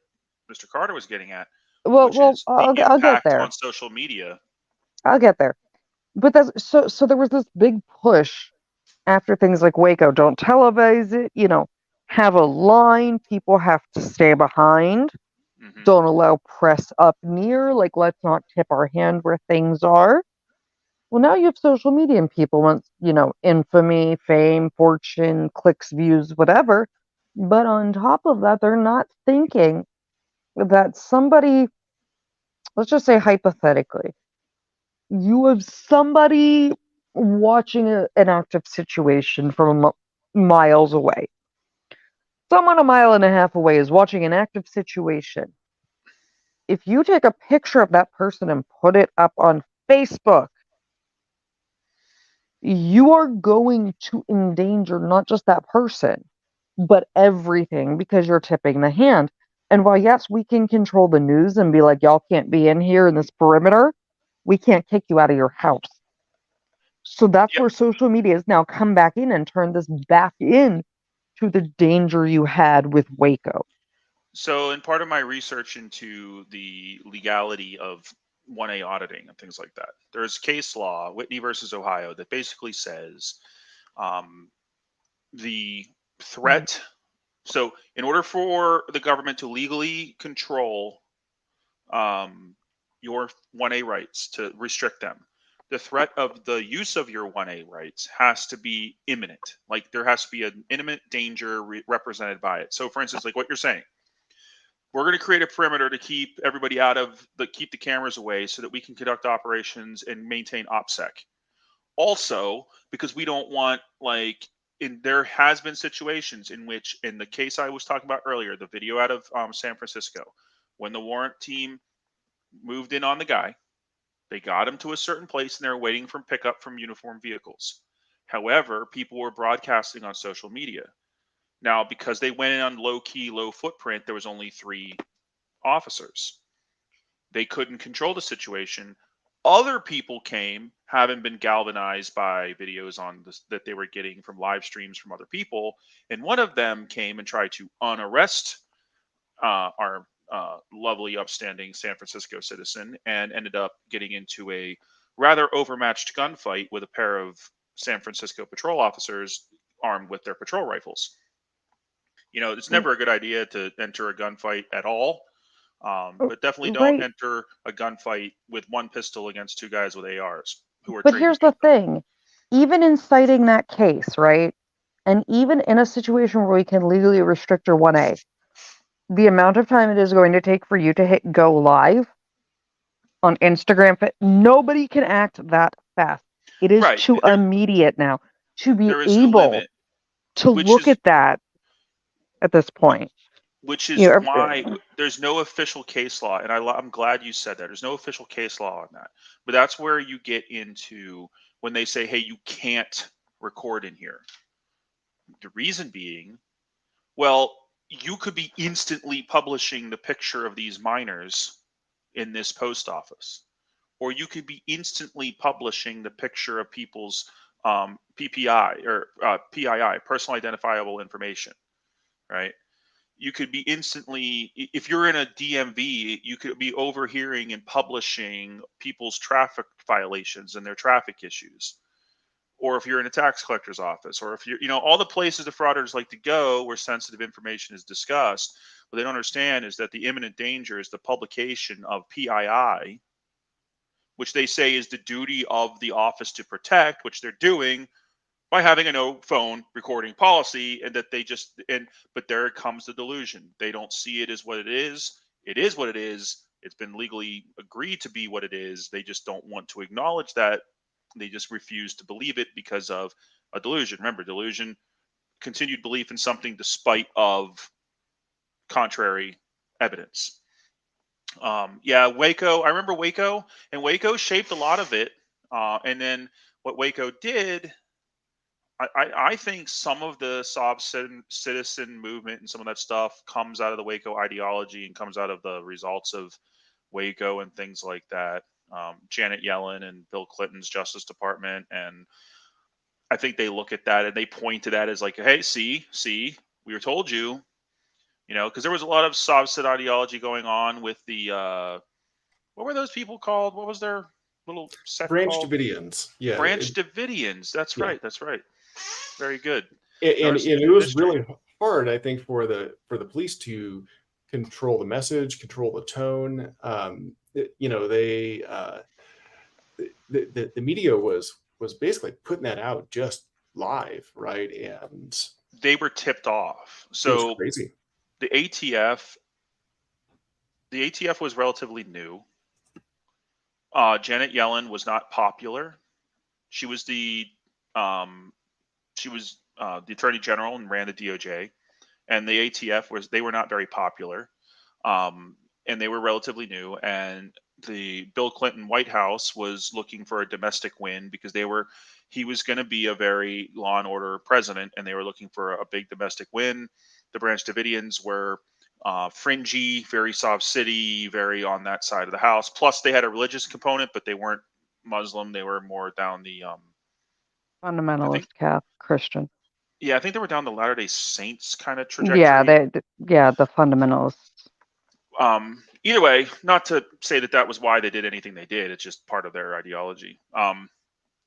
Mr. Carter was getting at, well, which is the I'll get impact there. on social media. I'll get there. But that's so there was this big push after things like Waco. Don't televise it, have a line. People have to stay behind. Don't allow press up near. Like, let's not tip our hand where things are. Well, now you have social media and people want, infamy, fame, fortune, clicks, views, whatever. But on top of that, they're not thinking that somebody, let's just say hypothetically, you have somebody watching an active situation from miles away. Someone a mile and a half away is watching an active situation. If you take a picture of that person and put it up on Facebook, you are going to endanger not just that person, but everything because you're tipping the hand. And while, yes, we can control the news and be like, y'all can't be in here in this perimeter, we can't kick you out of your house. So that's where social media has now come back in and turned this back in to the danger you had with Waco. So, in part of my research into the legality of 1A auditing and things like that, there's case law, Whitney versus Ohio, that basically says the threat. So, in order for the government to legally control your 1A rights, to restrict them, the threat of the use of your 1A rights has to be imminent. Like, there has to be an imminent danger represented by it. So, for instance, like what you're saying, we're going to create a perimeter to keep everybody keep the cameras away so that we can conduct operations and maintain OPSEC. Also, because we don't want, there has been situations in which, in the case I was talking about earlier, the video out of San Francisco, when the warrant team moved in on the guy, they got him to a certain place and they were waiting for pickup from uniformed vehicles. However, people were broadcasting on social media. Now, because they went in on low-key, low footprint, there was only 3 officers. They couldn't control the situation. Other people came, having been galvanized by videos that they were getting from live streams from other people, and one of them came and tried to unarrest our lovely, upstanding San Francisco citizen, and ended up getting into a rather overmatched gunfight with a pair of San Francisco patrol officers armed with their patrol rifles. It's never a good idea to enter a gunfight at all, but definitely don't enter a gunfight with one pistol against 2 guys with ARs who are. But here's the thing, even in citing that case, right, and even in a situation where we can legally restrict your 1A, the amount of time it is going to take for you to hit go live on Instagram, nobody can act that fast. It is too immediate now to be able to look at that at this point. Which is why there's no official case law, and I'm glad you said that. There's no official case law on that. But that's where you get into when they say, hey, you can't record in here. The reason being, well, you could be instantly publishing the picture of these minors in this post office. Or you could be instantly publishing the picture of people's PPI or PII, personal identifiable information, right? You could be instantly, if you're in a DMV, you could be overhearing and publishing people's traffic violations and their traffic issues. or if you're in a tax collector's office, or if you're, all the places the fraudsters like to go where sensitive information is discussed. What they don't understand is that the imminent danger is the publication of PII, which they say is the duty of the office to protect, which they're doing by having a no phone recording policy, and that but there comes the delusion. They don't see it as what it is. It is what it is. It's been legally agreed to be what it is. They just don't want to acknowledge that. They just refuse to believe it because of a delusion. Remember, delusion, continued belief in something despite of contrary evidence. Waco. I remember Waco, and Waco shaped a lot of it. And then what Waco did, I think some of the citizen movement and some of that stuff comes out of the Waco ideology and comes out of the results of Waco and things like that. Janet Yellen and Bill Clinton's Justice Department, and I think they look at that and they point to that as like, hey, see, we were told you, because there was a lot of Sovset ideology going on with the what were those people called? What was their little sect Branch called? Davidians. Yeah. Branch Davidians. That's right. That's right. Very good. And it was really hard, I think, for the police to control the message, control the tone. The media was basically putting that out just live, right? And they were tipped off. So it was crazy. The ATF was relatively new. Janet Yellen was not popular. She was the Attorney General and ran the DOJ, and the ATF they were not very popular, and they were relatively new. And the Bill Clinton White House was looking for a domestic win because he was going to be a very law and order president, and they were looking for a big domestic win. The Branch Davidians were fringy, very soft city, very on that side of the house. Plus, they had a religious component, but they weren't Muslim. They were more down the fundamentalist Catholic Christian. Yeah, I think they were down the Latter-day Saints kind of trajectory. Yeah, the fundamentalists. Either way, not to say that was why they did anything they did. It's just part of their ideology.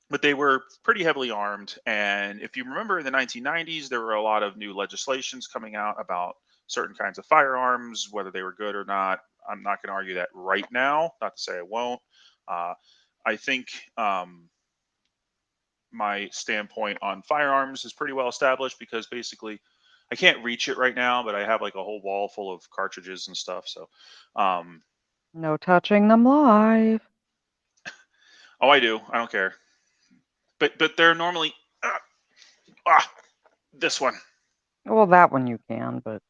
But they were pretty heavily armed. And if you remember in the 1990s, there were a lot of new legislations coming out about certain kinds of firearms, whether they were good or not. I'm not going to argue that right now. Not to say I won't. I think my standpoint on firearms is pretty well established because basically I can't reach it right now, but I have like a whole wall full of cartridges and stuff. So, no touching them live. Oh, I do. I don't care. But they're normally this one. Well, that one you can, but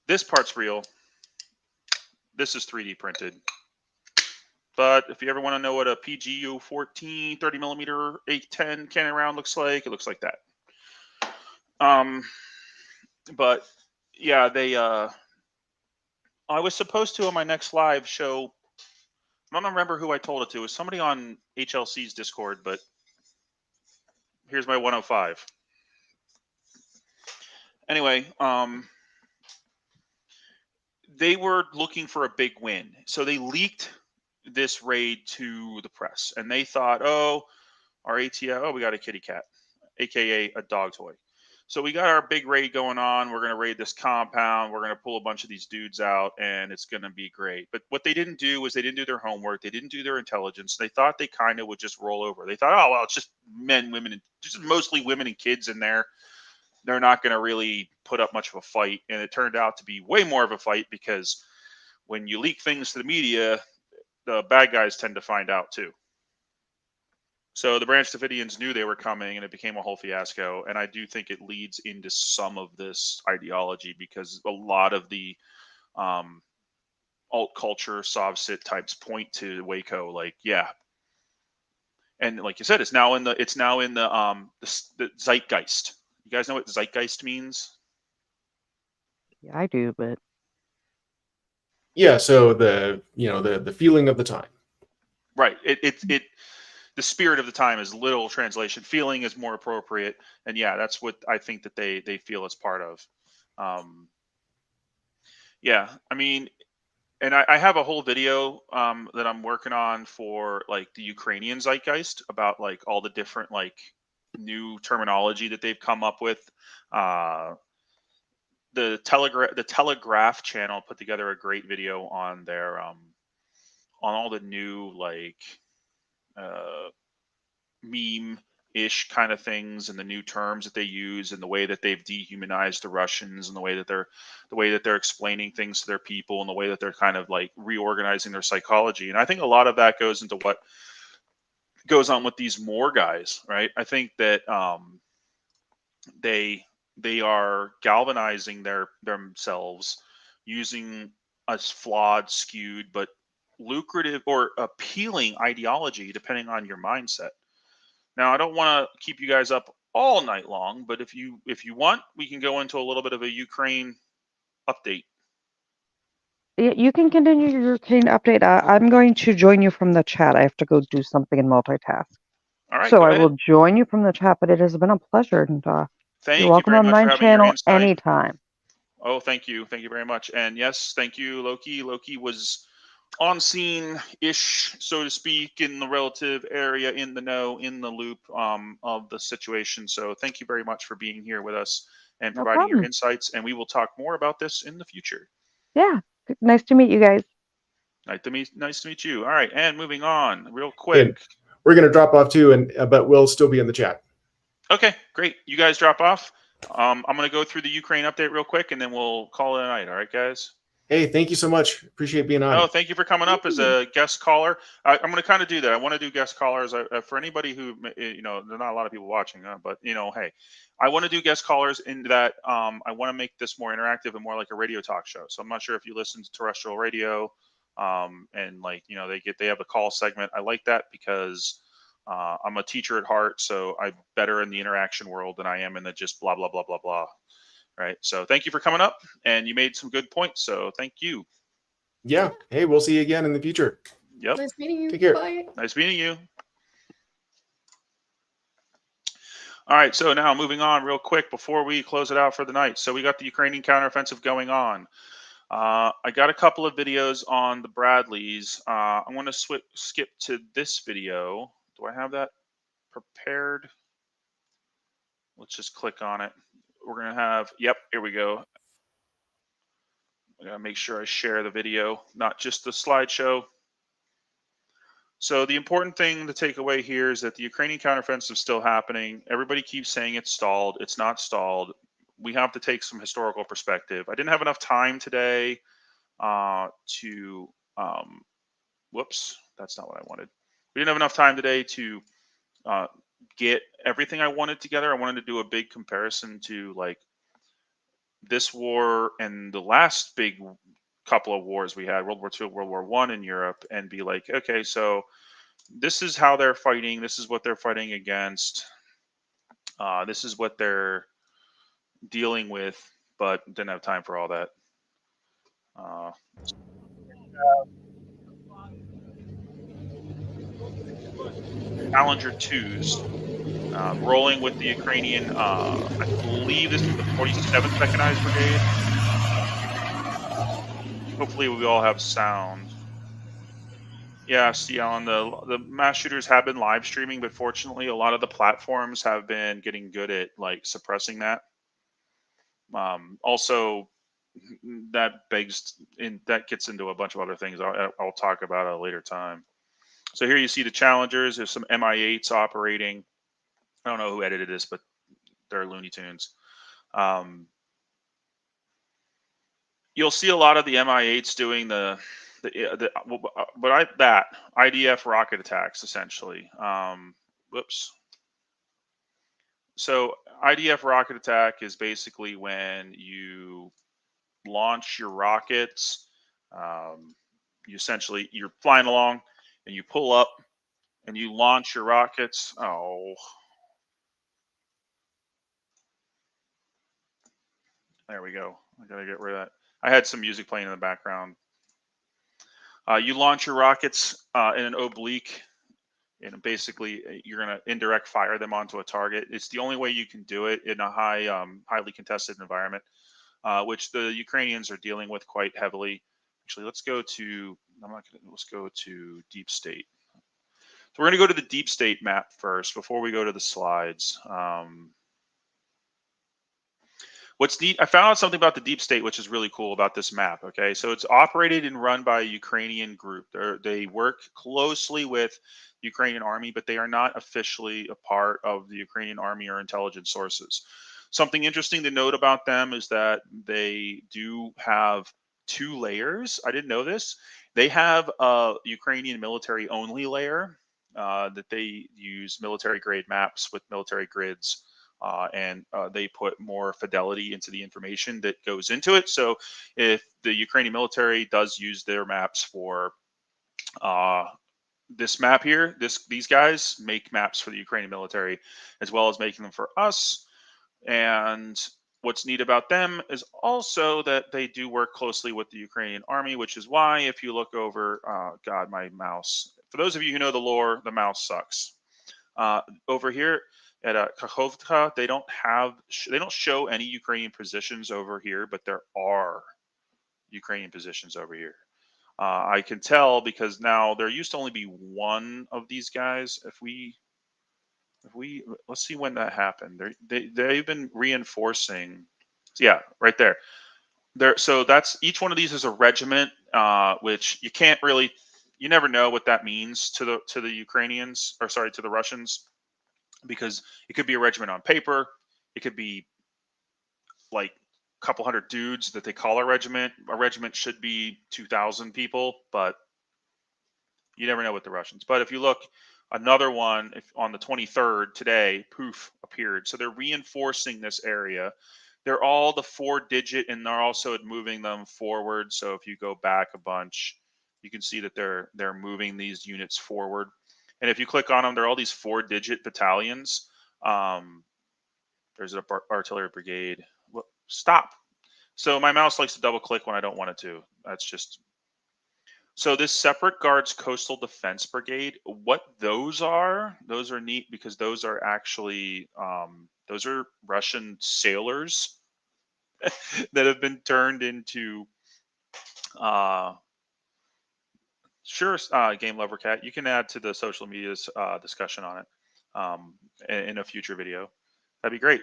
this part's real. This is 3D printed. But if you ever want to know what a PGU-14 30mm 810 cannon round looks like, it looks like that. But yeah, they I was supposed to on my next live show. I don't remember who I told it to. It was somebody on HLC's Discord, but here's my 105. Anyway, they were looking for a big win. So they leaked this raid to the press, and they thought, oh, our ATF, we got a kitty cat, aka a dog toy. So we got our big raid going on. We're going to raid this compound. We're going to pull a bunch of these dudes out, and it's going to be great. But what they didn't do was they didn't do their homework. They didn't do their intelligence. They thought they kind of would just roll over. They thought, oh, well, it's just men, women, and just mostly women and kids in there. They're not going to really put up much of a fight. And it turned out to be way more of a fight because when you leak things to the media, the bad guys tend to find out too. So the Branch Davidians knew they were coming, and it became a whole fiasco. And I do think it leads into some of this ideology because a lot of the alt culture, Sovset types point to Waco, like, yeah. And like you said, it's now in the zeitgeist. You guys know what zeitgeist means? Yeah, I do, but yeah. So the feeling of the time. Right. The spirit of the time is literal translation. Feeling is more appropriate, and yeah, that's what I think that they feel it's part of. Yeah, I mean, And I have a whole video that I'm working on for like the Ukrainian zeitgeist about like all the different like new terminology that they've come up with. Uh, the Telegraph channel put together a great video on their on all the new like meme ish kind of things and the new terms that they use and the way that they've dehumanized the Russians and the way that they're explaining things to their people and the way that they're kind of like reorganizing their psychology. And I think a lot of that goes into what goes on with these Moor guys, right? I think that they are galvanizing themselves using a flawed, skewed, but lucrative or appealing ideology depending on your mindset. Now, I don't want to keep you guys up all night long, but if you want, we can go into a little bit of a Ukraine update. You can continue your Ukraine update. I'm going to join you from the chat. I have to go do something and multitask. All right, So go I ahead. will join you from the chat, but it has been a pleasure. And Thank you're you welcome very on much for Mine having your channel insight. anytime. Oh, thank you very much. And yes, thank you, Loki. Loki was on scene-ish, so to speak, in the relative area, in the know, in the loop of the situation. So thank you very much for being here with us and No providing your problem. insights. And we will talk more about this in the future. Yeah. Nice to meet you guys. Nice to meet you. All right, and moving on real And quick. we're going to drop off too, but we'll still be in the chat. Okay, great. You guys drop off. I'm going to go through the Ukraine update real quick, and then we'll call it a night. All right, guys? Hey, thank you so much. Appreciate being on. Oh, thank you for coming up as a guest caller. I'm going to kind of do that. I want to do guest callers for anybody who, you know, there are not a lot of people watching, but, you know, hey, I want to do guest callers in that I want to make this more interactive and more like a radio talk show. So I'm not sure if you listen to terrestrial radio and like, you know, they have a call segment. I like that because I'm a teacher at heart. So I'm better in the interaction world than I am in the just blah, blah, blah, blah, blah. Right. So thank you for coming up, and you made some good points. So thank you. Yeah. Hey, we'll see you again in the future. Yep. Nice meeting you. Take care. Bye. Nice meeting you. All right, so now moving on real quick before we close it out for the night. So we got the Ukrainian counteroffensive going on. I got a couple of videos on the Bradleys. I want to skip to this video. Do I have that prepared? Let's just click on it. We're going to have, yep, here we go. I got to make sure I share the video, not just the slideshow. So the important thing to take away here is that the Ukrainian counteroffensive is still happening. Everybody keeps saying it's stalled. It's not stalled. We have to take some historical perspective. I didn't have enough time today to, whoops, that's not what I wanted. We didn't have enough time today to get everything I wanted together. I wanted to do a big comparison to like this war and the last big couple of wars we had, World War II, World War I in Europe, and be like, okay, so this is how they're fighting. This is what they're fighting against. This is what they're dealing with, but didn't have time for all that. Challenger 2s rolling with the Ukrainian, I believe this is the 47th Mechanized Brigade. Hopefully we all have sound. Yeah, see, Alan, the mass shooters have been live streaming, but fortunately, a lot of the platforms have been getting good at like suppressing that. Also, that gets into a bunch of other things I'll talk about at a later time. So here you see the Challengers. There's some MI8s operating. I don't know who edited this, but they're Looney Tunes. You'll see a lot of the MI8s doing the IDF rocket attacks essentially. Whoops. So IDF rocket attack is basically when you launch your rockets. You're flying along and you pull up and you launch your rockets. Oh, there we go. I gotta get rid of that. I had some music playing in the background. You launch your rockets in an oblique, and basically you're going to indirect fire them onto a target. It's the only way you can do it in a highly contested environment, which the Ukrainians are dealing with quite heavily. Actually, let's go to, let's go to deep state. So we're going to go to the deep state map first before we go to the slides. What's neat, I found out something about the deep state, which is really cool about this map. Okay, so it's operated and run by a Ukrainian group. They work closely with Ukrainian army, but they are not officially a part of the Ukrainian army or intelligence sources. Something interesting to note about them is that they do have 2 layers. I didn't know this. They have a Ukrainian military only layer that they use military grade maps with military grids. And they put more fidelity into the information that goes into it. So if the Ukrainian military does use their maps for this map here, these guys make maps for the Ukrainian military as well as making them for us. And what's neat about them is also that they do work closely with the Ukrainian army, which is why if you look over, God, my mouse. For those of you who know the lore, the mouse sucks. Over here, at Kakhovka, they don't show any Ukrainian positions over here, but there are Ukrainian positions over here. I can tell because now there used to only be one of these guys. If we let's see when that happened. They've been reinforcing. Yeah, right there. So that's each one of these is a regiment, which you can't really, you never know what that means to the Ukrainians, or sorry, to the Russians. Because it could be a regiment on paper, it could be like a couple hundred dudes that they call a regiment. A regiment should be 2,000 people, but you never know with the Russians. But if you look, another one on the 23rd today, poof, appeared. So they're reinforcing this area. They're all the 4-digit, and they're also moving them forward. So if you go back a bunch, you can see that they're moving these units forward. And if you click on them, they're all these 4-digit battalions. There's an artillery brigade. Stop. So my mouse likes to double click when I don't want it to. That's just. So this separate guards coastal defense brigade, what those are neat because those are actually, those are Russian sailors that have been turned into, Game Lover Cat, you can add to the social media's discussion on it in a future video. That'd be great.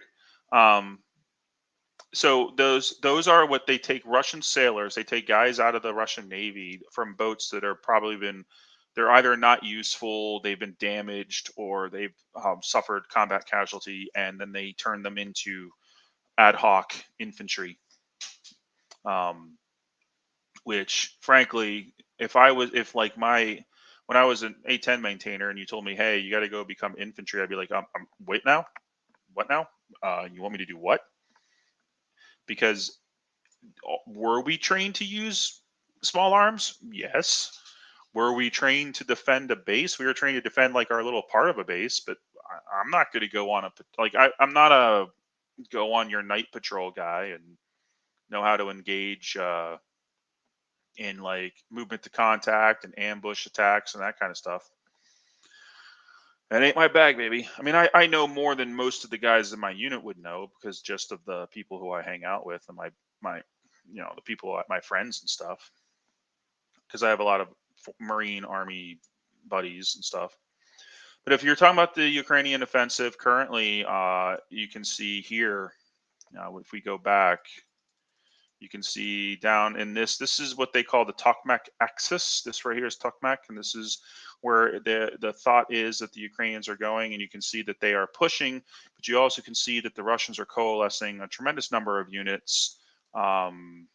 So those are what they take Russian sailors. They take guys out of the Russian Navy from boats that are they're either not useful, they've been damaged, or they've suffered combat casualty, and then they turn them into ad hoc infantry. Which frankly, when I was an A10 maintainer and you told me, hey, you got to go become infantry, I'd be like, wait now, what now? You want me to do what? Because were we trained to use small arms? Yes. Were we trained to defend a base? We were trained to defend like our little part of a base, but I'm not going to go on I'm not a go on your night patrol guy and know how to engage in like movement to contact and ambush attacks and that kind of stuff. That ain't my bag, baby. I mean, I know more than most of the guys in my unit would know because just of the people who I hang out with and my the people, my friends and stuff. Because I have a lot of Marine Army buddies and stuff. But if you're talking about the Ukrainian offensive currently, you can see here, if we go back, you can see down in this is what they call the Tokmak axis. This right here is Tokmak, and this is where the thought is that the Ukrainians are going, and you can see that they are pushing, but you also can see that the Russians are coalescing a tremendous number of units around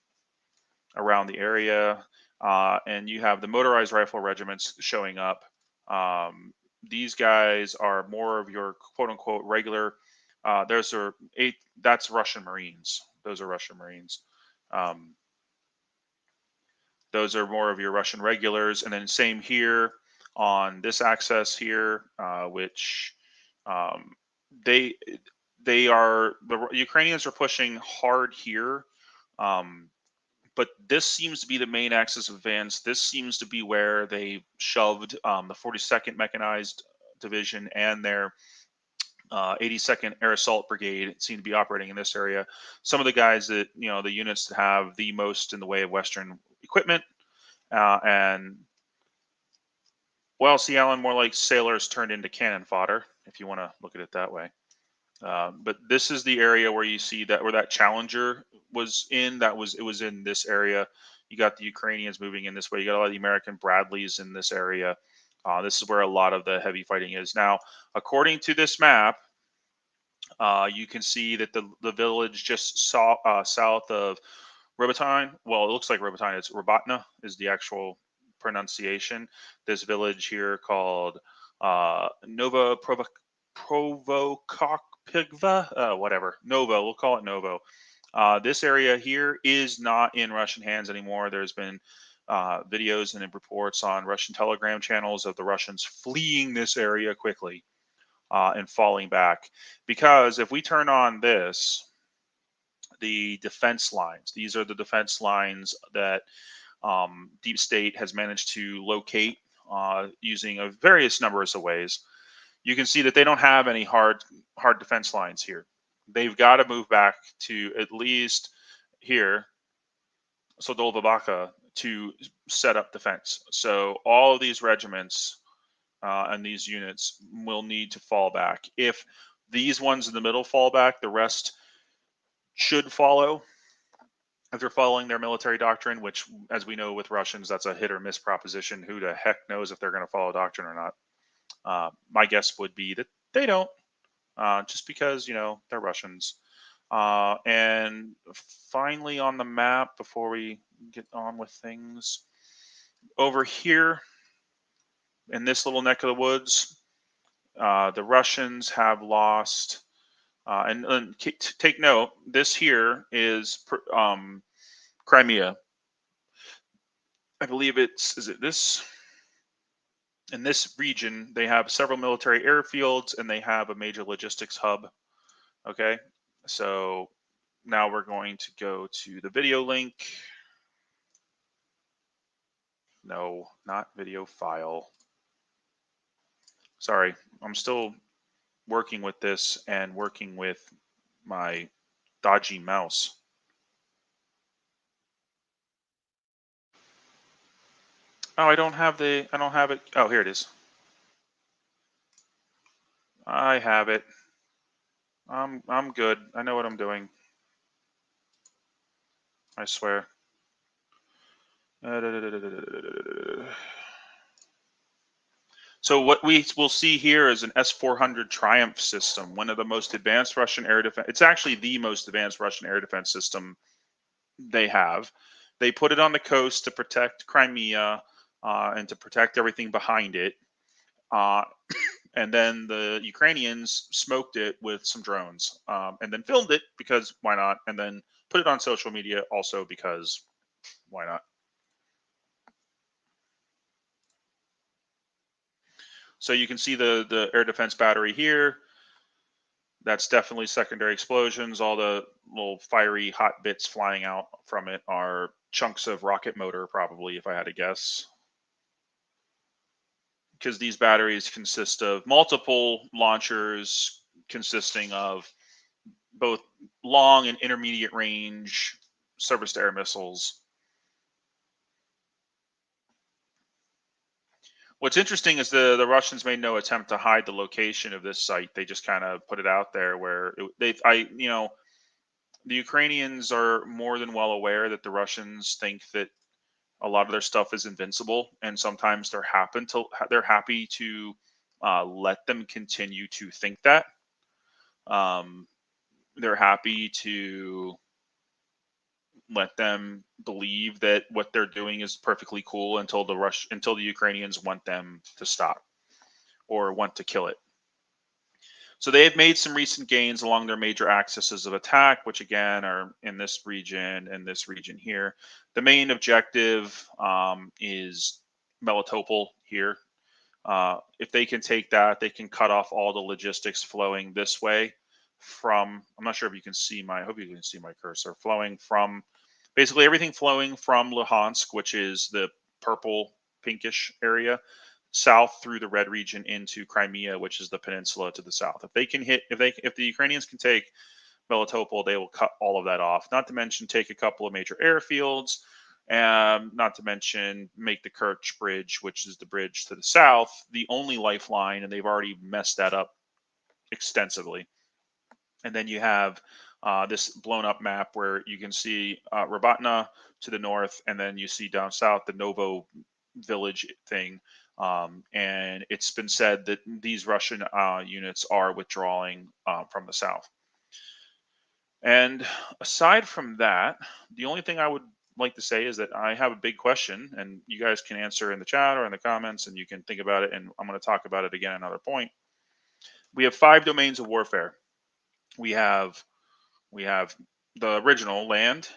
the area, and you have the motorized rifle regiments showing up. These guys are more of your quote-unquote regular. That's Russian Marines. Those are Russian Marines. Those are more of your Russian regulars, and then same here on this axis here, which the Ukrainians are pushing hard here, but this seems to be the main axis of advance. This seems to be where they shoved the 42nd Mechanized Division and their 82nd Air Assault Brigade seem to be operating in this area. Some of the guys that, the units that have the most in the way of Western equipment And well, see, Alan, more like sailors turned into cannon fodder, if you want to look at it that way. But this is the area where you see that where that Challenger was in. It was in this area. You got the Ukrainians moving in this way. You got a lot of the American Bradleys in this area. This is where a lot of the heavy fighting is now. According to this map, you can see that the village just south of Robotyne. Well, it looks like Robotyne. It's Robatna is the actual pronunciation. This village here called Nova Provokopigva, whatever. Novo, we'll call it Novo. This area here is not in Russian hands anymore. There's been videos and reports on Russian Telegram channels of the Russians fleeing this area quickly and falling back. Because if we turn on this, the defense lines, these are the defense lines that Deep State has managed to locate using various numbers of ways. You can see that they don't have any hard defense lines here. They've got to move back to at least here, Sodolvabaka, to set up defense. So all of these regiments and these units will need to fall back. If these ones in the middle fall back, the rest should follow. If they're following their military doctrine, which, as we know with Russians, that's a hit or miss proposition. Who the heck knows if they're going to follow doctrine or not? My guess would be that they don't, just because, you know, they're Russians. And finally on the map, before we get on with things, over here in this little neck of the woods, the Russians have lost, and take note, this here is Crimea. I believe is it this? In this region, they have several military airfields and they have a major logistics hub. Okay, so now we're going to go to the video link. No, not video file. Sorry, I'm still working with this and working with my dodgy mouse. Oh, I don't have it. Oh, here it is. I have it. I'm good. I know what I'm doing. I swear. So what we will see here is an S-400 Triumph system, one of the most advanced Russian air defense. It's actually the most advanced Russian air defense system they have. They put it on the coast to protect Crimea and to protect everything behind it. And then the Ukrainians smoked it with some drones and then filmed it because why not? And then put it on social media also because why not? So you can see the air defense battery here. That's definitely secondary explosions. All the little fiery hot bits flying out from it are chunks of rocket motor, probably, if I had to guess. Because these batteries consist of multiple launchers consisting of both long and intermediate range surface-to-air missiles. What's interesting is the Russians made no attempt to hide the location of this site. They just kind of put it out there where the Ukrainians are more than well aware that the Russians think that a lot of their stuff is invincible, and sometimes they're happy to let them continue to think that. They're happy to let them believe that what they're doing is perfectly cool until the Ukrainians want them to stop or want to kill it. So they have made some recent gains along their major axes of attack, which again are in this region and this region here. The main objective is Melitopol here. If they can take that, they can cut off all the logistics flowing this way from, I'm not sure if you can see I hope you can see my cursor, flowing from, basically everything flowing from Luhansk, which is the purple pinkish area, south through the red region into Crimea, which is the peninsula to the south. If they can if the Ukrainians can take Melitopol, they will cut all of that off. Not to mention take a couple of major airfields Not to mention make the Kerch Bridge, which is the bridge to the south, the only lifeline, and they've already messed that up extensively. And then you have this blown up map where you can see Rabatna to the north, and then you see down south the Novo village thing. And it's been said that these Russian units are withdrawing from the south. And aside from that, the only thing I would like to say is that I have a big question, and you guys can answer in the chat or in the comments, and you can think about it, and I'm going to talk about it again at another point. We have 5 domains of warfare. We have the original land,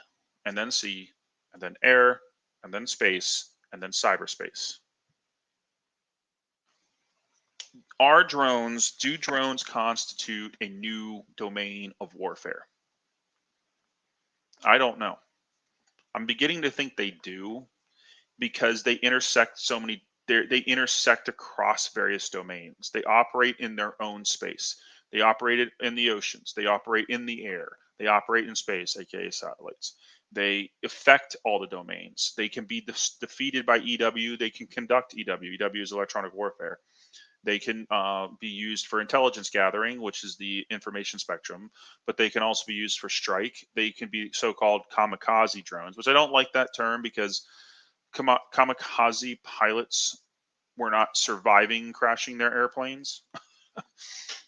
and then sea, and then air, and then space, and then cyberspace. Do drones constitute a new domain of warfare? I don't know. I'm beginning to think they do, because they intersect so many. They intersect across various domains. They operate in their own space. They operate in the oceans. They operate in the air. They operate in space, aka satellites. They affect all the domains. They can be defeated by EW. They can conduct EW. EW is electronic warfare. They can be used for intelligence gathering, which is the information spectrum, but they can also be used for strike. They can be so-called kamikaze drones, which I don't like that term, because kamikaze pilots were not surviving crashing their airplanes.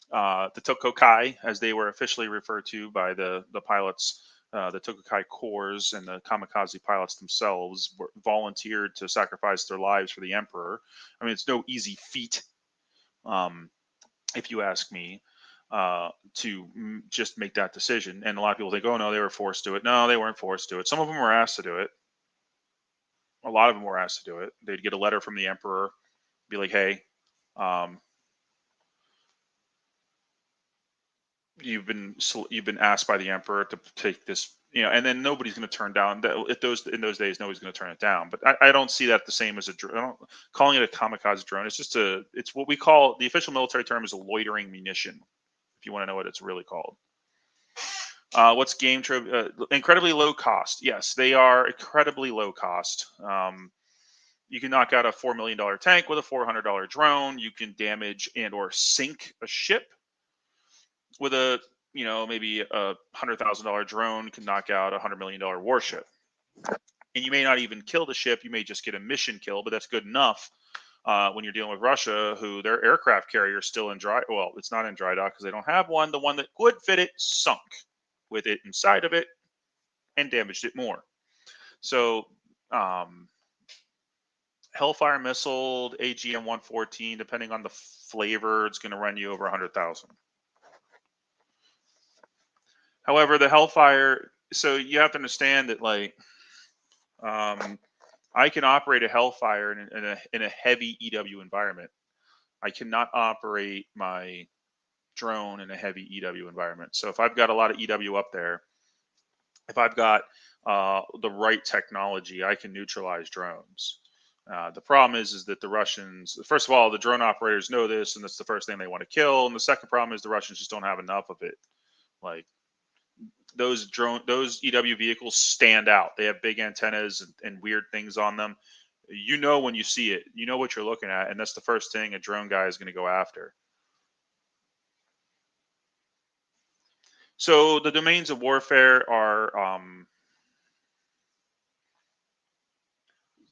The Tokokai, as they were officially referred to by the pilots, the Tokokai corps and the kamikaze pilots themselves were volunteered to sacrifice their lives for the emperor. I mean, it's no easy feat, if you ask me, to just make that decision. And a lot of people think, oh no, they were forced to do it. No, they weren't forced to do it. Some of them were asked to do it. A lot of them were asked to do it. They'd get a letter from the emperor, be like, hey, you've been asked by the emperor to take this, and then nobody's going to turn down that. In those days, nobody's going to turn it down. But I don't see that the same as a drone. Calling it a kamikaze drone, it's what we call, the official military term is a loitering munition, if you want to know what it's really called. What's game trivia? Incredibly low cost. Yes, they are incredibly low cost. You can knock out a $4 million tank with a $400 drone. You can damage and or sink a ship with a, maybe a $100,000 drone can knock out a $100 million warship. And you may not even kill the ship. You may just get a mission kill, but that's good enough when you're dealing with Russia, who their aircraft carrier is still in dry. Well, it's not in dry dock because they don't have one. The one that would fit it sunk with it inside of it and damaged it more. So Hellfire missile, AGM-114, depending on the flavor, it's going to run you over 100,000. However, the Hellfire, so you have to understand that, like, I can operate a Hellfire in a heavy EW environment. I cannot operate my drone in a heavy EW environment. So if I've got a lot of EW up there, if I've got the right technology, I can neutralize drones. The problem is that the Russians, first of all, the drone operators know this, and that's the first thing they want to kill. And the second problem is the Russians just don't have enough of it. Like, those EW vehicles stand out. They have big antennas and weird things on them. You know when you see it, you know what you're looking at, and that's the first thing a drone guy is going to go after. So the domains of warfare are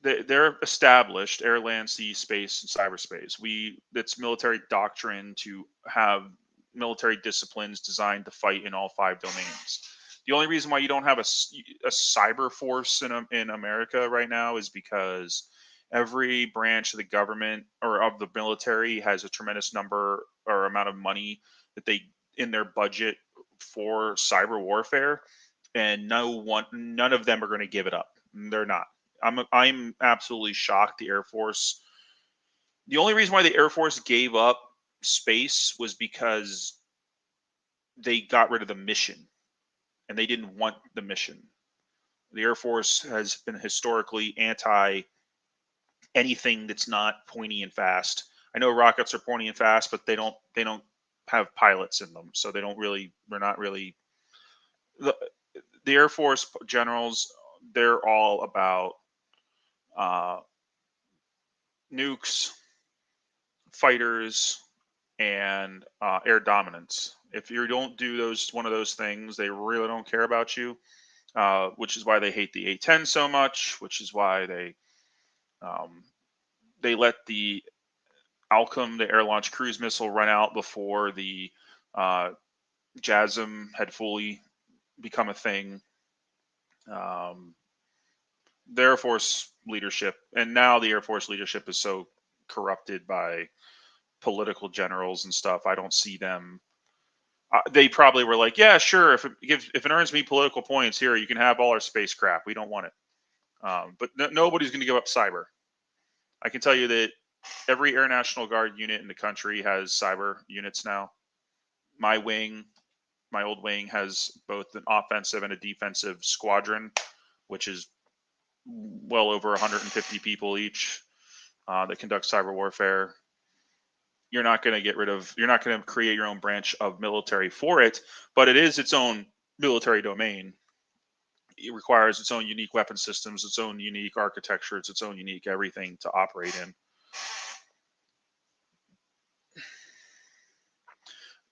they're established: air, land, sea, space, and cyberspace. It's military doctrine to have military disciplines designed to fight in all 5 domains. The only reason why you don't have a cyber force in America right now is because every branch of the government or of the military has a tremendous number or amount of money that they in their budget for cyber warfare, and none of them are going to give it up. They're not. I'm absolutely shocked. The Air Force. The only reason why the Air Force gave up space was because they got rid of the mission, and they didn't want the mission. The Air Force has been historically anti anything that's not pointy and fast. I know rockets are pointy and fast, but they don't have pilots in them, so they're not really the Air Force generals. They're all about nukes, fighters, and air dominance. If you don't do one of those things, they really don't care about you. Which is why they hate the A-10 so much. Which is why they let the Alchem, the air-launched cruise missile, run out before the JASSM had fully become a thing. The Air Force leadership, and now the Air Force leadership is so corrupted by political generals and stuff. I don't see them. They probably were like, yeah, sure. If it earns me political points, here you can have all our space crap. We don't want it. But nobody's going to give up cyber. I can tell you that every Air National Guard unit in the country has cyber units now. My old wing, has both an offensive and a defensive squadron, which is well over 150 people each that conduct cyber warfare. You're not going to create your own branch of military for it, but it is its own military domain. It requires its own unique weapon systems, its own unique architecture, its own unique everything to operate in.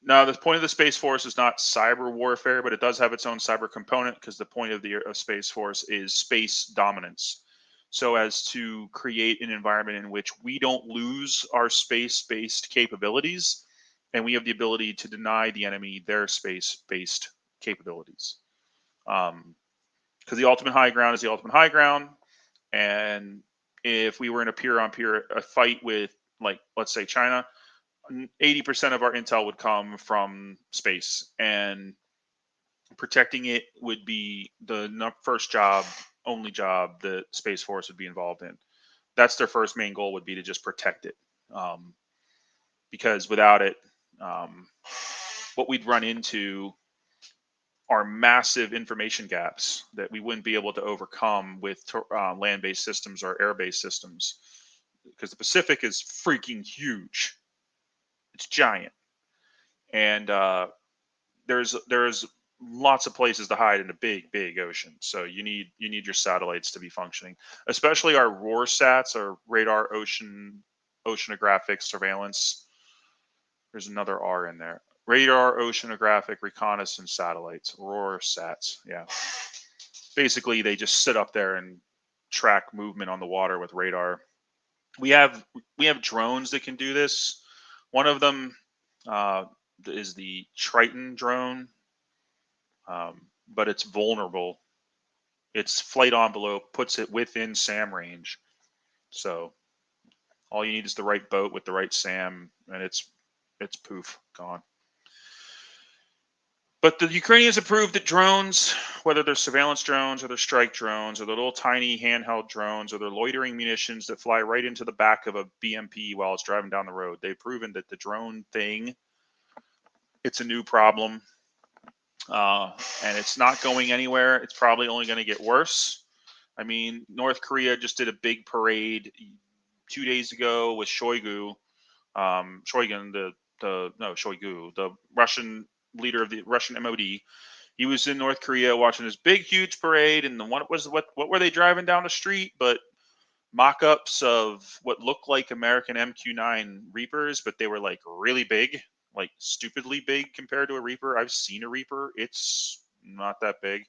Now, the point of the Space Force is not cyber warfare, but it does have its own cyber component, because the point of the Space Force is space dominance. So as to create an environment in which we don't lose our space-based capabilities, and we have the ability to deny the enemy their space-based capabilities. Because the ultimate high ground is the ultimate high ground. And if we were in a peer-on-peer fight with, like, let's say China, 80% of our intel would come from space, and protecting it would be the first job, only job the Space Force would be involved in. That's their first main goal, would be to just protect it. Because without it, what we'd run into are massive information gaps that we wouldn't be able to overcome with land-based systems or air-based systems. Because the Pacific is freaking huge. It's giant, and there's lots of places to hide in a big ocean. So you need your satellites to be functioning, especially our ROR sats, our radar, oceanographic, surveillance. There's another R in there. Radar, oceanographic, reconnaissance satellites, ROR sats. Yeah, basically they just sit up there and track movement on the water with radar. We have drones that can do this. One of them is the Triton drone, but it's vulnerable. Its flight envelope puts it within SAM range. So all you need is the right boat with the right SAM, and it's poof, gone. But the Ukrainians have proved that drones, whether they're surveillance drones or they're strike drones or they're little tiny handheld drones or they're loitering munitions that fly right into the back of a BMP while it's driving down the road, they've proven that the drone thing, it's a new problem. And it's not going anywhere. It's probably only going to get worse. I mean, North Korea just did a big parade 2 days ago with Shoigu, Shoigu, the Russian leader of the Russian MOD. He was in North Korea watching this big, huge parade, and what were they driving down the street? But mock-ups of what looked like American MQ-9 Reapers, but they were like really big, like stupidly big compared to a Reaper. I've seen a Reaper; it's not that big,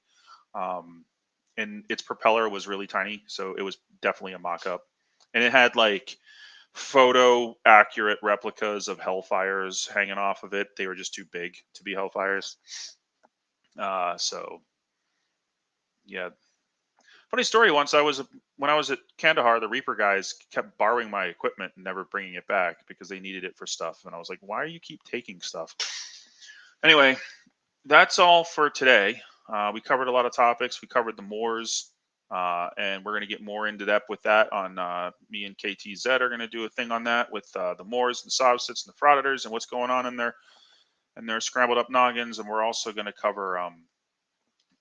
and its propeller was really tiny, so it was definitely a mock-up, and it had like photo accurate replicas of Hellfires hanging off of it. They were just too big to be Hellfires. So yeah. Funny story. When I was at Kandahar, the Reaper guys kept borrowing my equipment and never bringing it back because they needed it for stuff. And I was like, why do you keep taking stuff? Anyway, that's all for today. We covered a lot of topics. We covered the Moors. And we're going to get more into depth with that on me and KTZ are going to do a thing on that with the Moors and the Sovsits and the Frauditors and what's going on in their scrambled up noggins. And we're also going to cover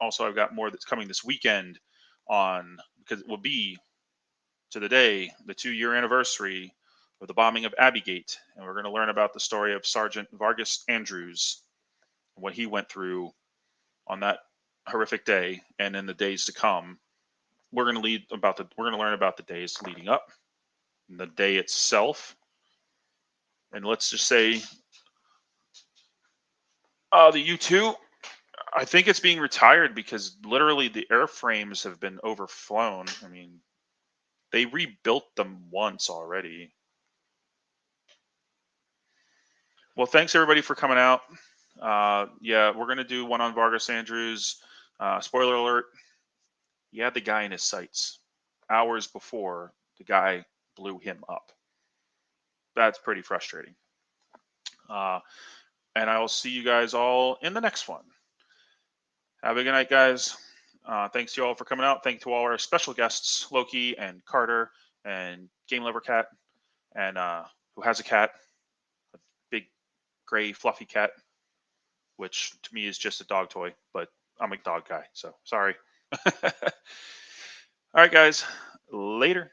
also I've got more that's coming this weekend because it will be to the day, the 2-year anniversary of the bombing of Abbeygate. And we're going to learn about the story of Sergeant Vargas Andrews and what he went through on that horrific day and in the days to come. we're going to learn about the days leading up, and the day itself, and let's just say the U-2. I think it's being retired because literally the airframes have been overflown. I mean, they rebuilt them once already. Well, thanks everybody for coming out. Yeah, we're gonna do one on Vargas Andrews. Spoiler alert: he had the guy in his sights hours before the guy blew him up. That's pretty frustrating. And I will see you guys all in the next one. Have a good night, guys. Thanks to you all for coming out. Thank to all our special guests, Loki and Carter and Game Lover Cat, and who has a cat, a big gray fluffy cat, which to me is just a dog toy, but I'm a dog guy, so sorry. All right, guys. Later.